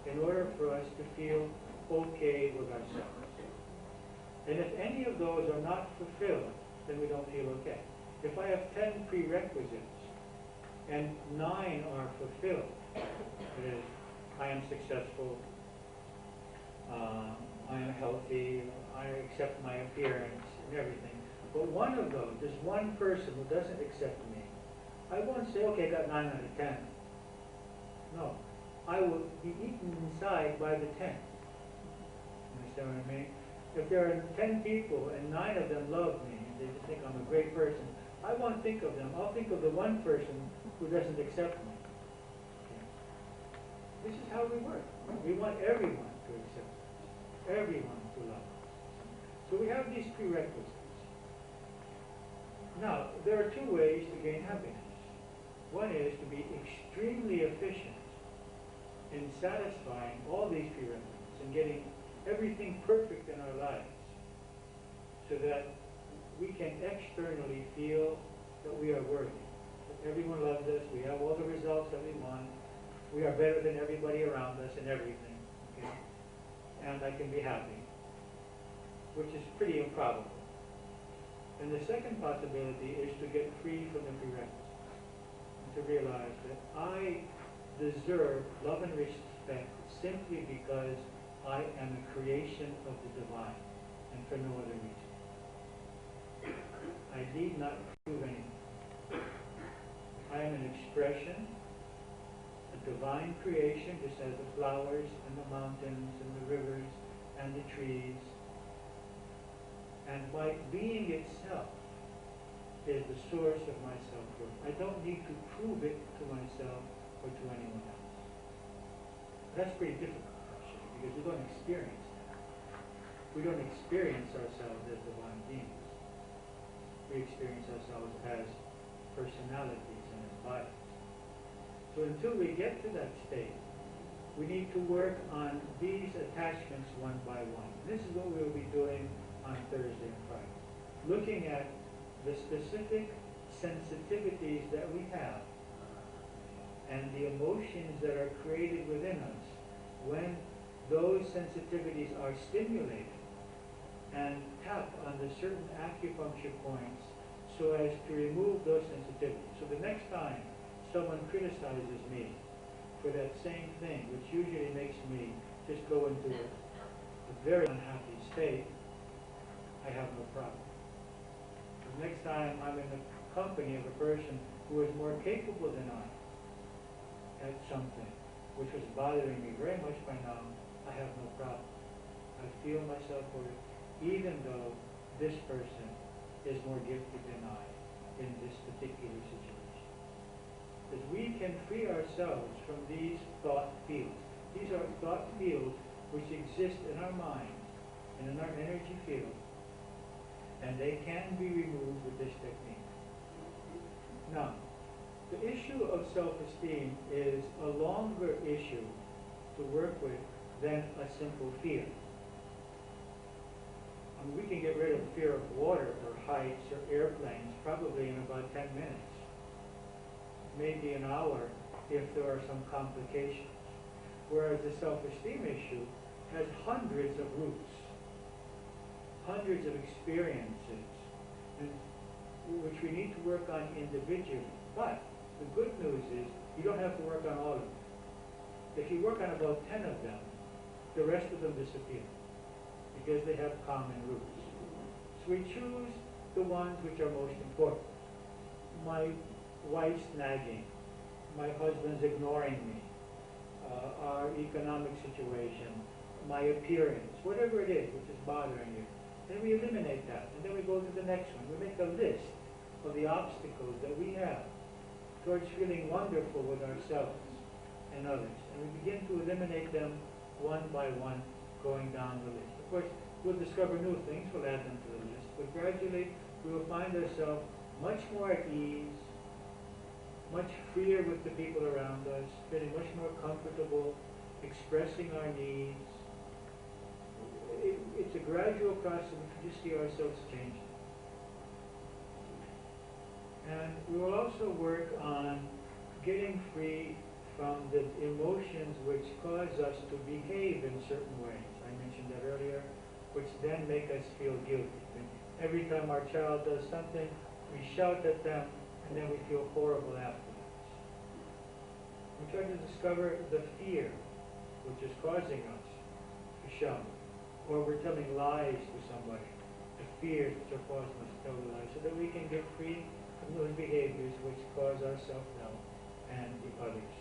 [SPEAKER 1] in order for us to feel okay with ourselves. And if any of those are not fulfilled, then we don't feel okay. If I have 10 prerequisites and 9 are fulfilled, that is, I am successful, I am healthy, I accept my appearance and everything, but one of those, there's one person who doesn't accept me, I won't say, okay, I got 9 out of 10. No. I will be eaten inside by the 10. Understand what I mean? If there are 10 people and 9 of them love me, and they just think I'm a great person, I won't think of them. I'll think of the one person who doesn't accept me. Okay. This is how we work. We want everyone to accept us, everyone to love us. So we have these prerequisites. Now, there are 2 ways to gain happiness. One is to be extremely efficient in satisfying all these prerequisites and getting everything perfect in our lives so that we can externally feel that we are worthy, that everyone loves us, we have all the results that we want, we are better than everybody around us in everything, okay? And I can be happy, which is pretty improbable. And the second possibility is to get free from the prerequisites and to realize that I deserve love and respect simply because I am a creation of the divine and for no other reason. I need not prove anything. I am an expression, a divine creation, just as the flowers and the mountains and the rivers and the trees. And my being itself is the source of my self-worth. I don't need to prove it to myself or to anyone else. That's pretty difficult, actually, because we don't experience that. We don't experience ourselves as divine beings. We experience ourselves as personalities and as bodies. So until we get to that state, we need to work on these attachments one by one. This is what we will be doing on Thursday and Friday. Looking at the specific sensitivities that we have and the emotions that are created within us when those sensitivities are stimulated, and tap on the certain acupuncture points so as to remove those sensitivities. So the next time someone criticizes me for that same thing, which usually makes me just go into a very unhappy state, I have no problem. The next time I'm in the company of a person who is more capable than I at something, which was bothering me very much by now, I have no problem. I feel myself for it, even though this person is more gifted than I in this particular situation. Because we can free ourselves from these thought fields. These are thought fields which exist in our mind and in our energy field, and they can be removed with this technique. Now, the issue of self-esteem is a longer issue to work with than a simple fear. I mean, we can get rid of fear of water or heights or airplanes probably in about 10 minutes, maybe an hour if there are some complications. Whereas the self-esteem issue has hundreds of roots, hundreds of experiences, and which we need to work on individually. But the good news is you don't have to work on all of them. If you work on about 10 of them, the rest of them disappear because they have common roots. So we choose the ones which are most important. My wife's nagging, my husband's ignoring me, our economic situation, my appearance, whatever it is which is bothering you. Then we eliminate that, and then we go to the next one. We make a list of the obstacles that we have towards feeling wonderful with ourselves and others. And we begin to eliminate them one by one, going down the list. Of course, we'll discover new things, we'll add them to the list, but gradually we will find ourselves much more at ease, much freer with the people around us, feeling much more comfortable, expressing our needs. It's a gradual process. We can just see ourselves changing. And we will also work on getting free from the emotions which cause us to behave in certain ways. I mentioned that earlier, which then make us feel guilty. Every time our child does something, we shout at them, and then we feel horrible afterwards. We try to discover the fear which is causing us to shout. Or we're telling lies to somebody, the fears which are causing us to tell the lies, so that we can get free from those behaviors which cause our self-doubt and the others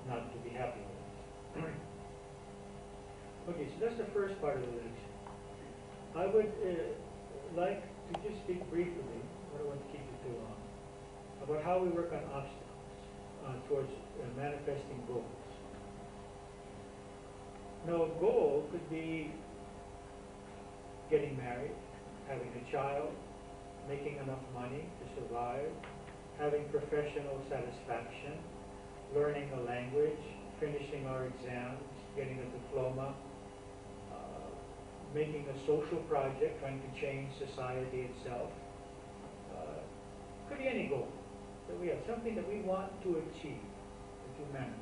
[SPEAKER 1] not to be happy with us. Okay, so that's the first part of the lecture. I would like to just speak briefly, I don't want to keep it too long, about how we work on obstacles towards manifesting goals. Now, a goal could be getting married, having a child, making enough money to survive, having professional satisfaction, learning a language, finishing our exams, getting a diploma, making a social project, trying to change society itself. Could be any goal that we have, something that we want to achieve, to manifest.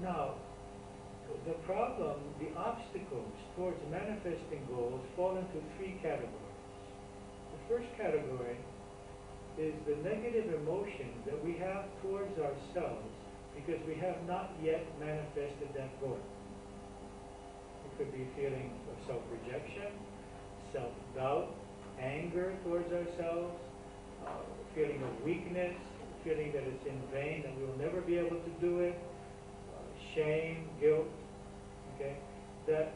[SPEAKER 1] Now, the problem, the obstacles towards manifesting goals fall into three categories. The first category is the negative emotions that we have towards ourselves because we have not yet manifested that goal. It could be a feeling of self-rejection, self-doubt, anger towards ourselves, feeling of weakness, feeling that it's in vain, that we will never be able to do it, shame, guilt, okay? That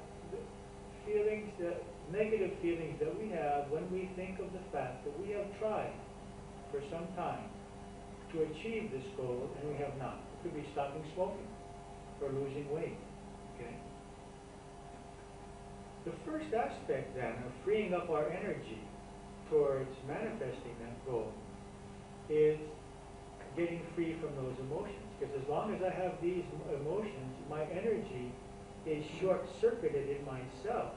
[SPEAKER 1] feelings, that negative feelings that we have when we think of the fact that we have tried for some time to achieve this goal and we have not. It could be stopping smoking or losing weight, okay? The first aspect then of freeing up our energy towards manifesting that goal is getting free from those emotions. Because as long as I have these emotions, my energy is short-circuited in myself,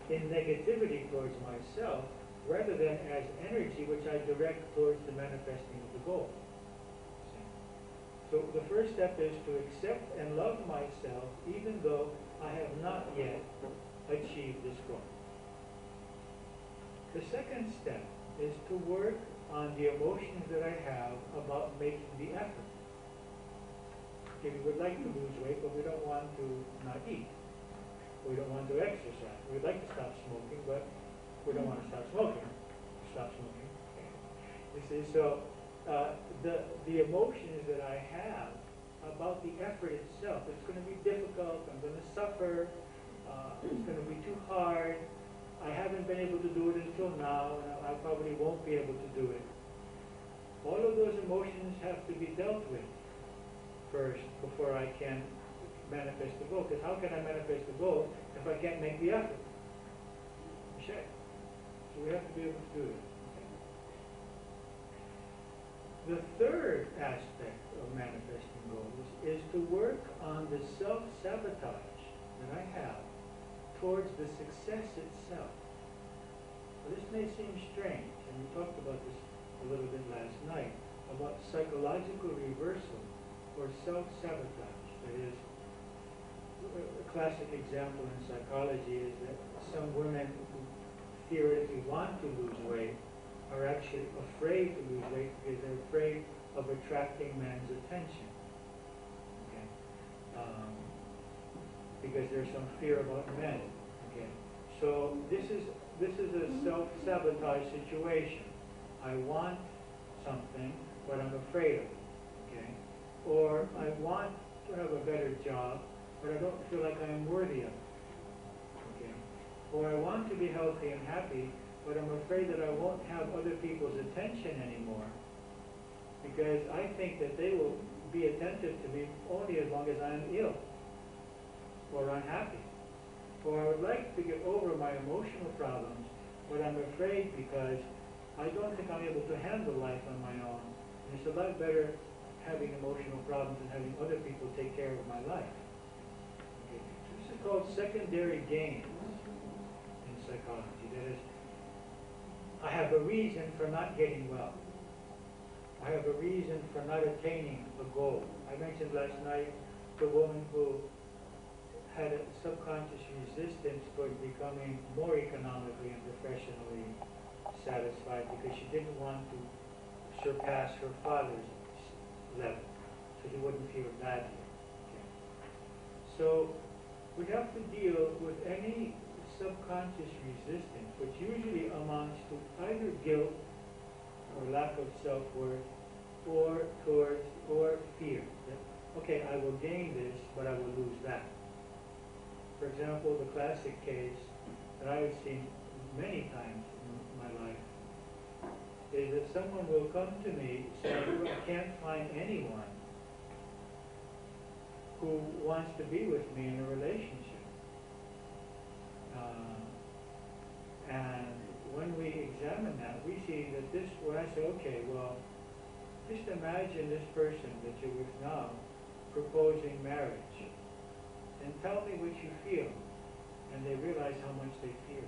[SPEAKER 1] in negativity towards myself, rather than as energy which I direct towards the manifesting of the goal. So the first step is to accept and love myself even though I have not yet achieved this goal. The second step is to work on the emotions that I have about making the effort. Okay, we would like to lose weight, but we don't want to not eat. We don't want to exercise. We'd like to stop smoking, but we don't want to stop smoking. Stop smoking. You see, so the emotions that I have about the effort itself, it's going to be difficult. I'm going to suffer. It's going to be too hard. I haven't been able to do it until now, and I probably won't be able to do it. All of those emotions have to be dealt with first before I can manifest the goal. Because how can I manifest the goal if I can't make the effort? Check. So we have to be able to do it. Okay. The third aspect of manifesting goals is to work on the self-sabotage that I have towards the success itself. Well, this may seem strange, and we talked about this a little bit last night, about psychological reversal or self-sabotage. That is, a classic example in psychology is that some women who theoretically want to lose weight are actually afraid to lose weight because they're afraid of attracting men's attention. Okay? Because there's some fear about men. Okay? So this is a self-sabotage situation. I want something, but I'm afraid of it. Okay? Or I want to have a better job, but I don't feel like I am worthy of it. or I want to be healthy and happy, but I'm afraid that I won't have other people's attention anymore because I think that they will be attentive to me only as long as I'm ill or unhappy. Or I would like to get over my emotional problems, but I'm afraid because I don't think I'm able to handle life on my own. And it's a lot better having emotional problems and having other people take care of my life. Okay. This is called secondary gains in psychology. That is, I have a reason for not getting well. I have a reason for not attaining a goal. I mentioned last night the woman who had a subconscious resistance toward becoming more economically and professionally satisfied because she didn't want to surpass her father's level, so she wouldn't feel badly. Okay. So we have to deal with any subconscious resistance, which usually amounts to either guilt or lack of self-worth or fear. That, okay, I will gain this, but I will lose that. For example, the classic case that I have seen many times in my life is that someone will come to me saying, I can't find anyone who wants to be with me in a relationship. And when we examine that, we see that this, when I say, okay, well, just imagine this person that you're with now proposing marriage. And tell me what you feel. And they realize how much they feel.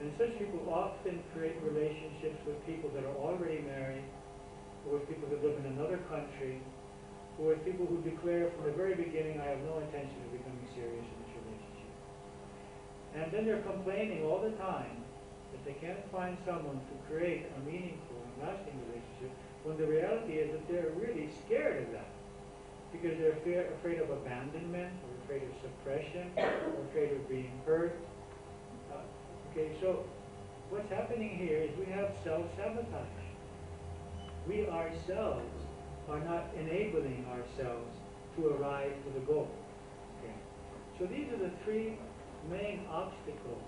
[SPEAKER 1] And such people often create relationships with people that are already married, or with people that live in another country, or with people who declare from the very beginning, I have no intention of becoming serious in this relationship. And then they're complaining all the time that they can't find someone to create a meaningful and lasting relationship, when the reality is that they're really scared of that. Because they're afraid of abandonment, or afraid of suppression, or afraid of being hurt. Okay, so what's happening here is we have self-sabotage. We ourselves are not enabling ourselves to arrive to the goal. Okay. So these are the three main obstacles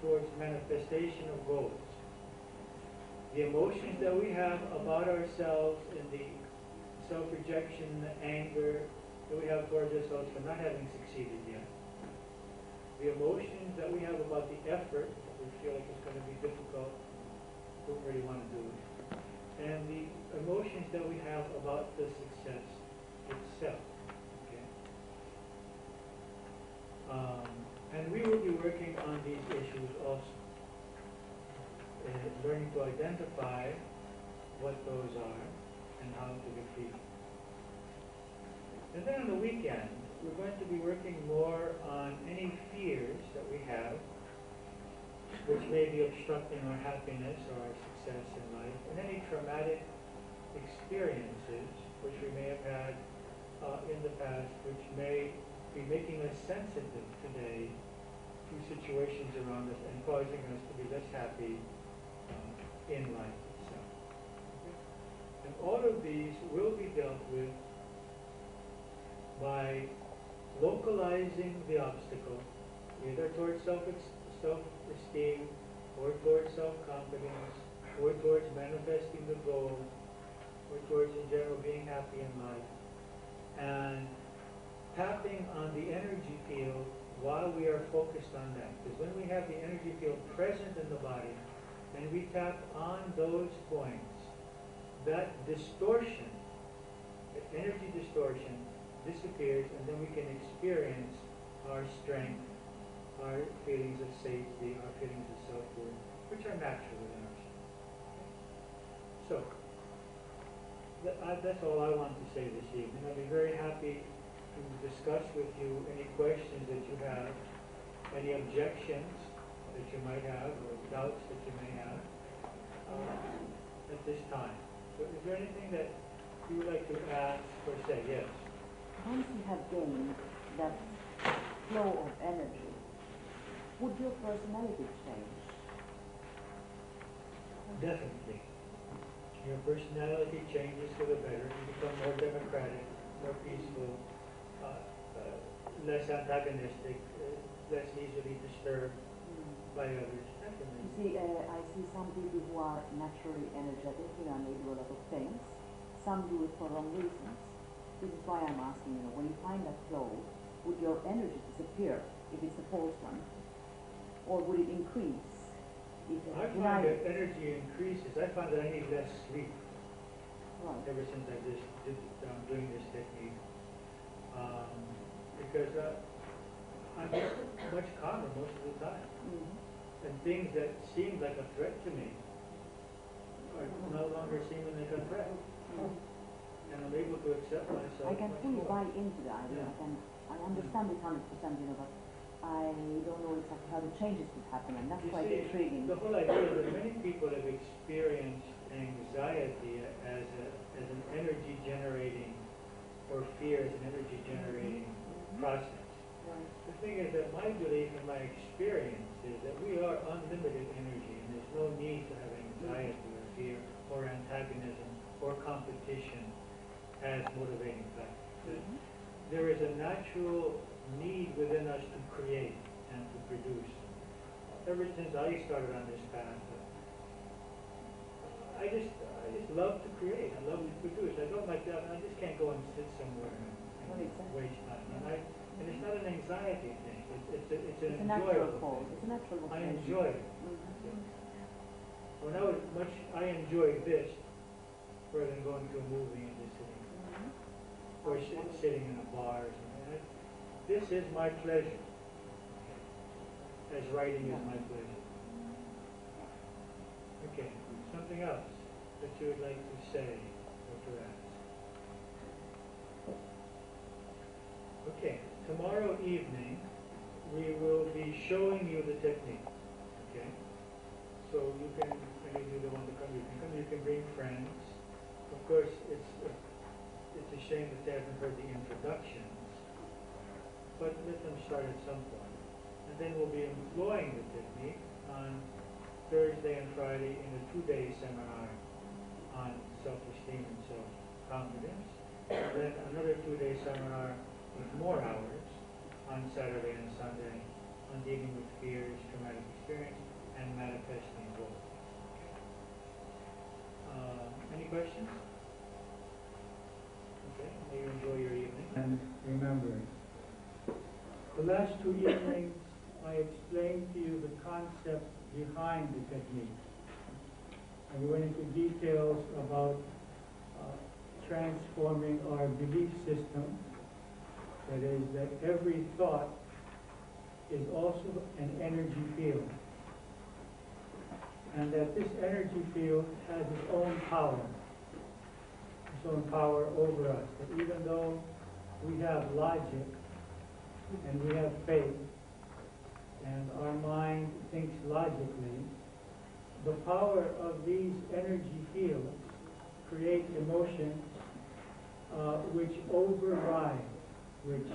[SPEAKER 1] towards manifestation of goals. The emotions that we have about ourselves and the self-rejection, the anger that we have towards ourselves for not having succeeded yet. The emotions that we have about the effort that we feel like it's going to be difficult, don't really want to do it. And the emotions that we have about the success itself. Okay? And we will be working on these issues also. Learning to identify what those are and how to defeat. And then on the weekend, we're going to be working more on any fears that we have, which may be obstructing our happiness or our success in life, and any traumatic experiences which we may have had in the past, which may be making us sensitive today to situations around us and causing us to be less happy in life itself. And all of these will be dealt with by localizing the obstacle, either towards self-esteem, or towards self-confidence, or towards manifesting the goal, or towards, in general, being happy in life. And tapping on the energy field while we are focused on that. Because when we have the energy field present in the body, and we tap on those points, that distortion, the energy distortion, disappears, and then we can experience our strength, our feelings of safety, our feelings of self-worth, which are natural within ourselves. So, that's all I want to say this evening. I'll be very happy to discuss with you any questions that you have, any objections that you might have, or doubts that you may have at this time. So is there anything that you would like to ask or say? Yes.
[SPEAKER 11] Once you have gained that flow of energy, would your personality change?
[SPEAKER 1] Definitely. Your personality changes for the better. You become more democratic, more peaceful, less antagonistic. less easily disturbed by others.
[SPEAKER 11] You see, I see some people who are naturally energetic, and they do a lot of things. Some do it for wrong reasons. This is why I'm asking, when you find that flow, would your energy disappear if it's a false one? Or would it increase?
[SPEAKER 1] I find that energy increases. I find that I need less sleep. Right. Ever since I just I'm doing this technique. Because I'm much calmer most of the time. And things that seemed like a threat to me are no longer seeming like a threat. And I'm able to accept myself.
[SPEAKER 11] I can fully buy into that. I understand it 100%, but I don't know exactly how the changes would happen, and that's quite intriguing.
[SPEAKER 1] The whole idea is that many people have experienced anxiety as an energy generating, or fear as an energy generating process. The thing is that my belief and my experience is that we are unlimited energy, and there's no need to have anxiety or fear or antagonism or competition as motivating factors. There is a natural need within us to create and to produce. Ever since I started on this path, I just love to create. I love to produce. I don't like that. I just can't go and sit somewhere and waste time. And it's not an anxiety thing. It's an enjoyable thing.
[SPEAKER 11] It's a natural
[SPEAKER 1] I enjoy it. When I was I enjoyed this rather than going to a movie and just sitting, or sitting in a bar or something. This is my pleasure, as writing is my pleasure. Okay, something else that you would like to say or to ask? Okay, tomorrow evening we will be showing you the technique. Okay, so you can, any of you that want to come, you can bring friends. Of course, it's a shame that they haven't heard the introductions, but let them start at some point. And then we'll be employing the technique on Thursday and Friday in a 2-day seminar on self-esteem and self-confidence. And then another 2-day seminar with more hours on Saturday and Sunday on dealing with fears, traumatic experience, and manifesting goals. Any questions? Okay, may you enjoy your evening. And remember, the last 2 evenings I explained to you the concept behind the technique. And we went into details about transforming our belief system. That is, that every thought is also an energy field. And that this energy field has its own power over us. That even though we have logic and we have faith and our mind thinks logically, the power of these energy fields create emotions which override, which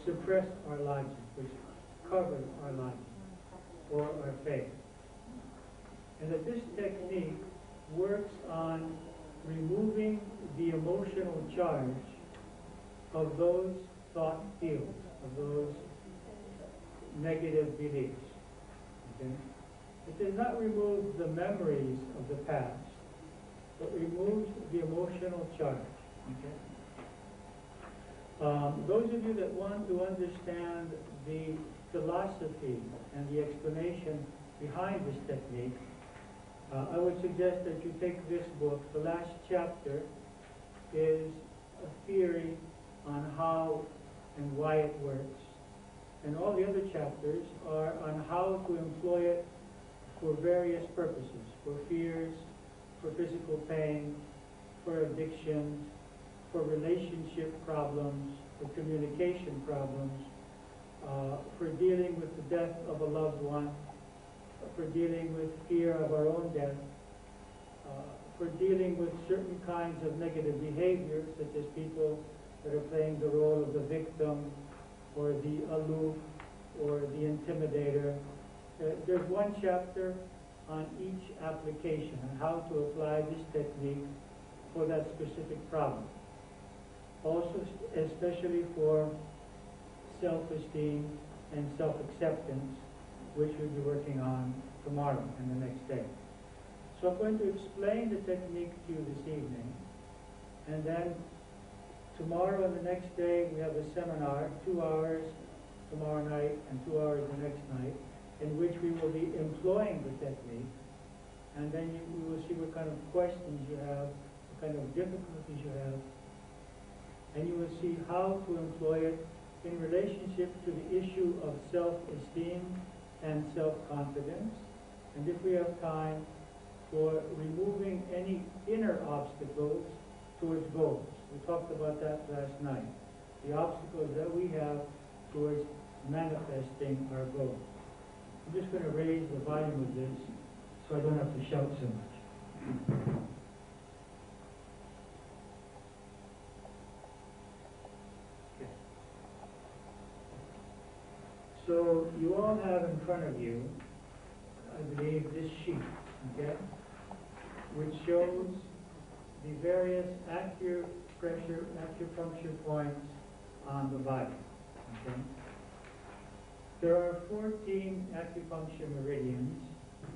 [SPEAKER 1] suppress our logic, which cover our logic or our faith. And that this technique works on removing the emotional charge of those thought fields, of those negative beliefs. Okay? It does not remove the memories of the past, but removes the emotional charge. Okay? Those of you that want to understand the philosophy and the explanation behind this technique, I would suggest that you take this book. The last chapter is a theory on how and why it works. And all the other chapters are on how to employ it for various purposes, for fears, for physical pain, for addictions, for relationship problems, for communication problems, for dealing with the death of a loved one, for dealing with fear of our own death, for dealing with certain kinds of negative behavior, such as people that are playing the role of the victim or the aloof or the intimidator. There's one chapter on each application, on how to apply this technique for that specific problem. Also, especially for self-esteem and self-acceptance, which we'll be working on tomorrow and the next day. So I'm going to explain the technique to you this evening, and then tomorrow and the next day we have a seminar, 2 hours tomorrow night and 2 hours the next night, in which we will be employing the technique, and then we will see what kind of questions you have, what kind of difficulties you have, and you will see how to employ it in relationship to the issue of self-esteem and self-confidence, and if we have time, for removing any inner obstacles towards goals. We talked about that last night, the obstacles that we have towards manifesting our goals. I'm just going to raise the volume of this so I don't have to shout so much. Okay. So you all have in front of you, I believe, this sheet, okay, which shows the various acupuncture points on the body, okay? There are 14 acupuncture meridians.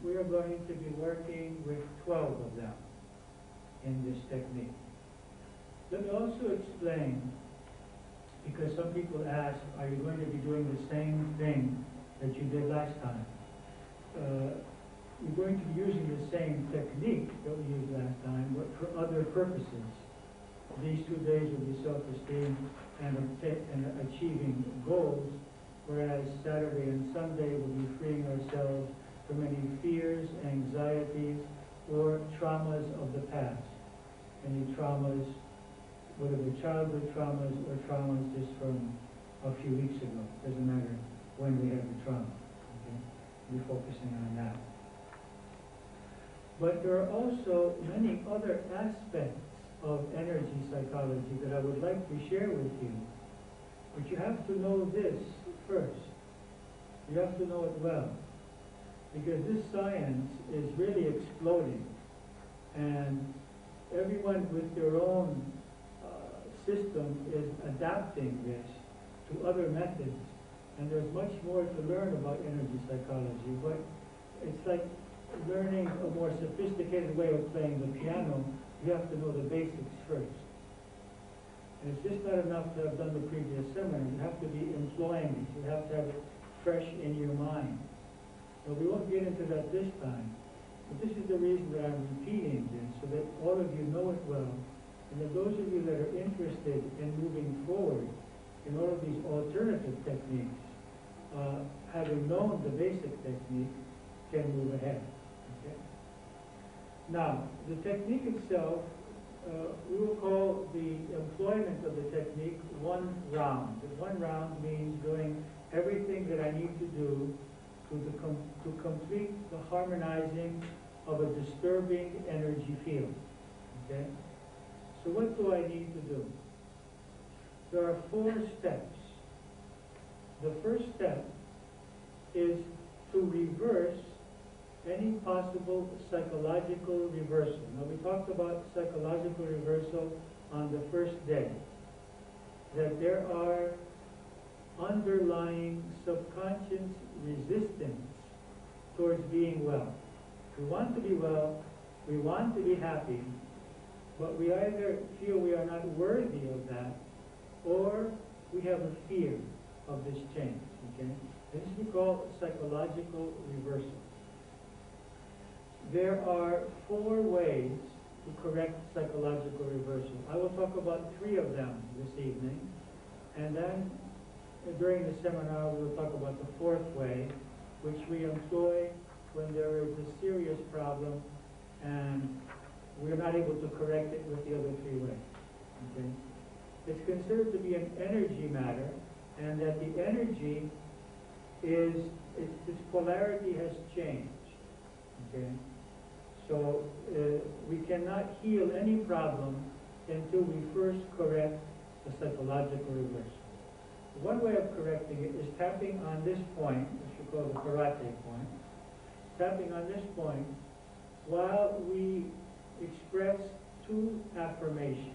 [SPEAKER 1] We are going to be working with 12 of them in this technique. Let me also explain, because some people ask, are you going to be doing the same thing that you did last time? You're going to be using the same technique that we used last time, but for other purposes. These 2 days will be self-esteem and achieving goals, whereas Saturday and Sunday will be freeing ourselves from any fears, anxieties, or traumas of the past. Any traumas, whether they're childhood traumas or traumas just from a few weeks ago. Doesn't matter when we had the trauma. Okay? We're focusing on that. But there are also many other aspects of energy psychology that I would like to share with you. But you have to know this first. You have to know it well. Because this science is really exploding. And everyone with their own system is adapting this to other methods. And there's much more to learn about energy psychology. But it's like learning a more sophisticated way of playing the piano. You have to know the basics first. And it's just not enough to have done the previous seminar. You have to be employing it. You have to have it fresh in your mind. Now, we won't get into that this time, but this is the reason that I'm repeating this, so that all of you know it well, and that those of you that are interested in moving forward in all of these alternative techniques, having known the basic technique, can move ahead. Okay? Now, the technique itself, we will call the employment of the technique 1 round. And 1 round means doing everything that I need to do to complete the harmonizing of a disturbing energy field. Okay? So what do I need to do? There are 4 steps. The first step is to reverse any possible psychological reversal. Now, we talked about psychological reversal on the first day, that there are underlying subconscious resistance towards being well. We want to be well, we want to be happy, but we either feel we are not worthy of that, or we have a fear of this change. Okay? This we call psychological reversal. There are 4 ways to correct psychological reversal. I will talk about 3 of them this evening, and then during the seminar we will talk about the 4th way, which we employ when there is a serious problem and we are not able to correct it with the other 3 ways. Okay? It's considered to be an energy matter, and that the energy is, its polarity has changed. Okay? So we cannot heal any problem until we first correct the psychological reversal. One way of correcting it is tapping on this point, which we call the karate point, tapping on this point while we express 2 affirmations.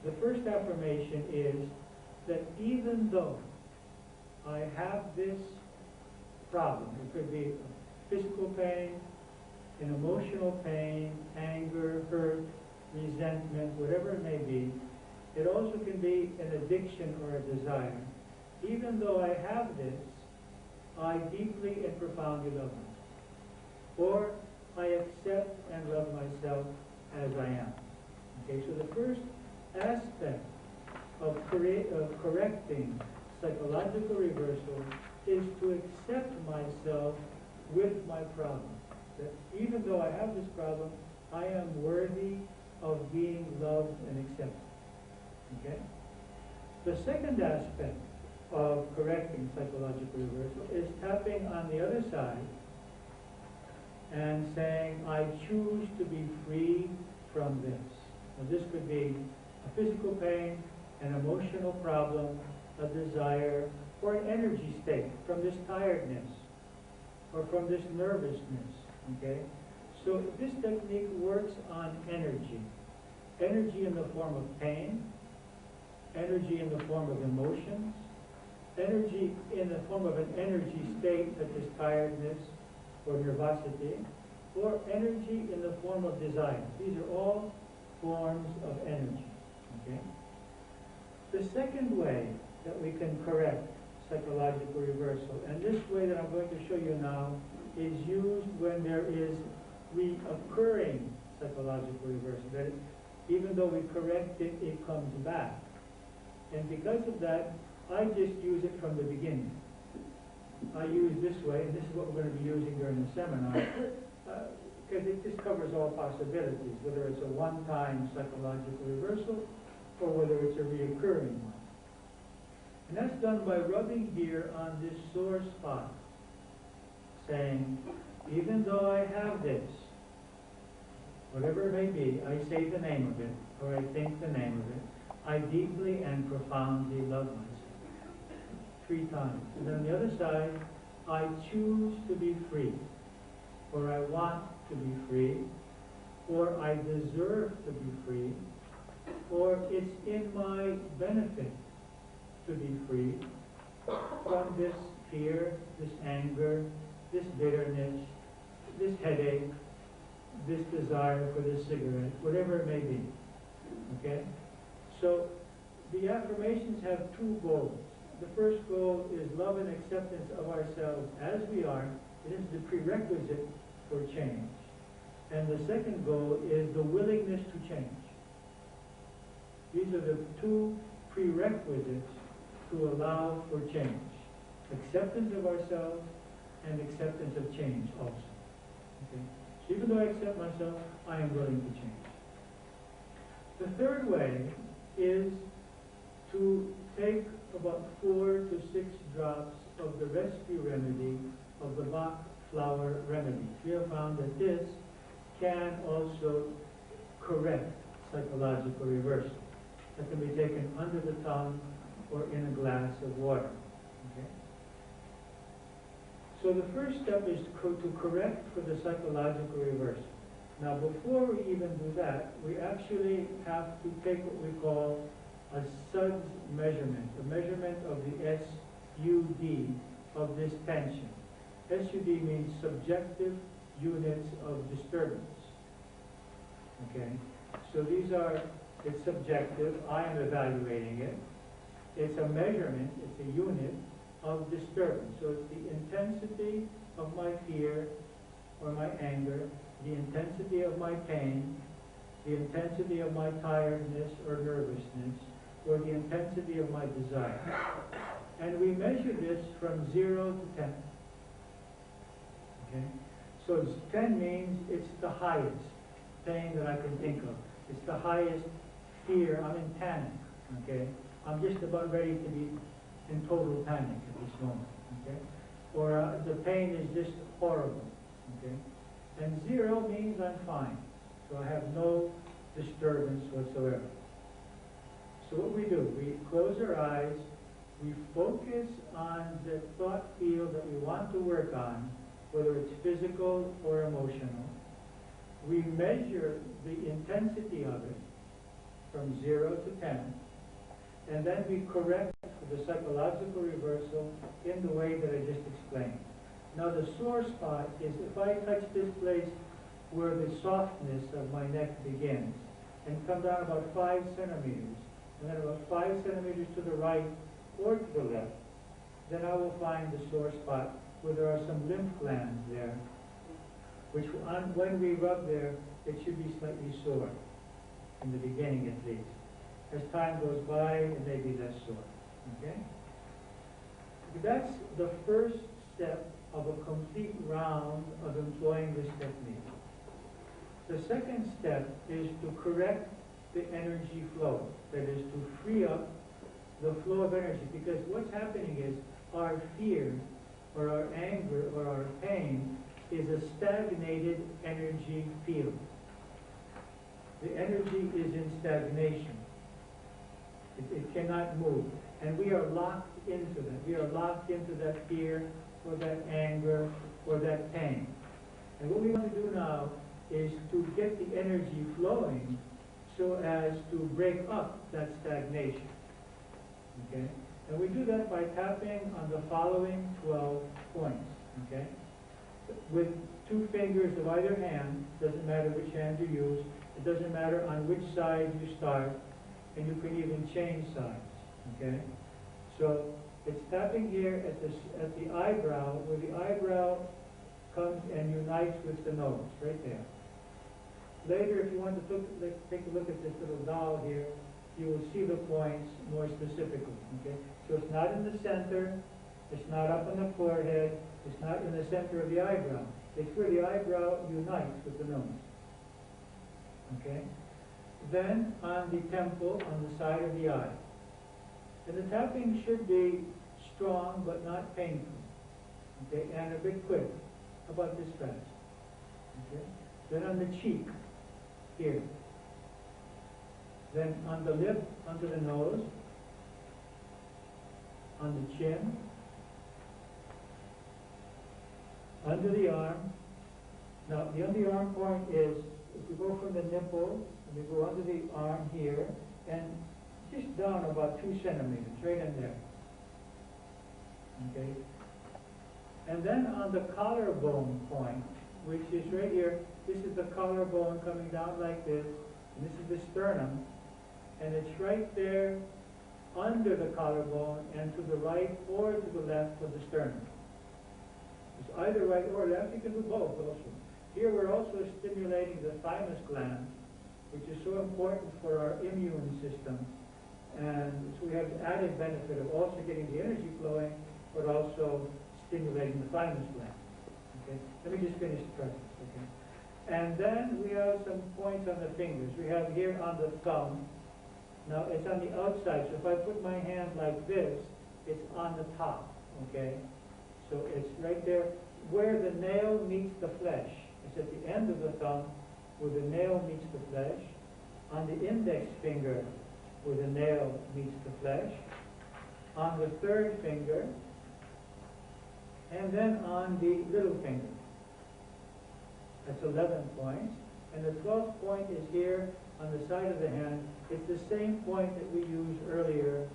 [SPEAKER 1] The first affirmation is that even though I have this problem. It could be physical pain, an emotional pain, anger, hurt, resentment, whatever it may be. It also can be an addiction or a desire. Even though I have this, I deeply and profoundly love myself. Or I accept and love myself as I am. Okay, so the first aspect of correcting psychological reversal is to accept myself with my problem. That even though I have this problem, I am worthy of being loved and accepted. Okay? The second aspect of correcting psychological reversal is tapping on the other side and saying, I choose to be free from this. Now, this could be a physical pain, an emotional problem, a desire, or an energy state from this tiredness or from this nervousness. Okay? So this technique works on energy. Energy in the form of pain, energy in the form of emotions, energy in the form of an energy state such as tiredness or nervosity, or energy in the form of desire. These are all forms of energy. Okay? The second way that we can correct psychological reversal, and this way that I'm going to show you now, is used when there is reoccurring psychological reversal. That is, even though we correct it, it comes back. And because of that, I just use it from the beginning. I use this way, and this is what we're going to be using during the seminar, because it just covers all possibilities, whether it's a one-time psychological reversal or whether it's a reoccurring one. And that's done by rubbing here on this sore spot, saying, even though I have this, whatever it may be, I say the name of it, or I think the name of it, I deeply and profoundly love myself. 3 times. And then on the other side, I choose to be free, or I want to be free, or I deserve to be free, or it's in my benefit to be free from this fear, this anger, this bitterness, this headache, this desire for this cigarette, whatever it may be. Okay? So the affirmations have 2 goals. The first goal is love and acceptance of ourselves as we are. It is the prerequisite for change. And the second goal is the willingness to change. These are the 2 prerequisites to allow for change. Acceptance of ourselves and acceptance of change also. Okay? So even though I accept myself, I am willing to change. The third way is to take about 4 to 6 drops of the rescue remedy of the Bach flower remedy. We have found that this can also correct psychological reversal. That can be taken under the tongue or in a glass of water. Okay? So the first step is to correct for the psychological reversal. Now before we even do that, we actually have to take what we call a SUDS measurement, a measurement of the SUD of this tension. SUD means subjective units of disturbance. Okay? So these are, it's subjective, I am evaluating it. It's a measurement, it's a unit of disturbance. So it's the intensity of my fear or my anger, the intensity of my pain, the intensity of my tiredness or nervousness, or the intensity of my desire. And we measure this from 0 to 10. Okay? So 10 means it's the highest pain that I can think of. It's the highest fear. I'm in panic. Okay? I'm just about ready to be in total panic at this moment. Okay? Or the pain is just horrible. Okay? And 0 means I'm fine. So I have no disturbance whatsoever. So what we do, we close our eyes, we focus on the thought field that we want to work on, whether it's physical or emotional. We measure the intensity of it from 0 to 10, and then we correct to the psychological reversal in the way that I just explained. Now the sore spot is if I touch this place where the softness of my neck begins and come down about 5 centimeters, and then about 5 centimeters to the right or to the left, then I will find the sore spot where there are some lymph glands there, which when we rub there, it should be slightly sore, in the beginning at least. As time goes by, it may be less sore, okay? That's the first step of a complete round of employing this technique. The second step is to correct the energy flow, that is to free up the flow of energy, because what's happening is our fear or our anger or our pain is a stagnated energy field. The energy is in stagnation. It cannot move. And we are locked into that. We are locked into that fear or that anger or that pain. And what we want to do now is to get the energy flowing so as to break up that stagnation. Okay? And we do that by tapping on the following 12 points. Okay? With 2 fingers of either hand, doesn't matter which hand you use, it doesn't matter on which side you start, and you can even change sides. Okay? So it's tapping here at the eyebrow, where the eyebrow comes and unites with the nose, right there. Later, if you want to take a look at this little doll here, you will see the points more specifically. Okay? So it's not in the center, it's not up on the forehead, it's not in the center of the eyebrow. It's where the eyebrow unites with the nose. Okay? Then on the temple, on the side of the eye. And the tapping should be strong but not painful. Okay? And a bit quick, about this fast. Okay? Then on the cheek, here. Then on the lip, under the nose, on the chin, under the arm. Now, the underarm point is, if we go from the nipple, and we go under the arm here, and just down about 2 centimeters, right in there. Okay? And then on the collarbone point, which is right here, this is the collarbone coming down like this, and this is the sternum, and it's right there under the collarbone and to the right or to the left of the sternum. It's either right or left, you can do both also. Here we're also stimulating the thymus gland, which is so important for our immune system, and so we have the added benefit of also getting the energy flowing, but also stimulating the thymus gland. Okay? Let me just finish the process. Okay? And then we have some points on the fingers. We have here on the thumb. Now it's on the outside, so if I put my hand like this, it's on the top. Okay? So it's right there where the nail meets the flesh. It's at the end of the thumb where the nail meets the flesh. On the index finger where the nail meets the flesh. On the third finger. And then on the little finger. That's 11 points. And the 12th point is here on the side of the hand. It's the same point that we used earlier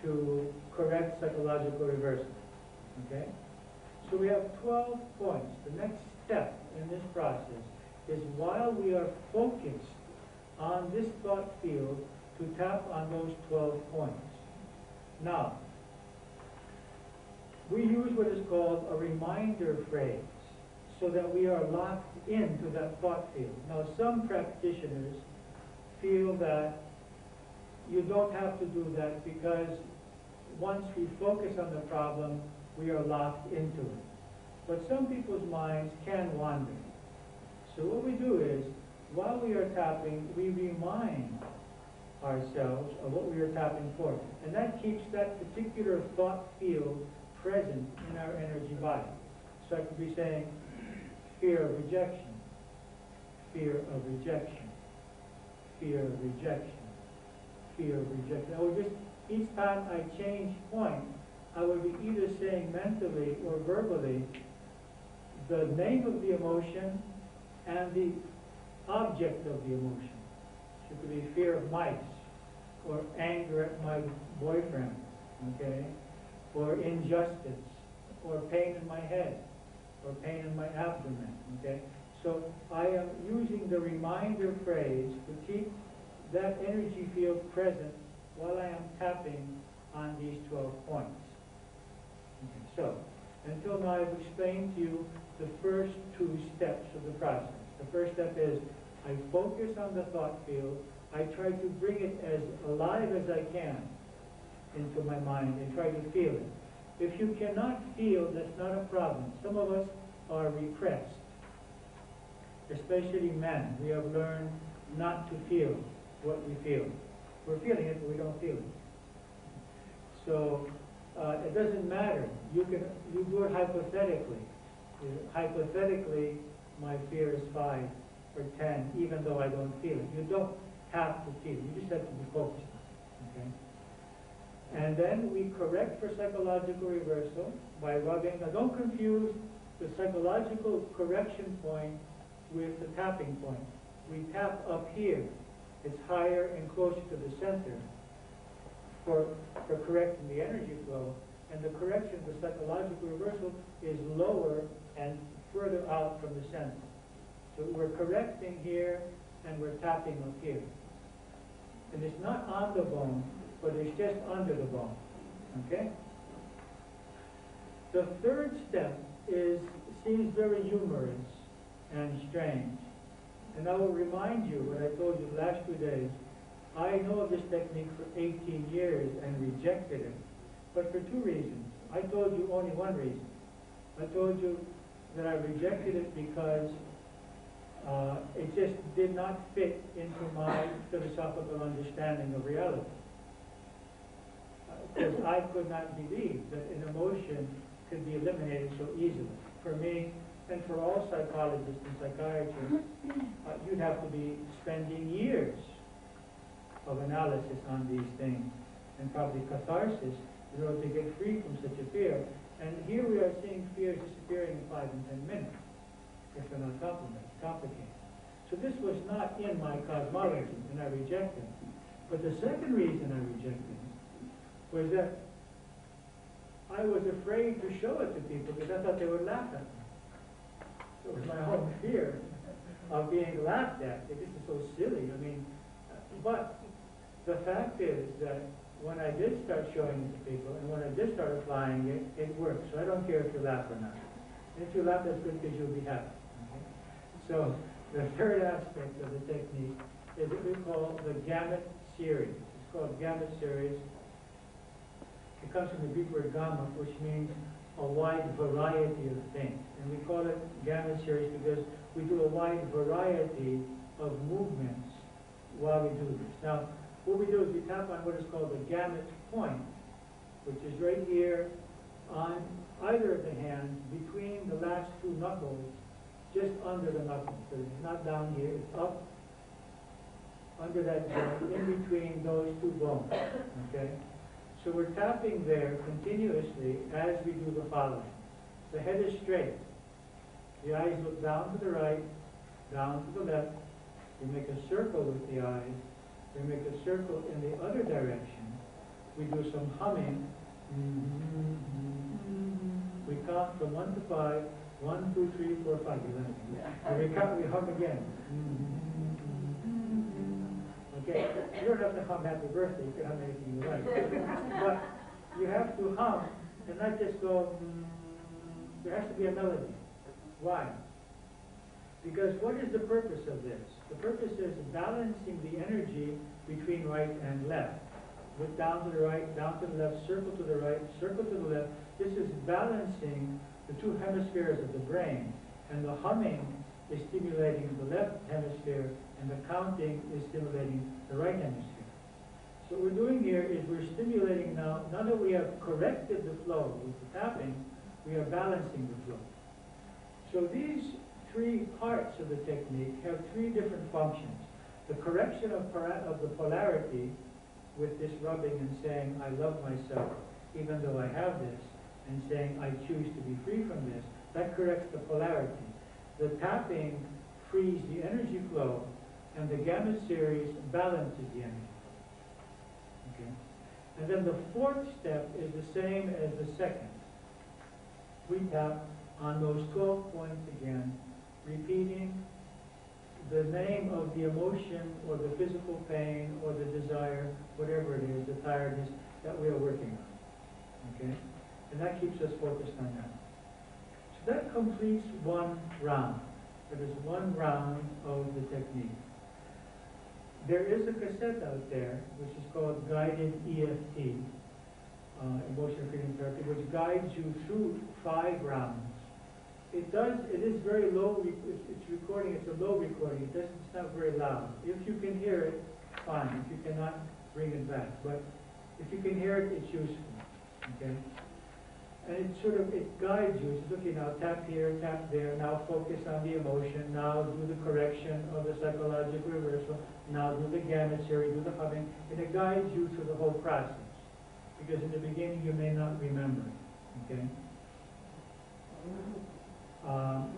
[SPEAKER 1] to correct psychological reversal. Okay? So we have 12 points. The next step in this process is while we are focused on this thought field to tap on those 12 points. Now, we use what is called a reminder phrase so that we are locked into that thought field. Now, some practitioners feel that you don't have to do that because once we focus on the problem, we are locked into it. But some people's minds can wander. So what we do is, while we are tapping, we remind ourselves of what we are tapping for. And that keeps that particular thought field present in our energy body. So I could be saying, fear of rejection, fear of rejection, fear of rejection, fear of rejection. I would just, each time I change point, I would be either saying mentally or verbally the name of the emotion and the object of the emotion. So it could be fear of mice or anger at my boyfriend. okay, or injustice, or pain in my head, or pain in my abdomen, okay? So I am using the reminder phrase to keep that energy field present while I am tapping on these 12 points. Okay, so, until now I've explained to you the first 2 steps of the process. The first step is I focus on the thought field. I try to bring it as alive as I can into my mind and try to feel it. If you cannot feel, that's not a problem. Some of us are repressed, especially men. We have learned not to feel what we feel. We're feeling it, but we don't feel it. So it doesn't matter. You do it hypothetically. Hypothetically, my fear is 5 or 10, even though I don't feel it. You don't have to feel it. You just have to be focused on it. Okay? And then we correct for psychological reversal by rubbing. Now don't confuse the psychological correction point with the tapping point. We tap up here. It's higher and closer to the center for correcting the energy flow. And the correction, the psychological reversal, is lower and further out from the center. So we're correcting here and we're tapping up here. And it's not on the bone, but it's just under the bone. Okay? The third step seems very humorous and strange. And I will remind you what I told you the last 2 days. I know of this technique for 18 years and rejected it, but for 2 reasons. I told you only one reason. I told you that I rejected it because it just did not fit into my philosophical understanding of reality. Because I could not believe that an emotion could be eliminated so easily. For me, and for all psychologists and psychiatrists, you'd have to be spending years of analysis on these things, and probably catharsis in order to get free from such a fear. And here we are seeing fears disappearing in 5 and 10 minutes, if they're not complicated. So this was not in my cosmology, and I rejected it. But the second reason I rejected it was that I was afraid to show it to people because I thought they would laugh at me. So it was my own fear of being laughed at. This is so silly. I mean, but the fact is that when I did start showing it to people and when I did start applying it, it worked. So I don't care if you laugh or not. If you laugh, that's good because you'll be happy. Okay? So the third aspect of the technique is what we call the gamut series. It's called gamut series. It comes from the Greek word gamma, which means a wide variety of things. And we call it gamut series because we do a wide variety of movements while we do this. Now, what we do is we tap on what is called the gamut point, which is right here on either of the hands between the last 2 knuckles, just under the knuckles. So it's not down here, it's up under that joint, in between those 2 bones. Okay? So we're tapping there continuously as we do the following. The head is straight. The eyes look down to the right, down to the left. We make a circle with the eyes. We make a circle in the other direction. We do some humming. We count from 1 to 5. 1, 2, 3, 4, 5. And we hum again. Okay, you don't have to hum happy birthday, you can hum anything you like. But you have to hum and not just go, there has to be a melody. Why? Because what is the purpose of this? The purpose is balancing the energy between right and left. Look down to the right, down to the left, circle to the right, circle to the left. This is balancing the 2 hemispheres of the brain, and the humming is stimulating the left hemisphere, and the counting is stimulating the right hemisphere. So what we're doing here is we're stimulating now that we have corrected the flow with the tapping, we are balancing the flow. So these 3 parts of the technique have 3 different functions. The correction of the polarity with this rubbing and saying, I love myself, even though I have this, and saying, I choose to be free from this, that corrects the polarity. The tapping frees the energy flow, and the gamut series balances the energy. Okay? And then the fourth step is the same as the second. We tap on those 12 points again, repeating the name of the emotion or the physical pain or the desire, whatever it is, the tiredness that we are working on. Okay? And that keeps us focused on that. So that completes one round. That is one round of the technique. There is a cassette out there which is called Guided EFT, Emotional Freedom Therapy, which guides you through 5 rounds. It is very low, it's recording, it's a low recording, it's not very loud. If you can hear it, fine. If you cannot, bring it back. But if you can hear it, it's useful, okay? And it guides you. It's okay, now tap here, tap there, now focus on the emotion, now do the correction of the psychological reversal, now do the gamut series, do the humming, and it guides you through the whole process. Because in the beginning you may not remember, okay?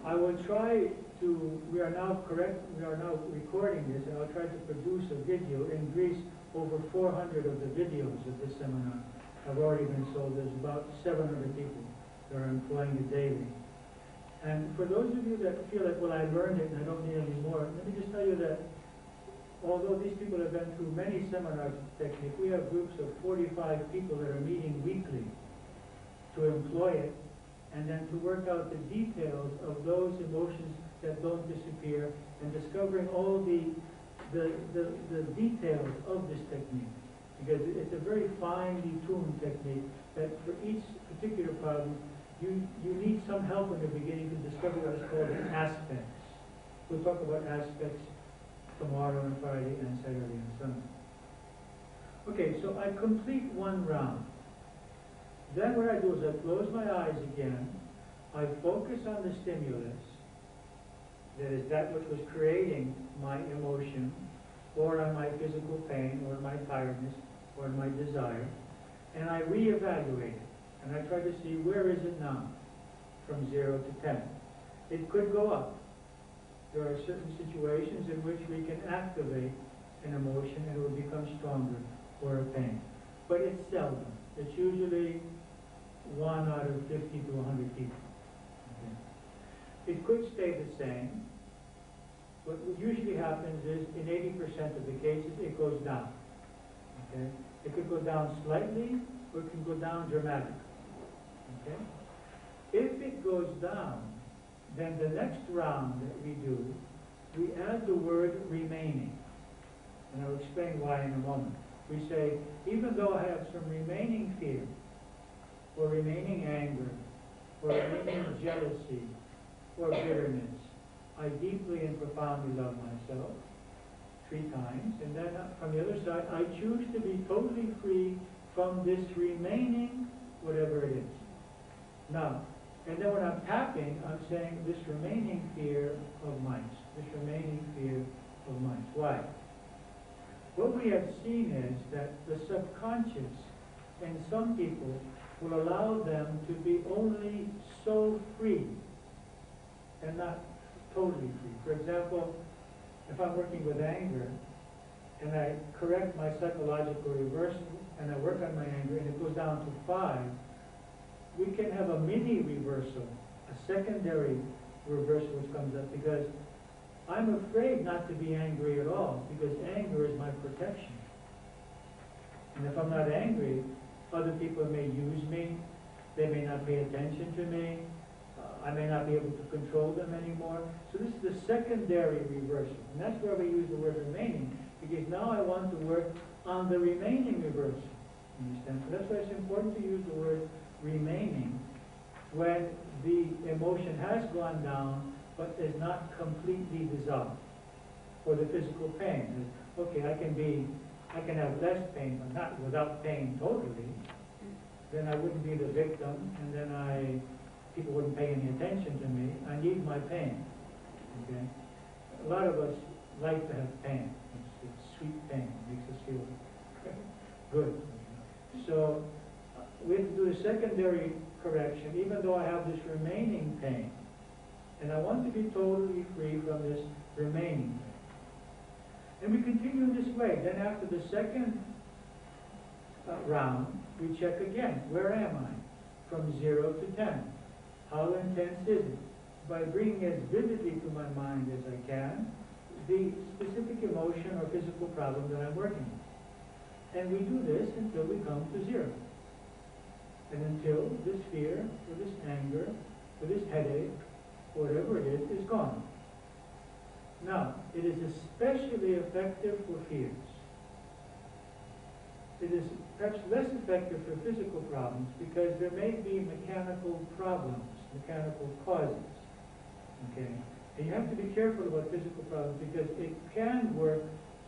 [SPEAKER 1] I will try to, we are now recording this, and I'll try to produce a video. In Greece, over 400 of the videos of this seminar have already been sold. There's about 700 people that are employing it daily. And for those of you that feel like, well, I learned it and I don't need any more, let me just tell you that although these people have been through many seminars of technique, we have groups of 45 people that are meeting weekly to employ it and then to work out the details of those emotions that don't disappear and discovering all the details of this technique. Because it's a very finely tuned technique that for each particular problem, you need some help in the beginning to discover what is called the aspects. We'll talk about aspects tomorrow and Friday and Saturday and Sunday. Okay, so I complete one round. Then what I do is I close my eyes again, I focus on the stimulus, that is that which was creating my emotion, or on my physical pain, or my tiredness, or my desire, and I reevaluate it. And I try to see where is it now, from 0 to 10. It could go up. There are certain situations in which we can activate an emotion and it will become stronger, or a pain. But it's seldom. It's usually 1 out of 50 to 100 people. Okay. It could stay the same. What usually happens is, in 80% of the cases, it goes down. Okay? It could go down slightly, or it can go down dramatically. Okay? If it goes down, then the next round that we do, we add the word remaining. And I'll explain why in a moment. We say, even though I have some remaining fear, or remaining anger, or remaining jealousy, or bitterness, I deeply and profoundly love myself 3 times. And then from the other side, I choose to be totally free from this remaining whatever it is. Now, and then when I'm tapping, I'm saying this remaining fear of mine. This remaining fear of mine. Why? What we have seen is that the subconscious in some people will allow them to be only so free and not totally free. For example, if I'm working with anger and I correct my psychological reversal and I work on my anger and it goes down to 5, we can have a mini reversal, a secondary reversal which comes up because I'm afraid not to be angry at all because anger is my protection. And if I'm not angry, other people may use me, they may not pay attention to me, I may not be able to control them anymore. So this is the secondary reversal. And that's where we use the word remaining, because now I want to work on the remaining reversal. Understand? So that's why it's important to use the word remaining when the emotion has gone down but is not completely dissolved. For the physical pain, okay, I can have less pain, but not without pain totally. Then I wouldn't be the victim, and then people wouldn't pay any attention to me. I need my pain. Okay? A lot of us like to have pain. It's sweet pain. It makes us feel good. So we have to do a secondary correction, even though I have this remaining pain. And I want to be totally free from this remaining pain. And we continue this way. Then after the second round, we check again. Where am I? From 0 to 10. How intense is it? By bringing as vividly to my mind as I can the specific emotion or physical problem that I'm working with. And we do this until we come to 0. And until this fear, or this anger, or this headache, whatever it is gone. Now, it is especially effective for fears. It is perhaps less effective for physical problems because there may be mechanical problems, mechanical causes. Okay? And you have to be careful about physical problems because it can work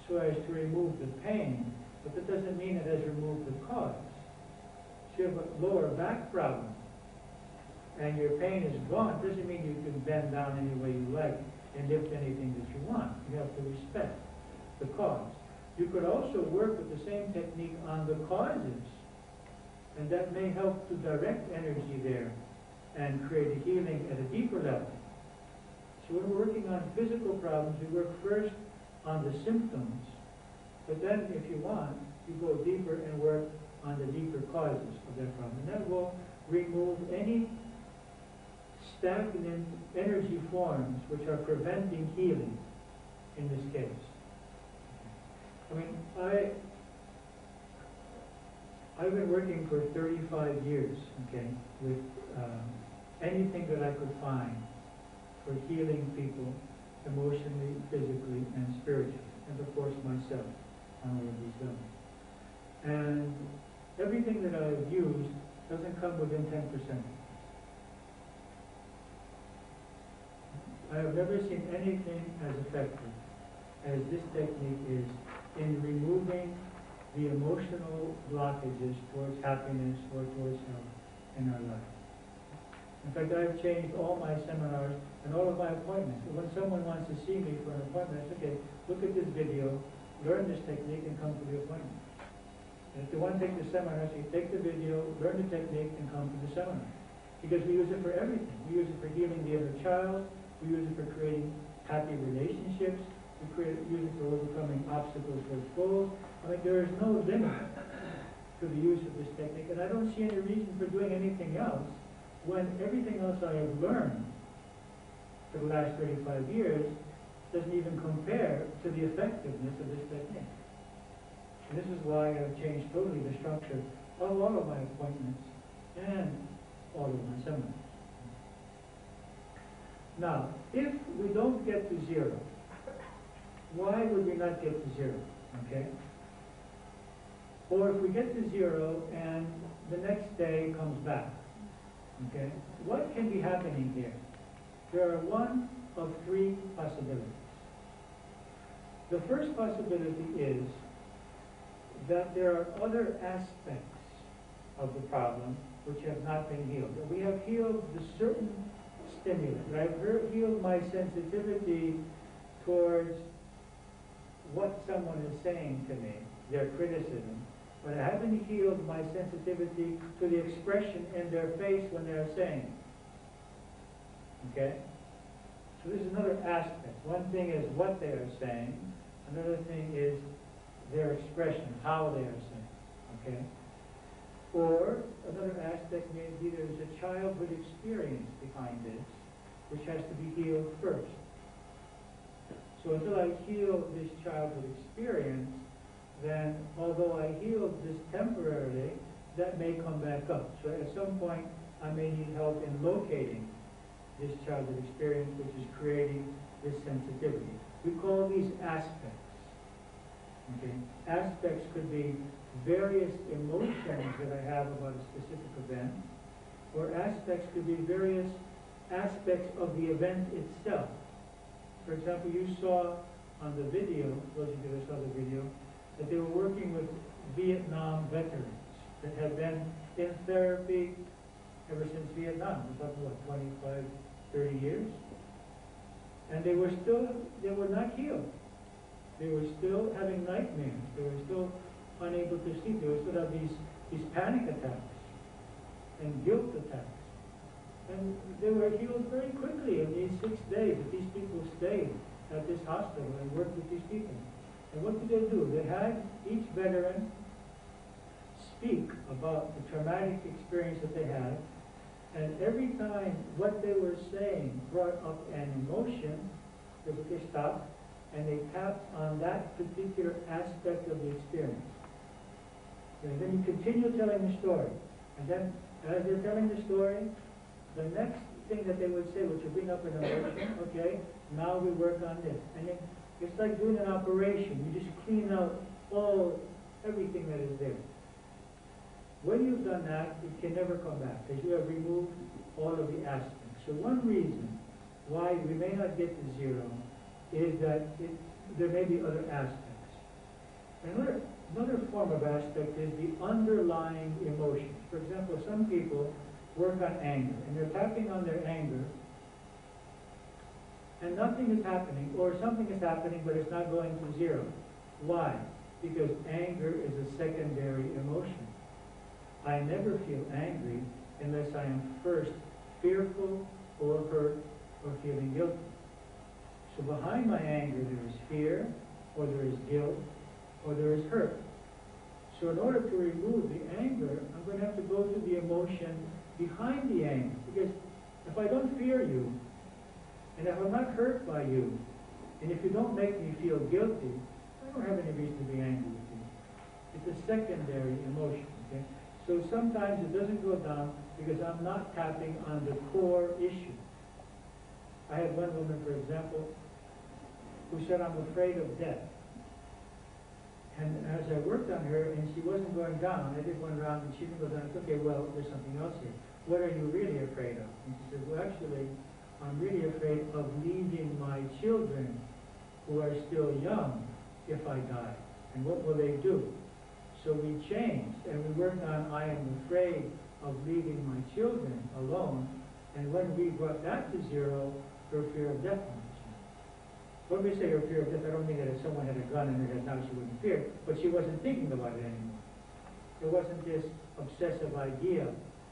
[SPEAKER 1] so as to remove the pain, but that doesn't mean it has removed the cause. If you have a lower back problem and your pain is gone, it doesn't mean you can bend down any way you like and lift anything that you want. You have to respect the cause. You could also work with the same technique on the causes, and that may help to direct energy there and create a healing at a deeper level. So when we're working on physical problems, we work first on the symptoms, but then if you want, you go deeper and work on the deeper causes of that problem. And that will remove any stagnant energy forms which are preventing healing in this case. I mean, I've been working for 35 years, okay, with anything that I could find for healing people emotionally, physically, and spiritually, and of course myself on all of these levels. And everything that I've used doesn't come within 10%. I have never seen anything as effective as this technique is in removing the emotional blockages towards happiness or towards health in our life. In fact, I've changed all my seminars and all of my appointments. When someone wants to see me for an appointment, I say, okay, look at this video, learn this technique, and come to the appointment. And if they want to take the seminar, I say, take the video, learn the technique, and come to the seminar. Because we use it for everything. We use it for healing the inner child. We use it for creating happy relationships. We use it for overcoming obstacles towards goals. I mean, there is no limit to the use of this technique, and I don't see any reason for doing anything else when everything else I have learned for the last 35 years doesn't even compare to the effectiveness of this technique. And this is why I've changed totally the structure of all of my appointments and all of my seminars. Now, if we don't get to 0, why would we not get to 0? Okay? Or if we get to 0 and the next day comes back, okay? What can be happening here? There are one of 3 possibilities. The first possibility is that there are other aspects of the problem which have not been healed. We have healed the certain stimulus. I've healed my sensitivity towards what someone is saying to me, their criticism, but I haven't healed my sensitivity to the expression in their face when they're saying it. Okay? So this is another aspect. One thing is what they are saying, another thing is their expression, how they are saying. Okay? Or another aspect may be there's a childhood experience behind this, which has to be healed first. So until I heal this childhood experience, then although I healed this temporarily, that may come back up. So at some point, I may need help in locating this childhood experience, which is creating this sensitivity. We call these aspects. Okay? Aspects could be various emotions that I have about a specific event, or aspects could be various aspects of the event itself. For example, you saw on the video, those of you that saw the video, that they were working with Vietnam veterans that had been in therapy ever since Vietnam. We're talking about 25, 30 years. And they were not healed. They were still having nightmares. They were still unable to sleep. They were still having these panic attacks and guilt attacks. And they were healed very quickly in these 6 days that these people stayed at this hospital and worked with these people. And what did they do? They had each veteran speak about the traumatic experience that they had, and every time what they were saying brought up an emotion, they would stop and they tapped on that particular aspect of the experience. And then you continue telling the story. And then as they're telling the story, the next thing that they would say, which would bring up an emotion, okay, now we work on this. And then it's like doing an operation. You just clean out everything that is there. When you've done that, it can never come back because you have removed all of the aspects. So one reason why we may not get to zero is that there may be other aspects. Another form of aspect is the underlying emotions. For example, some people work on anger, and they're tapping on their anger, and nothing is happening, or something is happening, but it's not going to zero. Why? Because anger is a secondary emotion. I never feel angry unless I am first fearful or hurt or feeling guilty. So behind my anger there is fear, or there is guilt, or there is hurt. So in order to remove the anger, I'm going to have to go to the emotion behind the anger. Because if I don't fear you, and if I'm not hurt by you, and if you don't make me feel guilty, I don't have any reason to be angry with you. It's a secondary emotion. Okay? So sometimes it doesn't go down because I'm not tapping on the core issue. I had one woman, for example, who said, I'm afraid of death. And as I worked on her, and she wasn't going down, I did one round, and she didn't go down. I said, okay, well, there's something else here. What are you really afraid of? And she said, well, actually, I'm really afraid of leaving my children who are still young if I die. And what will they do? So we changed, and we worked on, I am afraid of leaving my children alone. And when we brought that to zero, her fear of death went. When we say her fear of death, I don't mean that if someone had a gun in her head now she wouldn't fear, but she wasn't thinking about it anymore. It wasn't this obsessive idea,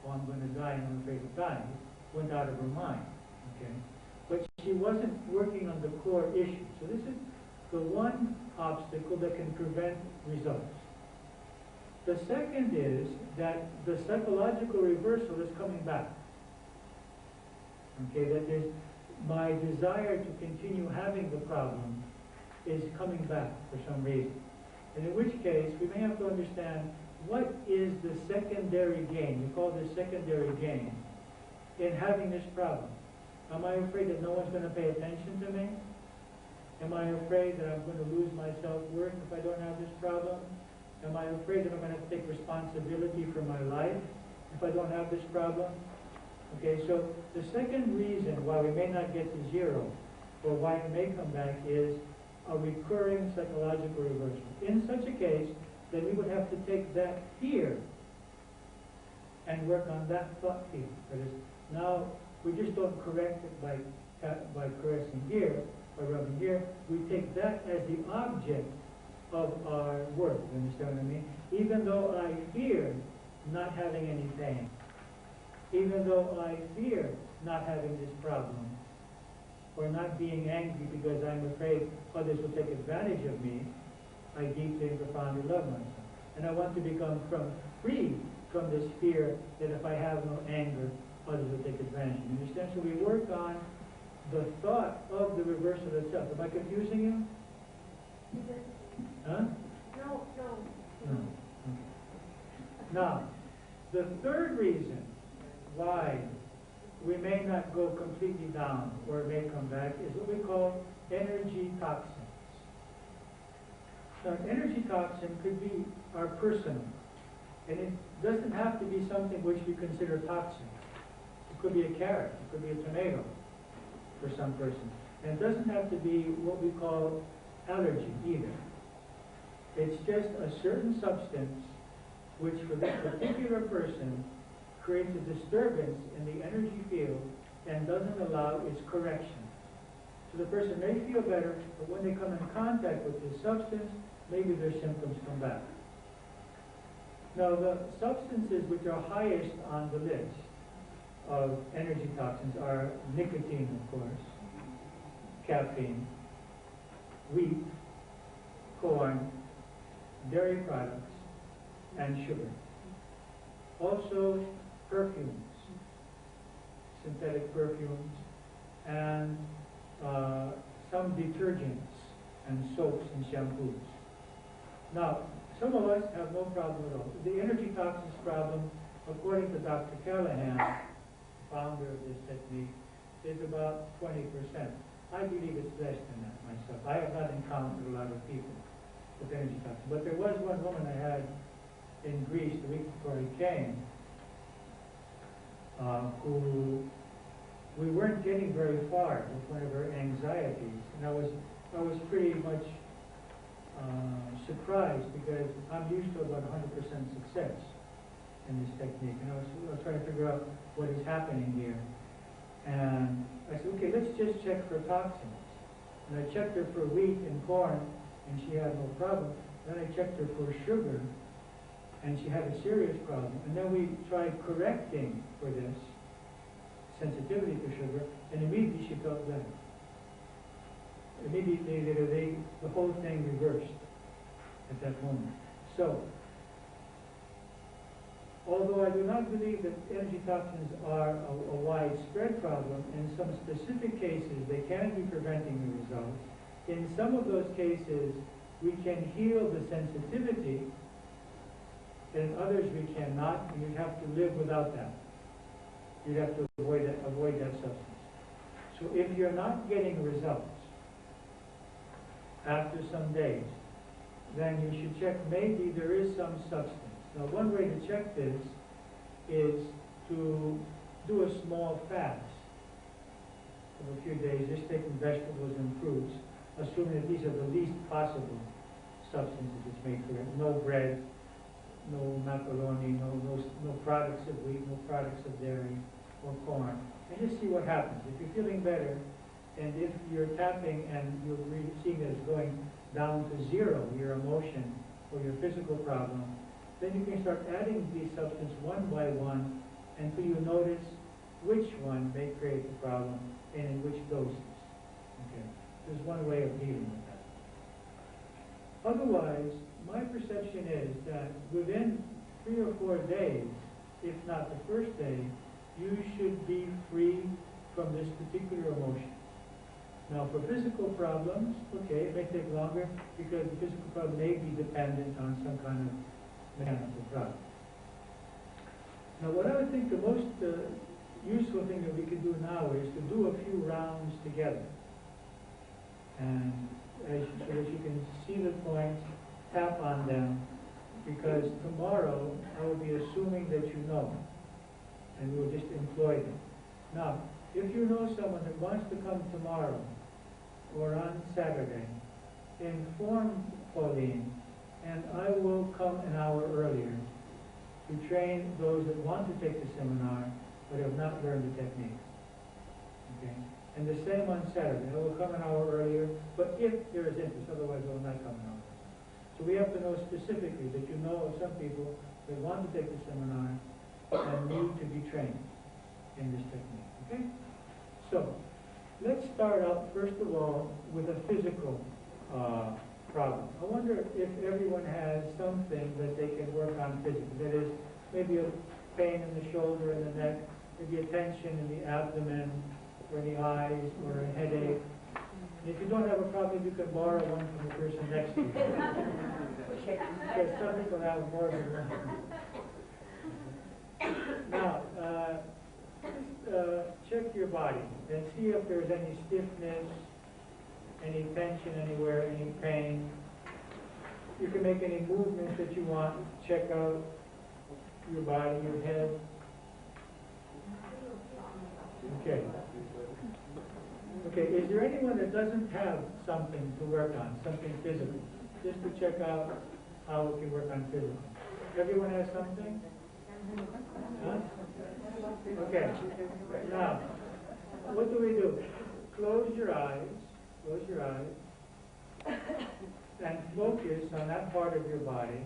[SPEAKER 1] oh, I'm going to die and I'm afraid of dying. It went out of her mind. Okay? But she wasn't working on the core issue. So this is the one obstacle that can prevent results. The second is that the psychological reversal is coming back. Okay, that is, my desire to continue having the problem is coming back for some reason. And in which case, we may have to understand what is the secondary gain, we call this secondary gain, in having this problem. Am I afraid that no one's going to pay attention to me? Am I afraid that I'm going to lose my self-worth if I don't have this problem? Am I afraid that I'm going to have to take responsibility for my life if I don't have this problem? Okay, so the second reason why we may not get to zero, or why it may come back, is a recurring psychological reversal. In such a case, then we would have to take that fear and work on that thought field. That is, now we just don't correct it by caressing here, or rubbing here. We take that as the object of our work. You understand what I mean? Even though I fear not having any pain, even though I fear not having this problem, or not being angry because I'm afraid others will take advantage of me, I deeply and profoundly love myself. And I want to become free from this fear that if I have no anger, others will take advantage of me. You understand? So we work on the thought of the reversal itself. Am I confusing you? Huh?
[SPEAKER 9] No.
[SPEAKER 1] No. Okay. Now, the third reason why we may not go completely down or it may come back is what we call energy toxins. Now, an energy toxin could be our personal, and it doesn't have to be something which we consider toxic. It could be a carrot, it could be a tomato for some person. And it doesn't have to be what we call allergy either. It's just a certain substance which for this particular person creates a disturbance in the energy field and doesn't allow its correction. So the person may feel better, but when they come in contact with this substance, maybe their symptoms come back. Now, the substances which are highest on the list of energy toxins are nicotine, of course, caffeine, wheat, corn, dairy products, and sugar. Also perfumes, synthetic perfumes, and some detergents and soaps and shampoos. Now, some of us have no problem at all. The energy toxins problem, according to Dr. Callahan, founder of this technique, is about 20%. I believe it's less than that myself. I have not encountered a lot of people with energy toxins. But there was one woman I had in Greece the week before I came, who we weren't getting very far with one of her anxieties. And I was pretty much surprised because I'm used to about 100% success in this technique. And I was trying to figure out what is happening here. And I said, okay, let's just check for toxins. And I checked her for wheat and corn, and she had no problem. Then I checked her for sugar, and she had a serious problem. And then we tried correcting for this sensitivity to sugar, and immediately she felt better. Immediately, the whole thing reversed at that moment. So, although I do not believe that energy toxins are a widespread problem, in some specific cases they can be preventing the results. In some of those cases, we can heal the sensitivity, and in others we cannot, and you have to live without that. You have to avoid that substance. So if you're not getting results after some days, then you should check maybe there is some substance. Now, one way to check this is to do a small fast of a few days, just taking vegetables and fruits, assuming that these are the least possible substances it's made for it. No bread, no macaroni, no products of wheat, no products of dairy or corn. And just see what happens. If you're feeling better, and if you're tapping and you're seeing that it's going down to zero, your emotion or your physical problem, then you can start adding these substances one by one until you notice which one may create the problem and in which doses. Okay, there's one way of dealing with that. Otherwise, my perception is that within 3 or 4 days, if not the first day, you should be free from this particular emotion. Now, for physical problems, okay, it may take longer because the physical problem may be dependent on some kind of mechanical problem. Now, what I would think the most useful thing that we could do now is to do a few rounds together. And so that you can see the points, tap on them, because tomorrow I will be assuming that you know, and we will just employ them. Now, if you know someone that wants to come tomorrow or on Saturday, inform Pauline, and I will come an hour earlier to train those that want to take the seminar but have not learned the technique. Okay? And the same on Saturday. I will come an hour earlier, but if there is interest, otherwise I will not come an hour. So we have to know specifically that you know of some people that want to take the seminar and need to be trained in this technique. Okay? So, let's start out first of all with a physical problem. I wonder if everyone has something that they can work on physically. That is, maybe a pain in the shoulder and the neck, maybe a tension in the abdomen or in the eyes or a headache. And if you don't have a problem, you can borrow one from the person next to you. Because some people have more than one. Now, check your body and see if there's any stiffness, any tension anywhere, any pain. You can make any movements that you want. Check out your body, your head. Okay. Okay, is there anyone that doesn't have something to work on, something physical? Just to check out how we can work on physical. Everyone has something? Huh? Okay. Now, what do we do? Close your eyes, and focus on that part of your body,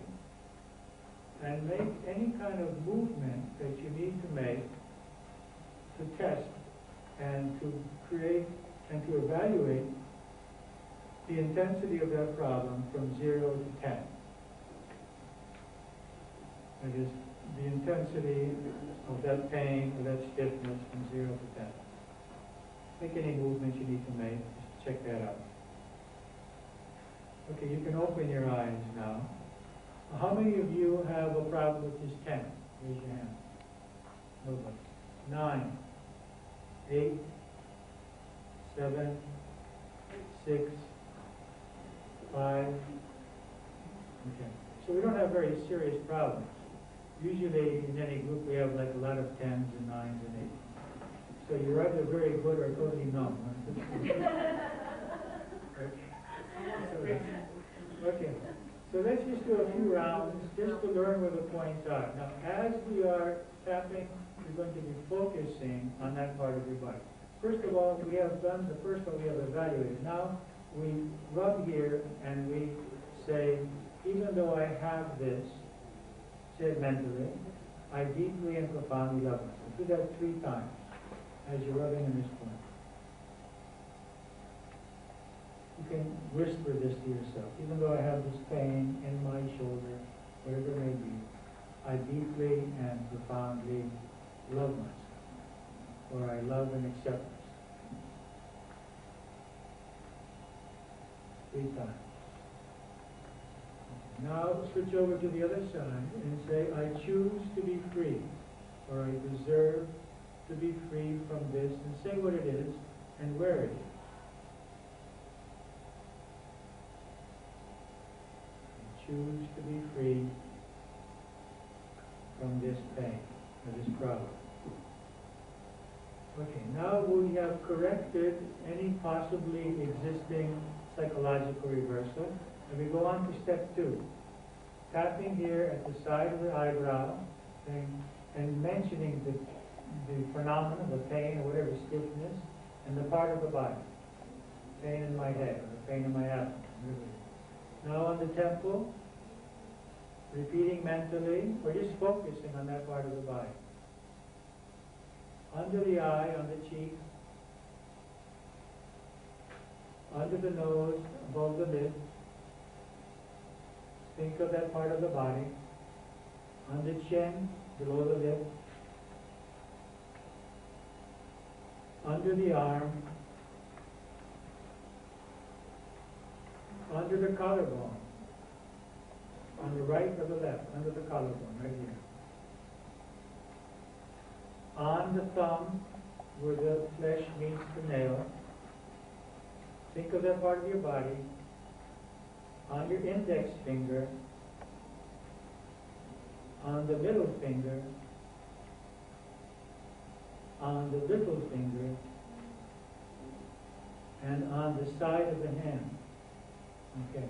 [SPEAKER 1] and make any kind of movement that you need to make to test and to create and to evaluate the intensity of that problem from 0 to 10. That is, the intensity of that pain or that stiffness from 0 to 10. Make any movements you need to make. Just check that out. Okay, you can open your eyes now. How many of you have a problem with this 10? Raise your hand. Nobody. 9, 8, 7, 6, 5. Okay. So we don't have very serious problems. Usually in any group we have like a lot of 10s and 9s and 8s. So you're either very good or totally numb. Okay. So let's just do a few rounds just to learn where the points are. Now, as we are tapping, we're going to be focusing on that part of your body. First of all, we have done the first one, we have evaluated. Now, we rub here and we say, even though I have this, say it mentally, I deeply and profoundly love myself. Do that 3 times as you're rubbing in this point. You can whisper this to yourself. Even though I have this pain in my shoulder, whatever it may be, I deeply and profoundly love myself. Or I love and accept myself. 3 times. Now switch over to the other side and say, I choose to be free, or I deserve to be free from this, and say what it is and where it is. I choose to be free from this pain, or this problem. Okay, now we have corrected any possibly existing psychological reversal. And we go on to step 2. Tapping here at the side of the eyebrow and mentioning the phenomenon, the pain or whatever, stiffness, and the part of the body. Pain in my head or pain in my abdomen. Now on the temple, repeating mentally or just focusing on that part of the body. Under the eye, on the cheek, under the nose, above the lips. Think of that part of the body. On the chin, below the lip. Under the arm. Under the collarbone. On the right or the left, under the collarbone, right here. On the thumb, where the flesh meets the nail. Think of that part of your body. On your index finger, on the middle finger, on the little finger, and on the side of the hand. Okay.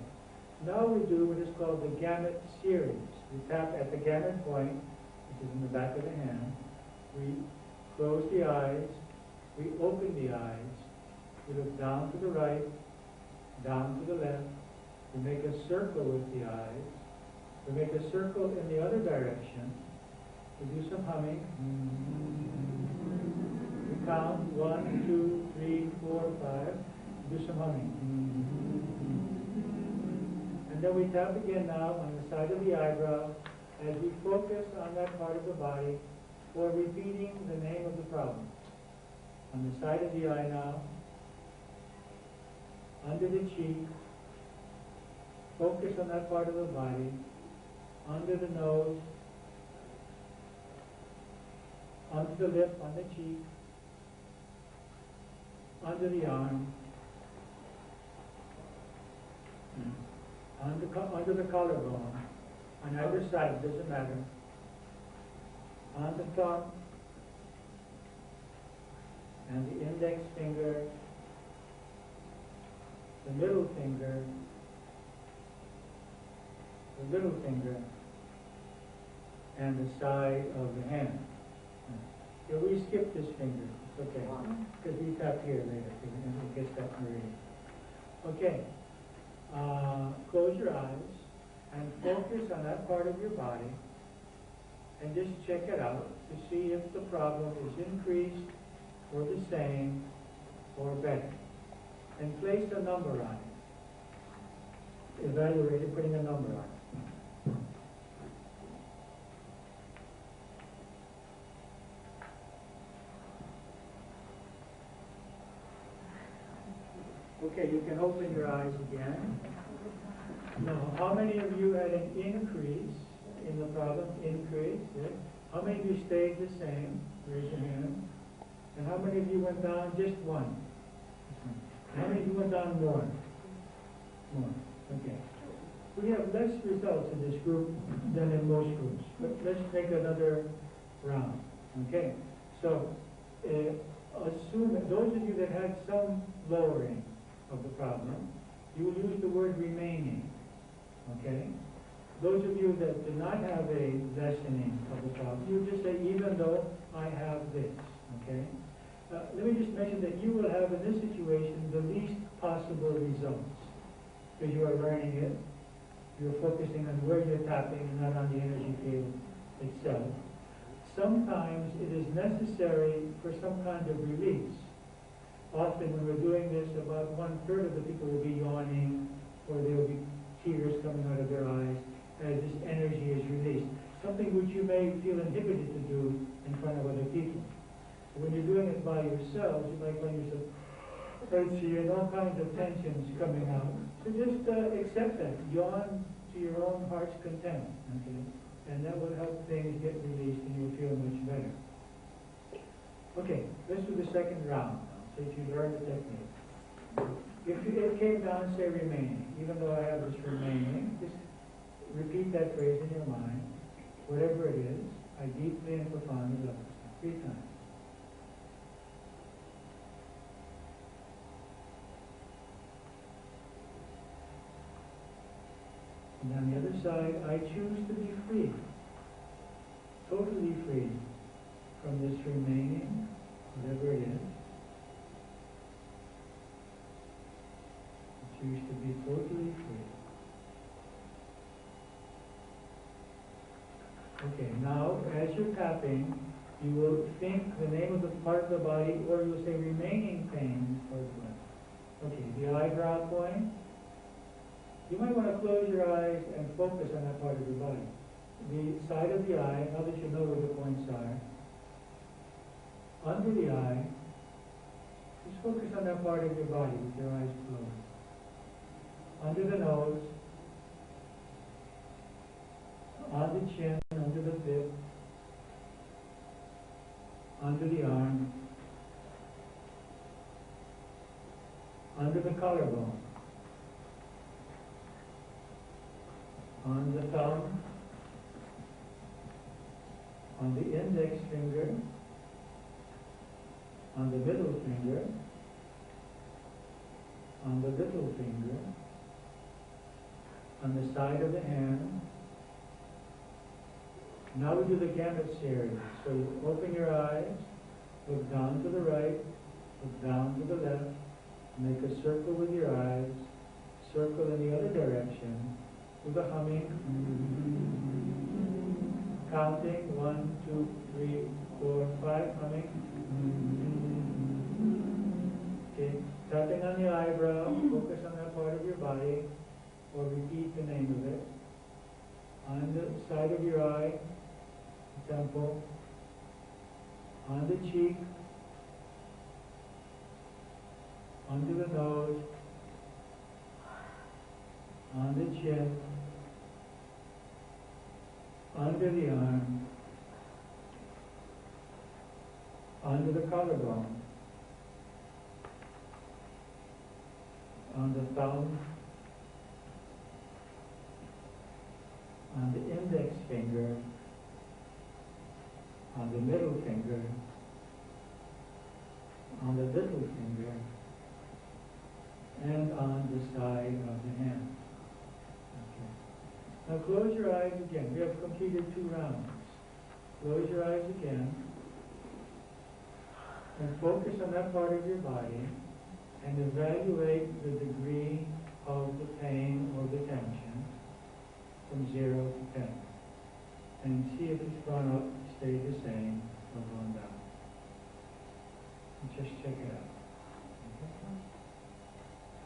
[SPEAKER 1] Now we do what is called the gamut series. We tap at the gamut point, which is in the back of the hand. We close the eyes. We open the eyes. We look down to the right, down to the left. We make a circle with the eyes. We make a circle in the other direction. We do some humming. We count 1, 2, 3, 4, 5. We do some humming. And then we tap again now on the side of the eyebrow as we focus on that part of the body or repeating the name of the problem. On the side of the eye now, under the cheek, focus on that part of the body, under the nose, under the lip, on the cheek, under the arm, under the collarbone, on either side, doesn't matter, on the thumb, and the index finger, the middle finger, the little finger, and the side of the hand. Yeah, we skip this finger. It's okay. Because we tap here later. And we'll get that ready. Okay. Close your eyes and focus on that part of your body and just check it out to see if the problem is increased or the same or better. And place a number on it. Evaluate it, putting a number on it. Okay, you can open your eyes again. Now, how many of you had an increase in the problem? Increase, yes. How many of you stayed the same? Raise your hand. And how many of you went down? Just one. How many of you went down more? More. Okay. We have less results in this group than in most groups. But let's take another round. Okay. So, assume that those of you that had some lowering of the problem, you will use the word remaining. Okay? Those of you that did not have a lessening of the problem, you just say, even though I have this. Okay? Let me just mention that you will have in this situation the least possible results because you are learning it. You're focusing on where you're tapping and not on the energy field itself. Sometimes it is necessary for some kind of release. Often when we're doing this, about 1/3 of the people will be yawning or there will be tears coming out of their eyes as this energy is released. Something which you may feel inhibited to do in front of other people. When you're doing it by yourselves, you might find yourself, and all kinds of tensions coming out. So just accept that. Yawn to your own heart's content. Okay? And that will help things get released and you'll feel much better. Okay, let's do the second round now, so that you learn the technique. If it came down, say remaining. Even though I have this remaining, just repeat that phrase in your mind. Whatever it is, I deeply and profoundly love it. 3 times. And on the other side, I choose to be free, totally free from this remaining, whatever it is. I choose to be totally free. Okay, now as you're tapping, you will think the name of the part of the body, or you'll say remaining pain or what. Okay, the eyebrow point. You might want to close your eyes and focus on that part of your body. The side of the eye, now that you know where the points are, under the eye, just focus on that part of your body with your eyes closed. Under the nose, on the chin, under the pit, under the arm, under the collarbone, on the thumb, on the index finger, on the middle finger, on the little finger, on the side of the hand. Now we do the gamut series. So you open your eyes, look down to the right, look down to the left, make a circle with your eyes, circle in the other direction, with a humming, counting 1, 2, 3, 4, 5, humming. Okay, tapping on the eyebrow, focus on that part of your body, or repeat the name of it. On the side of your eye, temple, on the cheek, under the nose, on the chin, under the arm, under the collarbone, on the thumb, on the index finger, on the middle finger, on the little finger, and on the side of the hand. Okay. Now close your eyes again. We have completed 2 rounds. Close your eyes again and focus on that part of your body and evaluate the degree of the pain or the tension from 0 to 10. And see if it's gone up, stayed the same, or gone down. And just check it out. Okay.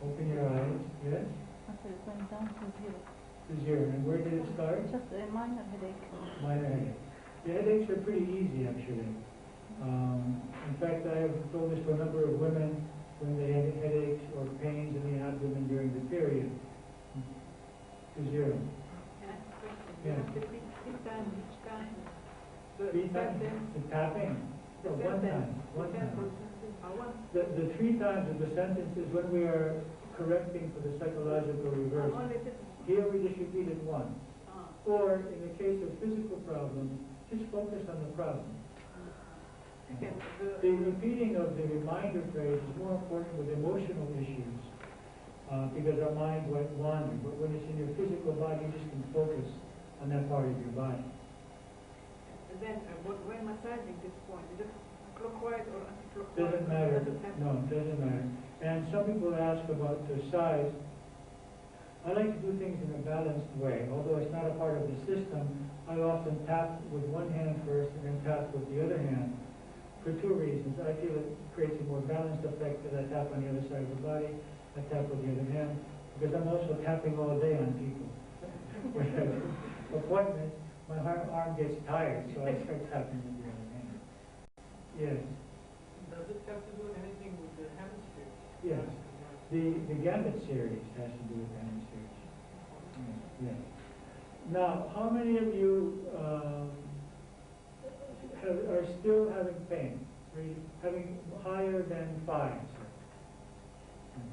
[SPEAKER 1] Open your eyes, yes?
[SPEAKER 10] Okay, it went down to 0.
[SPEAKER 1] To 0. And where did it start?
[SPEAKER 10] Just a minor headache.
[SPEAKER 1] Minor headache. The headaches are pretty easy, actually. In fact, I have told this to a number of women when they had headaches or pains in the abdomen during the period. To 0. Yeah.
[SPEAKER 9] 3 times each time.
[SPEAKER 1] 3 times? The tapping? No, 1 time. 1 time. The 3 times of the sentence is when we are correcting for the psychological reversal. Here we just repeat it once. Or in the case of physical problems, just focus on the problem. The repeating of the reminder phrase is more important with emotional issues because our mind went wandering. But when it's in your physical body, you just can focus on that part of your body.
[SPEAKER 9] And then when massaging this point, is it clockwise or anti-clockwise?
[SPEAKER 1] Doesn't matter. No, it doesn't matter. And some people ask about the size. I like to do things in a balanced way. Although it's not a part of the system, I often tap with one hand first and then tap with the other hand for 2 reasons. I feel it creates a more balanced effect as I tap on the other side of the body. I tap with the other hand because I'm also tapping all day on people. Appointments, my arm gets tired, so I start tapping with the other hand. Yes.
[SPEAKER 9] Does it have to do anything with the hemispheres?
[SPEAKER 1] Yes. The gamut series has to do with hemispheres. Yes. Now, how many of you are still having pain? Having higher than 5?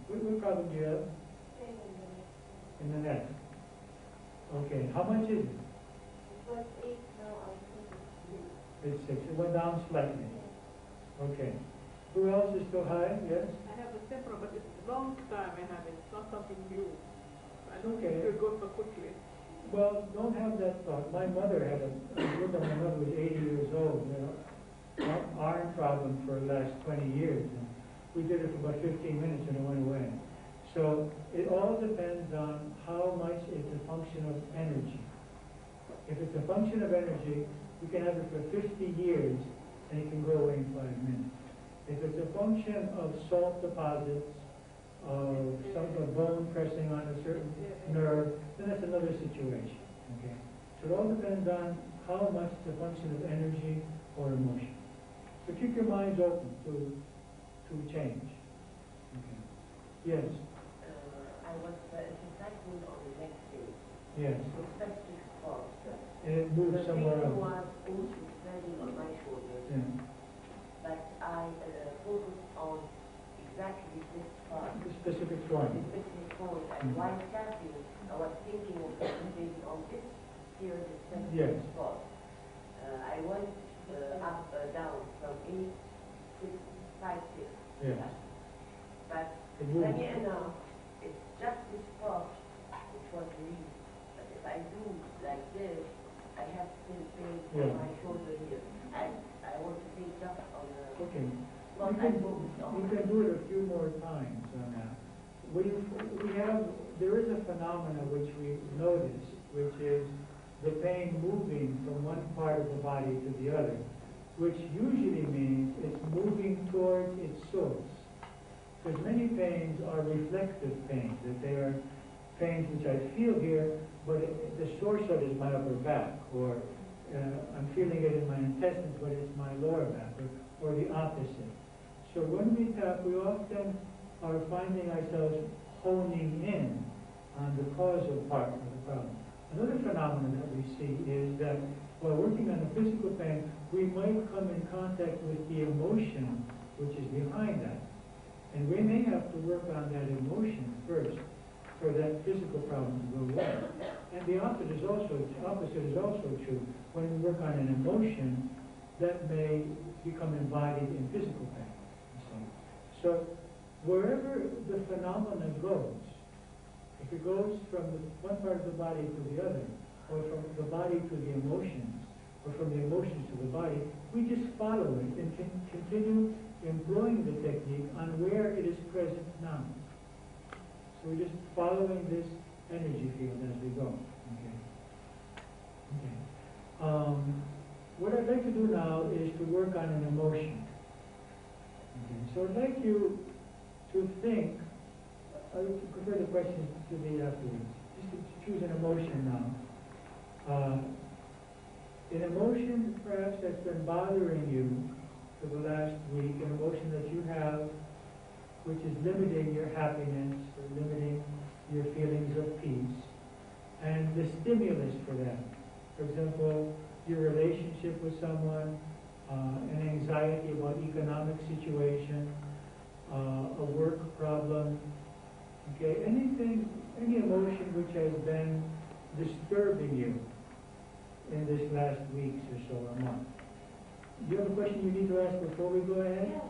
[SPEAKER 1] What problem do you have? In the neck. Okay. How much is it?
[SPEAKER 9] It was 8, now I think
[SPEAKER 1] it's 6. It went down slightly. Okay. Who else is still high? Yes?
[SPEAKER 9] I have a temper, but it's a long time I have it. It's not something new. I don't
[SPEAKER 1] Okay.
[SPEAKER 9] think it will go so quickly.
[SPEAKER 1] Well, don't have that thought. My mother had my mother was 80 years old, arm problem for the last 20 years. And we did it for about 15 minutes and it went away. So it all depends on how much it's a function of energy. If it's a function of energy, you can have it for 50 years and it can go away in 5 minutes. If it's a function of salt deposits, of some bone pressing on a certain nerve, then that's another situation. Okay? So it all depends on how much it's a function of energy or emotion. So keep your minds open to change. Okay. Yes.
[SPEAKER 8] I was exercising on the next day.
[SPEAKER 1] Yes.
[SPEAKER 8] Especially for
[SPEAKER 1] And it moved somewhere
[SPEAKER 8] else. The pain
[SPEAKER 1] else.
[SPEAKER 8] was also spreading on my shoulders.
[SPEAKER 1] Yeah.
[SPEAKER 8] But I focused on exactly this part.
[SPEAKER 1] The specific point.
[SPEAKER 8] The specific point. And while tapping, I was thinking of concentrating on this here, the specific spot. I went up, down from 8, 6, 5, 6.
[SPEAKER 1] Yes.
[SPEAKER 8] But funny enough, it's just this spot which was released. But if I do like this, I have still pain on my shoulder here. And I want to say just on the spot I focused on.
[SPEAKER 1] You can do it a few more times on that. There is a phenomena which we notice, which is the pain moving from one part of the body to the other, which usually means it's moving towards its source. Because many pains are reflective pains, that they are pains which I feel here, but the source of it is my upper back, or I'm feeling it in my intestines, but it's my lower back, or the opposite. So when we tap, we often are finding ourselves honing in on the causal part of the problem. Another phenomenon that we see is that while working on the physical pain, we might come in contact with the emotion which is behind that. And we may have to work on that emotion first for that physical problem to go away. And the opposite is also true. When we work on an emotion, that may become embodied in physical pain. So wherever the phenomenon goes, if it goes from one part of the body to the other, or from the body to the emotions, or from the emotions to the body, we just follow it and continue employing the technique on where it is present now. So we're just following this energy field as we go. Okay. What I'd like to do now is to work on an emotion. Okay. So I'd like you to think, I would prefer the questions to be afterwards. Just to choose an emotion now. An emotion perhaps that's been bothering you for the last week, an emotion that you have which is limiting your happiness or limiting your feelings of peace, and the stimulus for them. For example, your relationship with someone, an anxiety about economic situation, a work problem, okay, anything, any emotion which has been disturbing you in this last weeks or so or month. Do you have a question you need to ask before we go ahead?
[SPEAKER 9] Yes,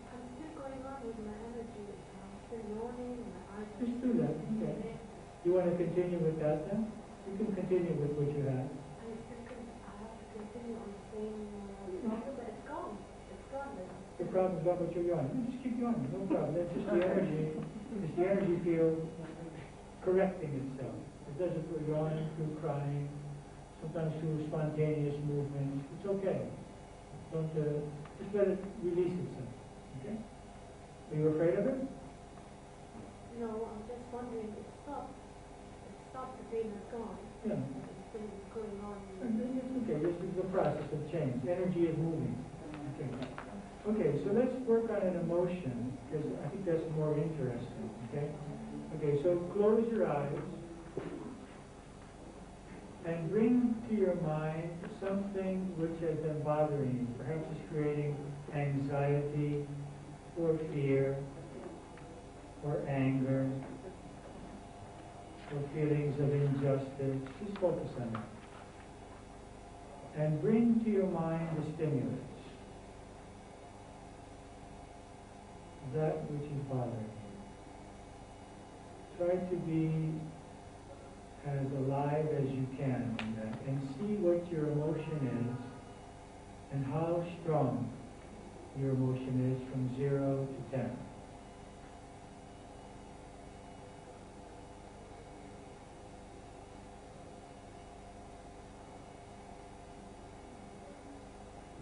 [SPEAKER 9] I'm still going on with my energy. I'm still yawning, my eyes are
[SPEAKER 1] Just do that, okay. You want to continue with that then? You can continue with what you have.
[SPEAKER 9] I have to continue on the same problem, but it's gone. It's gone.
[SPEAKER 1] The problem's not what you're yawning. Just keep yawning, no problem. That's just the energy. It's the energy field correcting itself. It does it through yawning, through crying, sometimes through spontaneous movements. It's okay. Don't just let it release itself. Okay? Are you afraid of it?
[SPEAKER 9] No, I'm just wondering. It stopped. It stopped. The pain is gone.
[SPEAKER 1] Yeah.
[SPEAKER 9] It's still going on.
[SPEAKER 1] Okay, this is the process of change. Energy is moving. Okay. Okay, so let's work on an emotion, because I think that's more interesting. Okay? Okay, so close your eyes and bring to your mind something which has been bothering you. Perhaps it's creating anxiety or fear or anger or feelings of injustice. Just focus on it. And bring to your mind the stimulus. That which is bothering you. Try to be as alive as you can in that, and see what your emotion is and how strong your emotion is from 0 to 10.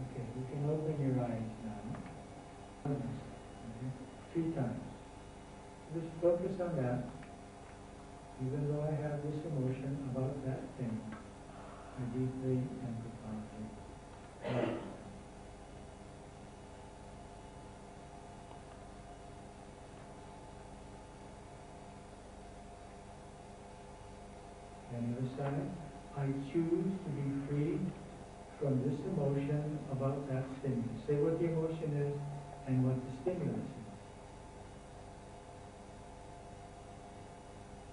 [SPEAKER 1] Okay, you can open your eyes now. Okay. 3 times. Just focus on that. Even though I have this emotion about that thing, I deeply and profoundly love it. And the other side, I choose to be free from this emotion about that stimulus. Say what the emotion is and what the stimulus is.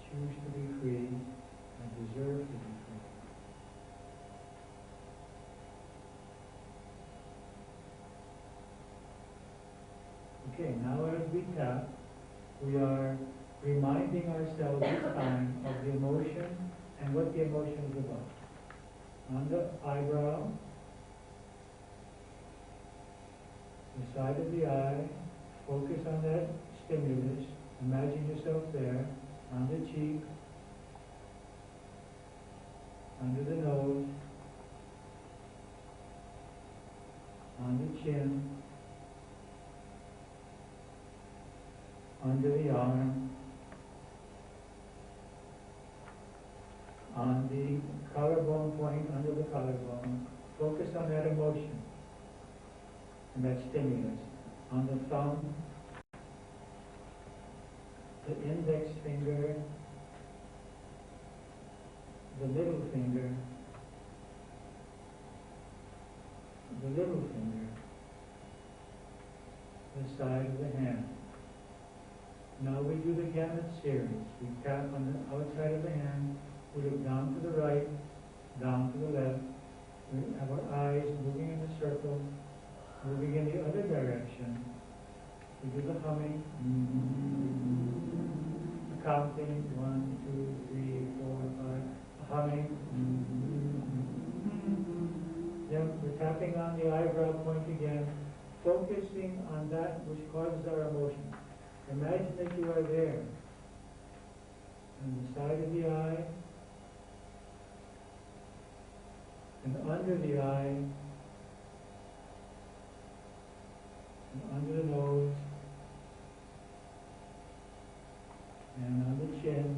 [SPEAKER 1] Choose to be free and deserve to be free. Okay, now as we tap, we are reminding ourselves each time of the emotion and what the emotion is about. On the eyebrow, the side of the eye, focus on that stimulus, imagine yourself there, on the cheek, under the nose, on the chin, under the arm, on the collarbone point, under the collarbone. Focus on that emotion and that stimulus. On the thumb, the index finger, the middle finger, the little finger, the side of the hand. Now we do the gamut series. We tap on the outside of the hand, we look down to the right, down to the left. We have our eyes moving in a circle, moving in the other direction. We do the humming, counting, 1, 2, 3, 4, 5, humming. Then we're tapping on the eyebrow point again, focusing on that which causes our emotion. Imagine that you are there, on the side of the eye, and under the eye, and under the nose, and on the chin,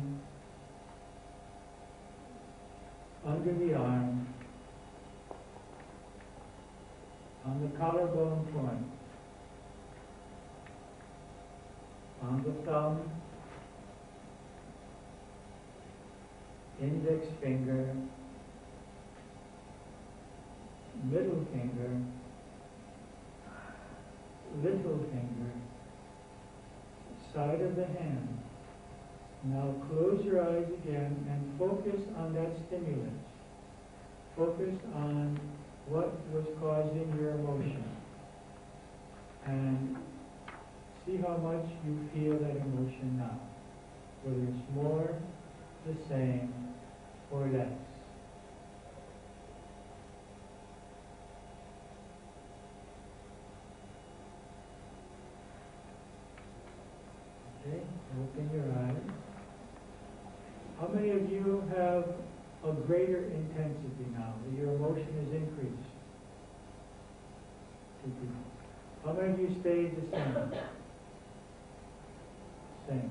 [SPEAKER 1] under the arm, on the collarbone point, on the thumb, index finger, middle finger, little finger, side of the hand. Now close your eyes again and focus on that stimulus. Focus on what was causing your emotion. And see how much you feel that emotion now. Whether it's more, the same, or less. Okay, open your eyes. How many of you have a greater intensity now, that your emotion is increased? 2 people. How many of you stayed the same? Same.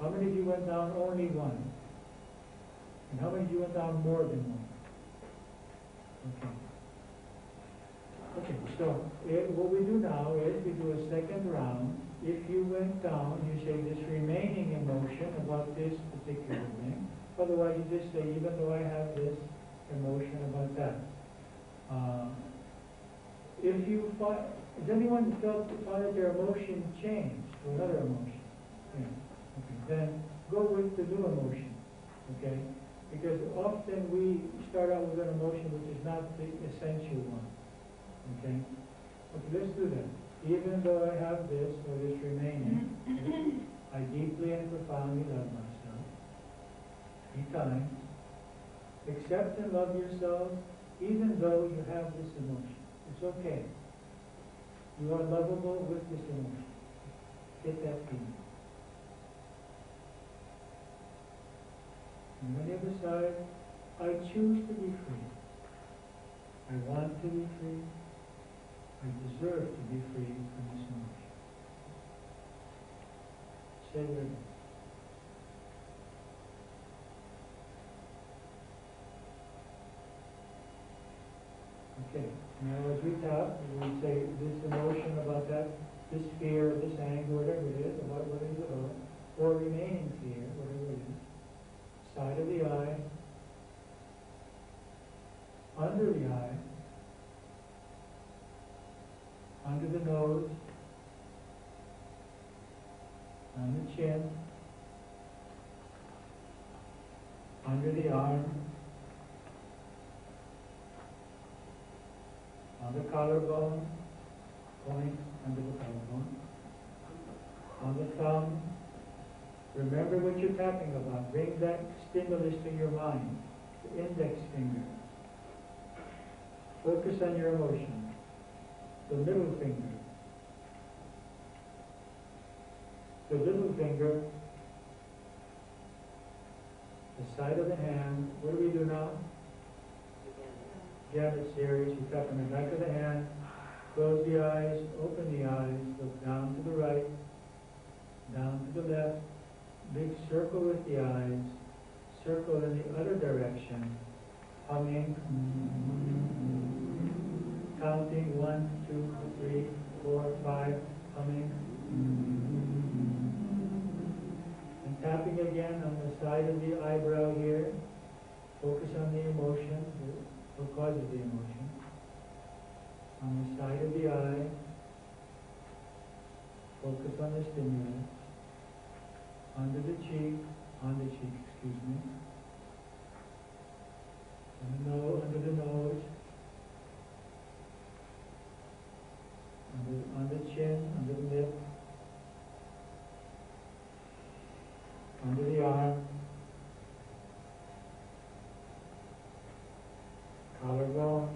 [SPEAKER 1] How many of you went down only 1? And how many of you went down more than 1? Okay. Okay, so what we do now is we do a second round. If you went down, you say this remaining emotion about this particular thing. Otherwise, you just say, even though I have this emotion about that. If you find, has anyone find that their emotion changed to another emotion? Yeah. Okay. Then go with the new emotion. Okay? Because often we start out with an emotion which is not the essential one. Okay? Okay, let's do that. Even though I have this or this remaining, I deeply and profoundly love myself. 3 times. Accept and love yourself even though you have this emotion. It's okay. You are lovable with this emotion. Get that feeling. And on the other side, I choose to be free. I want to be free. I deserve to be free from this emotion. Say it again. Okay, now as we tap, we say this emotion about that, this fear, this anger, whatever it is, about what it is about, or remaining fear, whatever it is, side of the eye, under the eye, under the nose, on the chin, under the arm, on the collarbone, point under the collarbone, on the thumb. Remember what you're tapping about. Bring that stimulus to your mind. The index finger. Focus on your emotion. The middle finger. The little finger. The side of the hand. What do we do now? Again, it's serious. You tap on the back of the hand. Close the eyes. Open the eyes. Look down to the right. Down to the left. Big circle with the eyes. Circle in the other direction. Humming. Counting 1, 2, 3, 4, 5. Humming. And tapping again on the side of the eyebrow here. Focus on the emotion. What causes the emotion? On the side of the eye. Focus on the stimulus. Under the cheek, excuse me. Under the nose. On the chin, under the lip. Under the arm. Collarbone.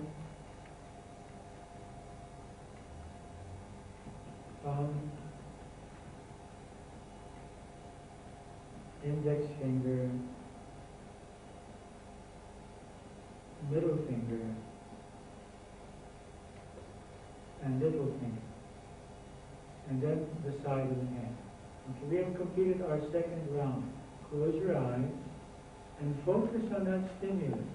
[SPEAKER 1] Thumb. Index finger, middle finger, and little finger, and then the side of the hand. Okay, we have completed our second round. Close your eyes and focus on that stimulus.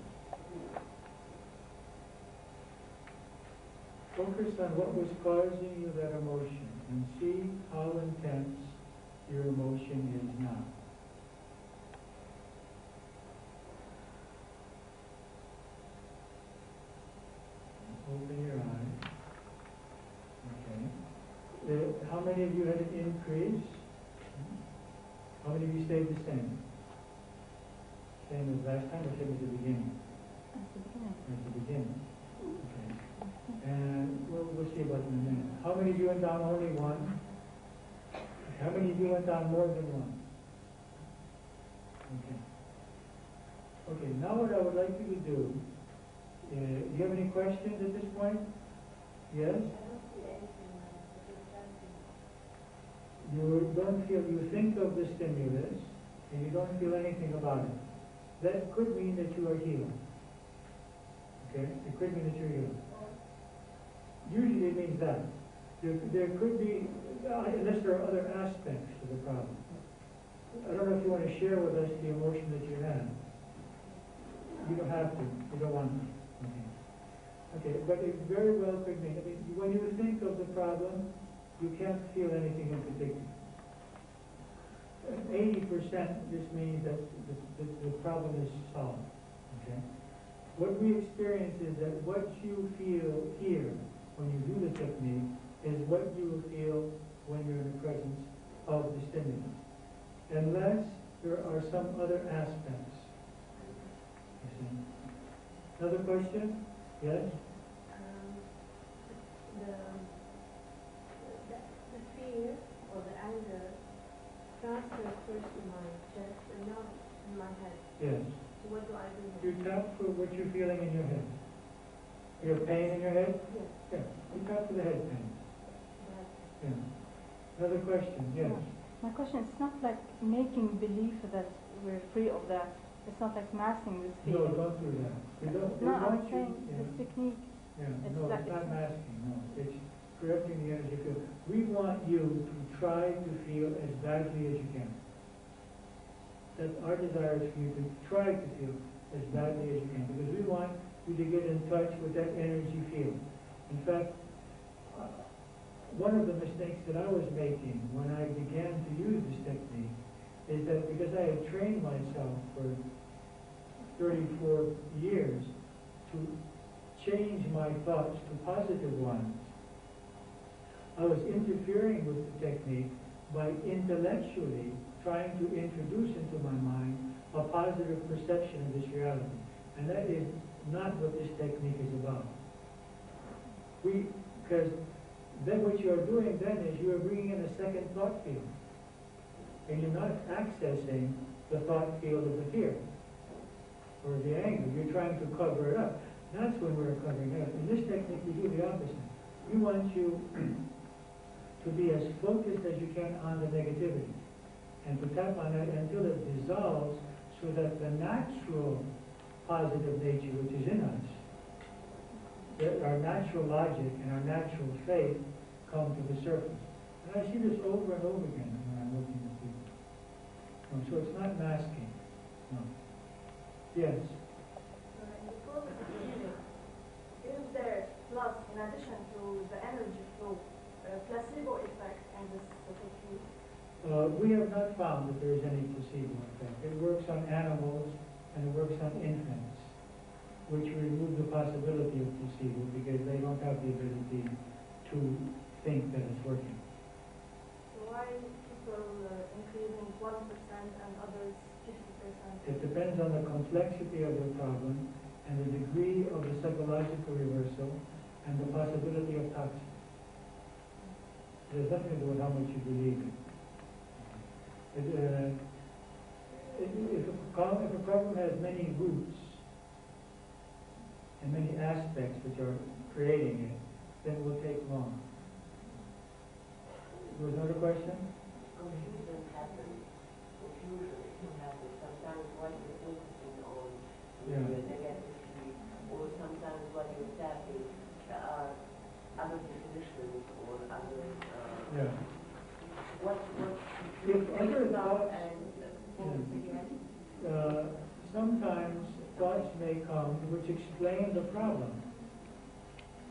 [SPEAKER 1] Focus on what was causing you that emotion and see how intense your emotion is now. Open your eyes. Okay. How many of you had an increase? How many of you stayed the same? Same as last time or same as the beginning?
[SPEAKER 10] At the beginning.
[SPEAKER 1] At the beginning. Okay. And we'll see about it in a minute. How many of you went down only one? How many of you went down more than one? Okay. Okay, now what I would like you to do, do you have any questions at this point? Yes? You don't feel, you think of the stimulus, and you don't feel anything about it. That could mean that you are healed. Okay? It could mean that you're healed. Usually it means that. There could be, unless there are other aspects to the problem. I don't know if you want to share with us the emotion that you had. You don't have to. You don't want to. Okay, but it very well could mean, I mean, when you think of the problem, you can't feel anything in particular. 80% this means that the problem is solved. Okay? What we experience is that what you feel here when you do the technique is what you will feel when you're in the presence of the stimulus, unless there are some other aspects. You see? Another question? Yes?
[SPEAKER 9] The fear or the anger transfers first to my chest and not in my head.
[SPEAKER 1] Yes.
[SPEAKER 9] So what do I do now?
[SPEAKER 1] You tap for what you're feeling in your head. You have pain in your head?
[SPEAKER 9] Yes.
[SPEAKER 1] Yeah. You tap for the head pain.
[SPEAKER 9] Right.
[SPEAKER 1] Yeah. Another question? Yes.
[SPEAKER 10] My question is not like making belief that we're free of that. It's not like masking this
[SPEAKER 1] No,
[SPEAKER 10] feeling.
[SPEAKER 1] don't do that. We don't, we
[SPEAKER 10] No, I'm
[SPEAKER 1] want
[SPEAKER 10] saying
[SPEAKER 1] you,
[SPEAKER 10] this technique.
[SPEAKER 1] Yeah,
[SPEAKER 10] It's
[SPEAKER 1] no,
[SPEAKER 10] like
[SPEAKER 1] it's not masking, no. It's correcting the energy field. We want you to try to feel as badly as you can. That our desire is for you to try to feel as badly as you can, because we want you to get in touch with that energy field. In fact, one of the mistakes that I was making when I began to use this technique is that because I had trained myself for 34 years to change my thoughts to positive ones, I was interfering with the technique by intellectually trying to introduce into my mind a positive perception of this reality. And that is not what this technique is about. Because then what you are doing then is you are bringing in a second thought field. And you're not accessing the thought field of the fear or the anger. You're trying to cover it up. That's when we're covering it up. In this technique, we do the opposite. We want you to be as focused as you can on the negativity and to tap on it until it dissolves so that the natural positive nature which is in us, our natural logic and our natural faith come to the surface. And I see this over and over again when I'm looking at people. So it's not masking. No. Yes?
[SPEAKER 9] Is there, plus, in addition to the energy flow, placebo effect on this technique?
[SPEAKER 1] We have not found that there is any placebo effect. It works on animals and it works on infants, which remove the possibility of placebo because they don't have the ability to think that it's working.
[SPEAKER 9] So why people increasing 1% and others 50%?
[SPEAKER 1] It depends on the complexity of the problem and the degree of the psychological reversal and the possibility of toxin. It has nothing to do with how much you believe in. If a problem has many roots and many aspects which are creating it, then it will take long. There was another question?
[SPEAKER 8] Confusion happens. Confusion happens. Sometimes what you're focusing on is negatively, or sometimes what you're tapping are other definitions or other. What
[SPEAKER 1] If other thoughts, sometimes thoughts may come which explain the problem.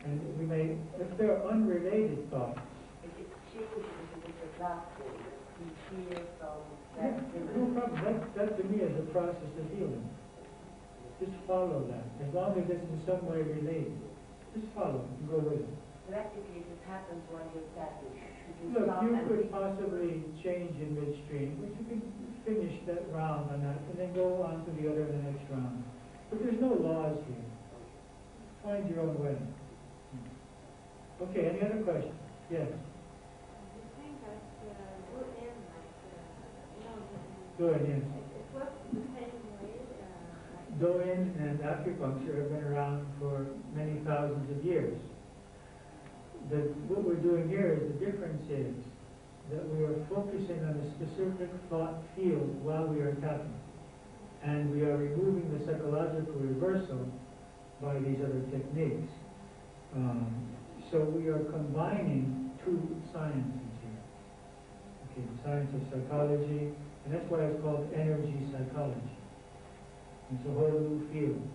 [SPEAKER 1] And we may, if they're unrelated thoughts.
[SPEAKER 8] It changes with the platform, the speech
[SPEAKER 11] clear from
[SPEAKER 6] Yeah,
[SPEAKER 11] that.
[SPEAKER 6] no problem. That to me is a process of healing. Just follow that. As long as it's in some way related. Just follow and go with it.
[SPEAKER 11] Practically, it happens when you're tapping.
[SPEAKER 6] Look, you could possibly change in midstream, but you could finish that round on that and then go on to the other in the next round. But there's no laws here. Find your own way. Okay, any other questions? Yes. Good, yes. Doin and acupuncture have been around for many thousands of years. What we're doing here is the difference is that we are focusing on a specific thought field while we are tapping. And we are removing the psychological reversal by these other techniques. So we are combining two sciences here. Okay, the science of psychology, and that's why it's called energy psychology. It's a whole new field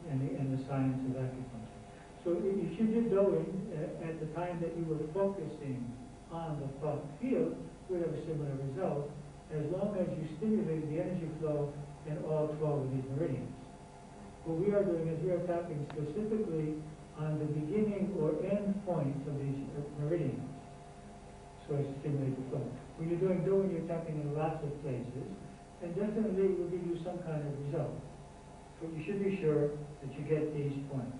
[SPEAKER 6] in the science of acupuncture. So if you did Doing at the time that you were focusing on the thought field, you would have a similar result as long as you stimulated the energy flow in all 12 of these meridians. What we are doing is we are tapping specifically on the beginning or end points of these meridians, so as to stimulate the flow. When you're doing Doing, you're tapping in lots of places, and definitely it will give you some kind of result. But you should be sure that you get these points.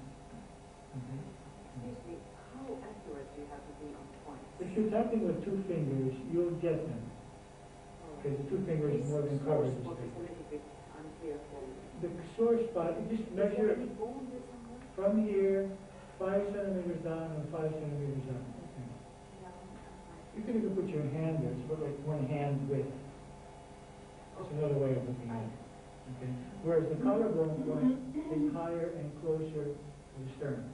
[SPEAKER 11] Excuse me, how accurate do you have to be on points?
[SPEAKER 6] If you're tapping with two fingers, you'll get them. Because the two fingers more than covers the space. The sore spot, you just measure from here, 5 centimeters down and 5 centimeters up. Okay. You can even put your hand there, it's about like one hand width. That's another way of looking at it. Okay. Whereas the collarbone point is higher and closer to the sternum.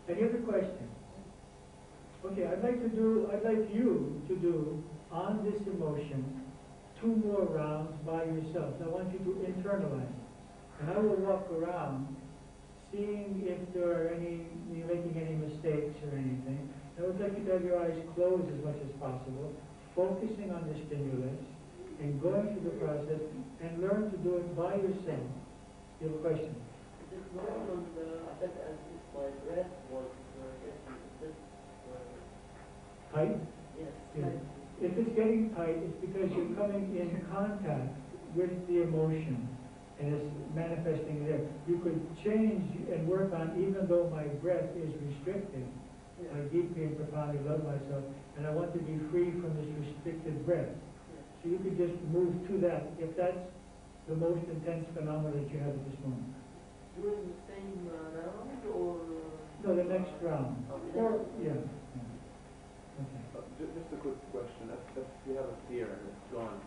[SPEAKER 6] Any other questions? Okay, I'd like you to do on this emotion 2 more rounds by yourself. I want you to internalize it. And I will walk around seeing if there are you're making any mistakes or anything. I would like you to have your eyes closed as much as possible, focusing on the stimulus and going through the process and learn to do it by yourself. You have a question?
[SPEAKER 7] This moment, I bet as if my breath was getting
[SPEAKER 6] tight?
[SPEAKER 7] Yes.
[SPEAKER 6] Yeah. If it's getting tight, it's because you're coming in contact with the emotion and it's manifesting there. You could change and work on, even though my breath is restricted, I deeply and profoundly love myself, and I want to be free from this restricted breath. So you could just move to that, if that's the most intense phenomenon that you have at this moment.
[SPEAKER 7] During the same round, or?
[SPEAKER 6] No, the next round. Or, yeah. Okay.
[SPEAKER 13] Just a quick question. If you have a fear and it's gone,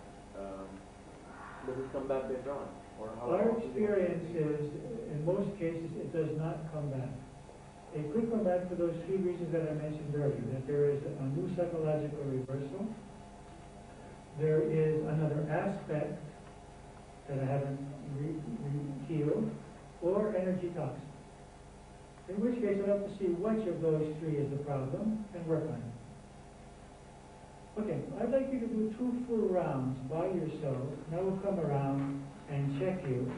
[SPEAKER 13] does it come back later on? Or how
[SPEAKER 6] Our experience is, in most cases, it does not come back. It could come back for those 3 reasons that I mentioned earlier, that there is a new psychological reversal, there is another aspect that I haven't healed, or energy toxin. In which case, I'll have to see which of those 3 is the problem and work on it. Okay, I'd like you to do 2 full rounds by yourself, and I will come around and check you.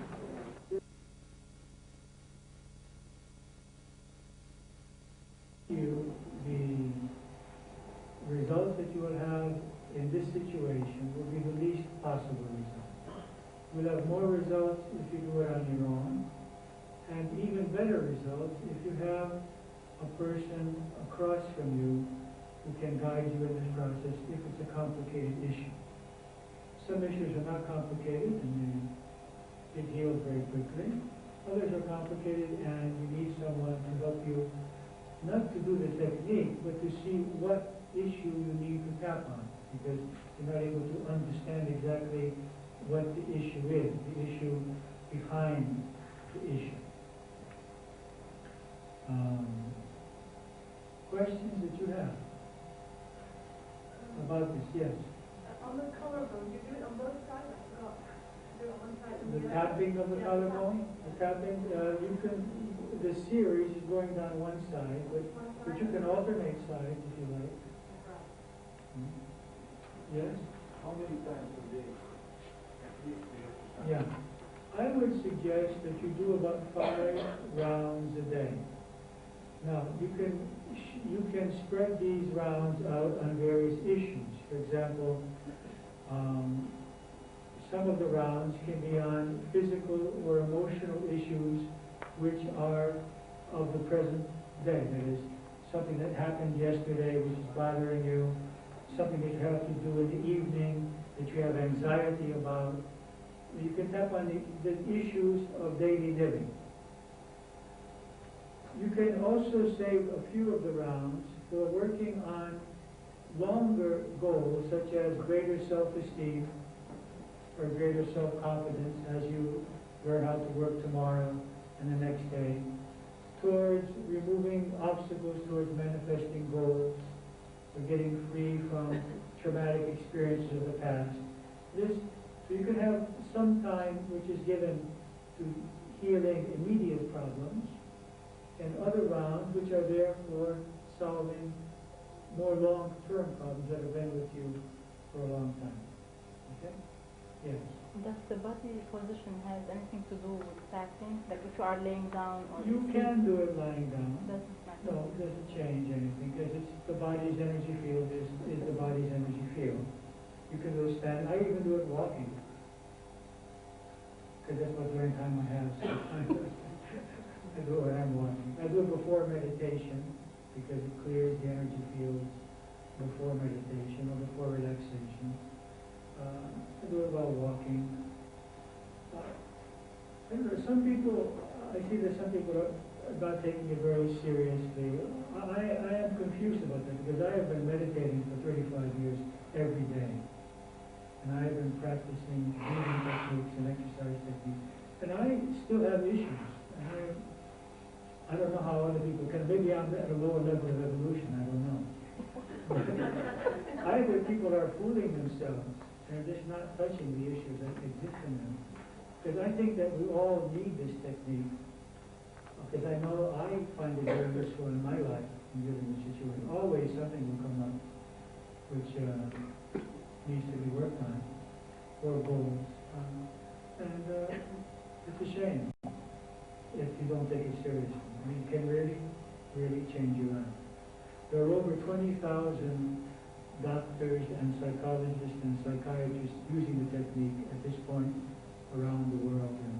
[SPEAKER 6] The results that you will have in this situation will be the least possible result. You'll have more results if you do it on your own, and even better results if you have a person across from you who can guide you in this process if it's a complicated issue. Some issues are not complicated and they get healed very quickly. Others are complicated and you need someone to help you, not to do the technique, but to see what issue you need to tap on, because you're not able to understand exactly what the issue is, the issue behind the issue. Questions that you have about this? Yes.
[SPEAKER 9] On the collarbone, you do it on both sides? I forgot. Do it on one side and
[SPEAKER 6] The
[SPEAKER 9] the other.
[SPEAKER 6] tapping of the collarbone, the tapping, you can, the series is going down one side, but you can alternate sides if you like.
[SPEAKER 1] Yes?
[SPEAKER 6] How many times a day? At least we have to start.
[SPEAKER 1] Yeah. I would suggest that you do about 5 rounds a day. Now, you can spread these rounds out on various issues. For example, some of the rounds can be on physical or emotional issues which are of the present day. That is, something that happened yesterday which is bothering you, something that you have to do in the evening that you have anxiety about. You can tap on the issues of daily living. You can also save a few of the rounds for working on longer goals, such as greater self-esteem or greater self-confidence as you learn how to work tomorrow and the next day, towards removing obstacles towards manifesting goals, or getting free from traumatic experiences of the past. So you can have some time which is given to healing immediate problems, and other rounds which are there for solving more long-term problems that have been with you for a long time. Okay? Yes.
[SPEAKER 10] Does the body position has anything to do with tapping? Like if you are laying down or
[SPEAKER 1] You can do it lying down.
[SPEAKER 10] Doesn't matter.
[SPEAKER 1] No, it doesn't change anything because it's the body's energy field is the body's energy field. You can do it standing. I even do it walking because that's what during time I have. So I do it when I'm walking. I do it before meditation because it clears the energy fields before meditation or before relaxation. I do it while walking. I don't know, some people, I see that some people are not taking it very seriously. I am confused about that because I have been meditating for 35 years every day. And I have been practicing breathing techniques and exercise techniques. And I still have issues. And I don't know how other people can. Maybe I'm at a lower level of evolution, I don't know. Either people are fooling themselves and just not touching the issues that exist in them. Because I think that we all need this technique. Because I know I find it very useful in my life in dealing with situations. Always something will come up which needs to be worked on, or goals. It's a shame if you don't take it seriously. I mean, it can really, really change your life. There are over 20,000 doctors and psychologists and psychiatrists using the technique at this point around the world, and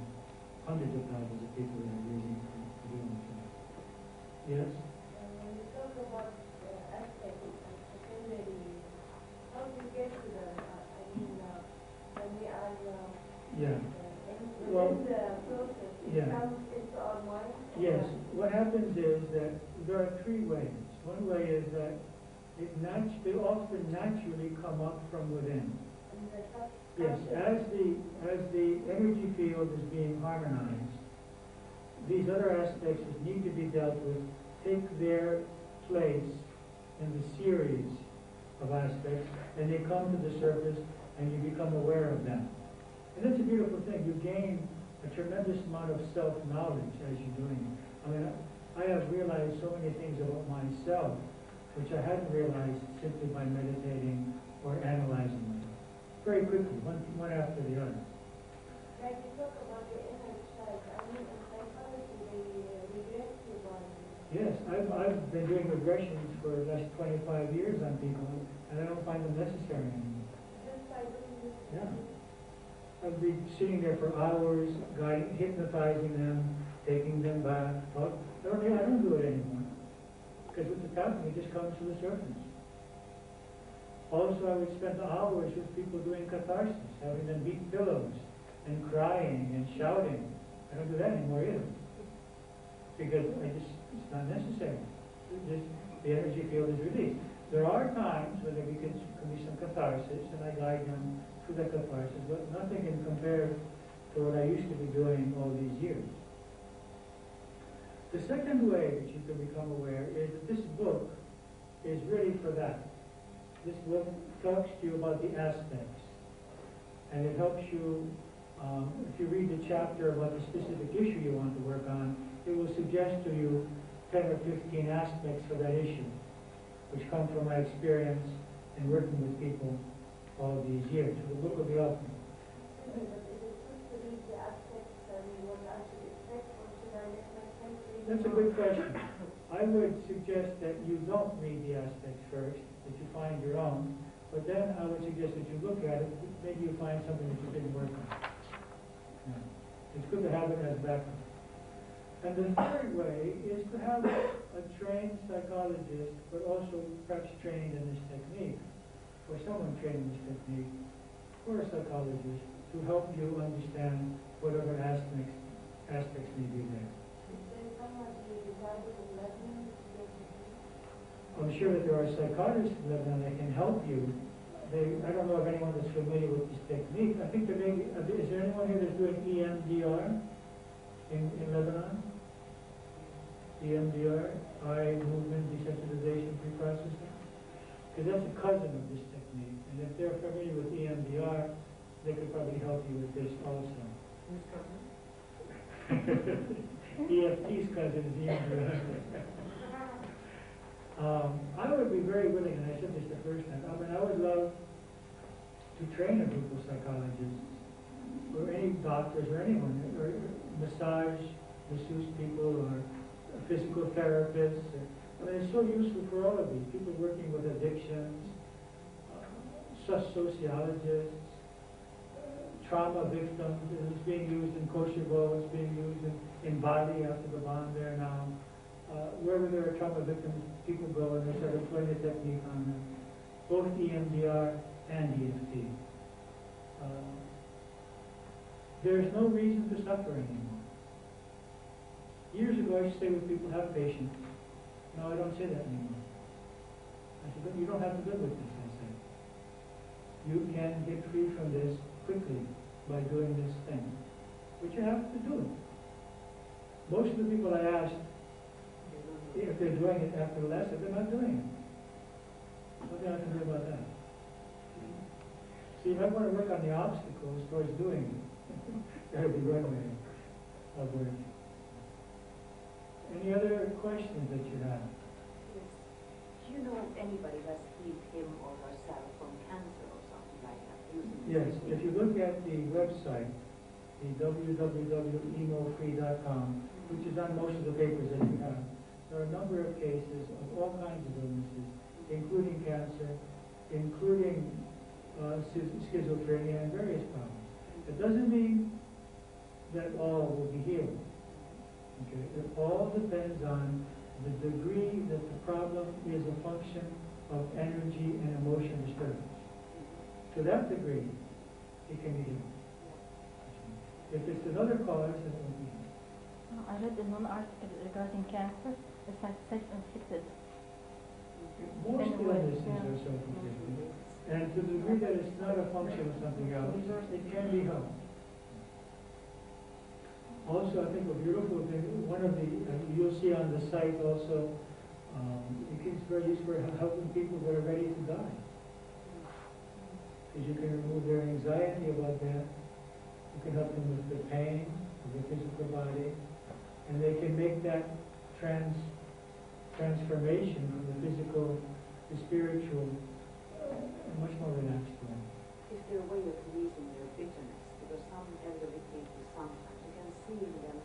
[SPEAKER 1] hundreds of thousands of people are using it for doing it. Yes?
[SPEAKER 9] When you talk about the aspect of secondary, how do you get to that? I mean, when we are
[SPEAKER 1] Yeah.
[SPEAKER 9] within the process, it comes into our mind?
[SPEAKER 1] Yes. What happens is that there are 3 ways. One way is that they often naturally come up from within. Yes, as the energy field is being harmonized, these other aspects that need to be dealt with take their place in the series of aspects, and they come to the surface, and you become aware of them. And that's a beautiful thing. You gain a tremendous amount of self-knowledge as you're doing it. I mean, I have realized so many things about myself which I hadn't realized simply by meditating or analyzing them. Very quickly, one after the other.
[SPEAKER 9] Like you talk about the inner child, I mean, in psychology, they regress your body.
[SPEAKER 1] Yes, I've been doing regressions for the last 25 years on people, and I don't find them necessary anymore.
[SPEAKER 9] Just by doing this?
[SPEAKER 1] Yeah. I'd be sitting there for hours, hypnotizing them, taking them back. Well, I don't do it anymore. Because with the tapping, it just comes to the surface. Also, I would spend hours with people doing catharsis, having them beat pillows and crying and shouting. I don't do that anymore either. Because it's not necessary. The energy field is released. There are times when there can be some catharsis, and I guide them through that catharsis, but nothing can compare to what I used to be doing all these years. The second way that you can become aware is that this book is really for that. This book talks to you about the aspects, and it helps you, if you read the chapter about the specific issue you want to work on, it will suggest to you 10 or 15 aspects for that issue, which come from my experience in working with people all these years. So the book will be open. That's a good question. I would suggest that you don't read the aspects first, that you find your own, but then I would suggest that you look at it, maybe you find something that you didn't work on. Yeah. It's good to have it as backup. And the third way is to have a trained psychologist, but also perhaps trained in this technique, or someone trained in this technique, or a psychologist, to help you understand whatever aspects may be there. I'm sure that there are psychiatrists in Lebanon that can help you. I don't know of anyone that's familiar with this technique. I think there may be, is there anyone here that's doing EMDR in Lebanon? EMDR, eye movement desensitization preprocessing? Because that's a cousin of this technique. And if they're familiar with EMDR, they could probably help you with this also.
[SPEAKER 7] Whose cousin?
[SPEAKER 1] EFT's cousin is EMDR. I would be very willing, and I said this the first time, I mean, I would love to train a group of psychologists, or any doctors, or anyone, or masseuse people, or physical therapists. I mean, it's so useful for all of these, people working with addictions, sociologists, trauma victims. It's being used in Kosovo, it's being used in Bali after the bomb there now. Wherever there are trauma victims, people go and they start employing the technique on them, both EMDR and EFT. There's no reason to suffer anymore. Years ago, I used to say with people, have patience. No, I don't say that anymore. I said, but you don't have to live with this, I say. You can get free from this quickly by doing this thing. But you have to do it. Most of the people I asked, if they're doing it after the lesson, they're not doing it. What do I have to do about that? So you might want to work on the obstacles towards doing it. That would be one way of working. Any other questions that you have?
[SPEAKER 11] Yes. Do you know if anybody has healed him or herself from cancer or something like that?
[SPEAKER 1] Yes. If you look at the website, the www.emofree.com, which is on most of the papers that you have, there are a number of cases of all kinds of illnesses, including cancer, including schizophrenia and various problems. It doesn't mean that all will be healed. Okay? It all depends on the degree that the problem is a function of energy and emotion disturbance. To that degree, it can be healed. If it's another cause, it won't be healed.
[SPEAKER 10] I read in one article regarding cancer. It's like self-inflicted.
[SPEAKER 1] Most illnesses are self-inflicted. And to the degree that it's not a function of something else, it can be helped. Also, I think a beautiful thing, one of the, you'll see on the site also, it's very useful for helping people that are ready to die. Because you can remove their anxiety about that. You can help them with the pain of the physical body. And they can make that transformation from the physical to spiritual much more relaxed way.
[SPEAKER 11] Is there a way of releasing their bitterness? Because some elderly people, sometimes you can see in them,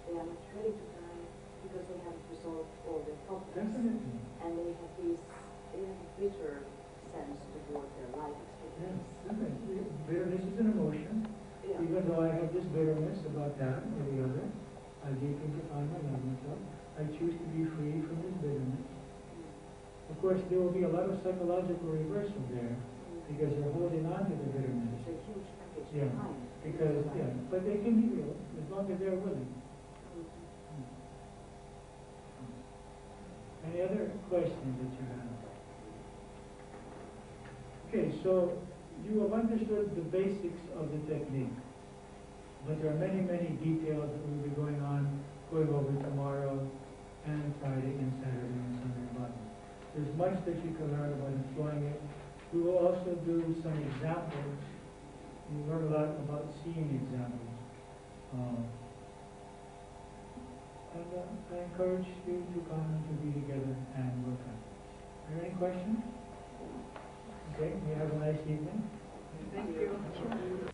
[SPEAKER 11] they are not ready to die because they haven't resolved all their problems.
[SPEAKER 1] Definitely.
[SPEAKER 11] And they have this bitter sense toward their life experience.
[SPEAKER 1] Yes, bitterness is an emotion. Yeah. Even though I have this bitterness about that or the other, I deeply define my love myself. I choose to be free from this bitterness. Of course, there will be a lot of psychological reversal there because they're holding on to the bitterness.
[SPEAKER 11] It's a huge package
[SPEAKER 1] behind. Because, but they can be healed as long as they're willing. Any other questions that you have? Okay, so you have understood the basics of the technique, but there are many, many details that we'll be going over tomorrow and Friday and Saturday and Sunday about it. There's much that you can learn about employing it. We will also do some examples. You learn a lot about seeing examples. I encourage you to come and to be together and work on it. Are there any questions? Okay, you have a nice evening.
[SPEAKER 3] Thank you.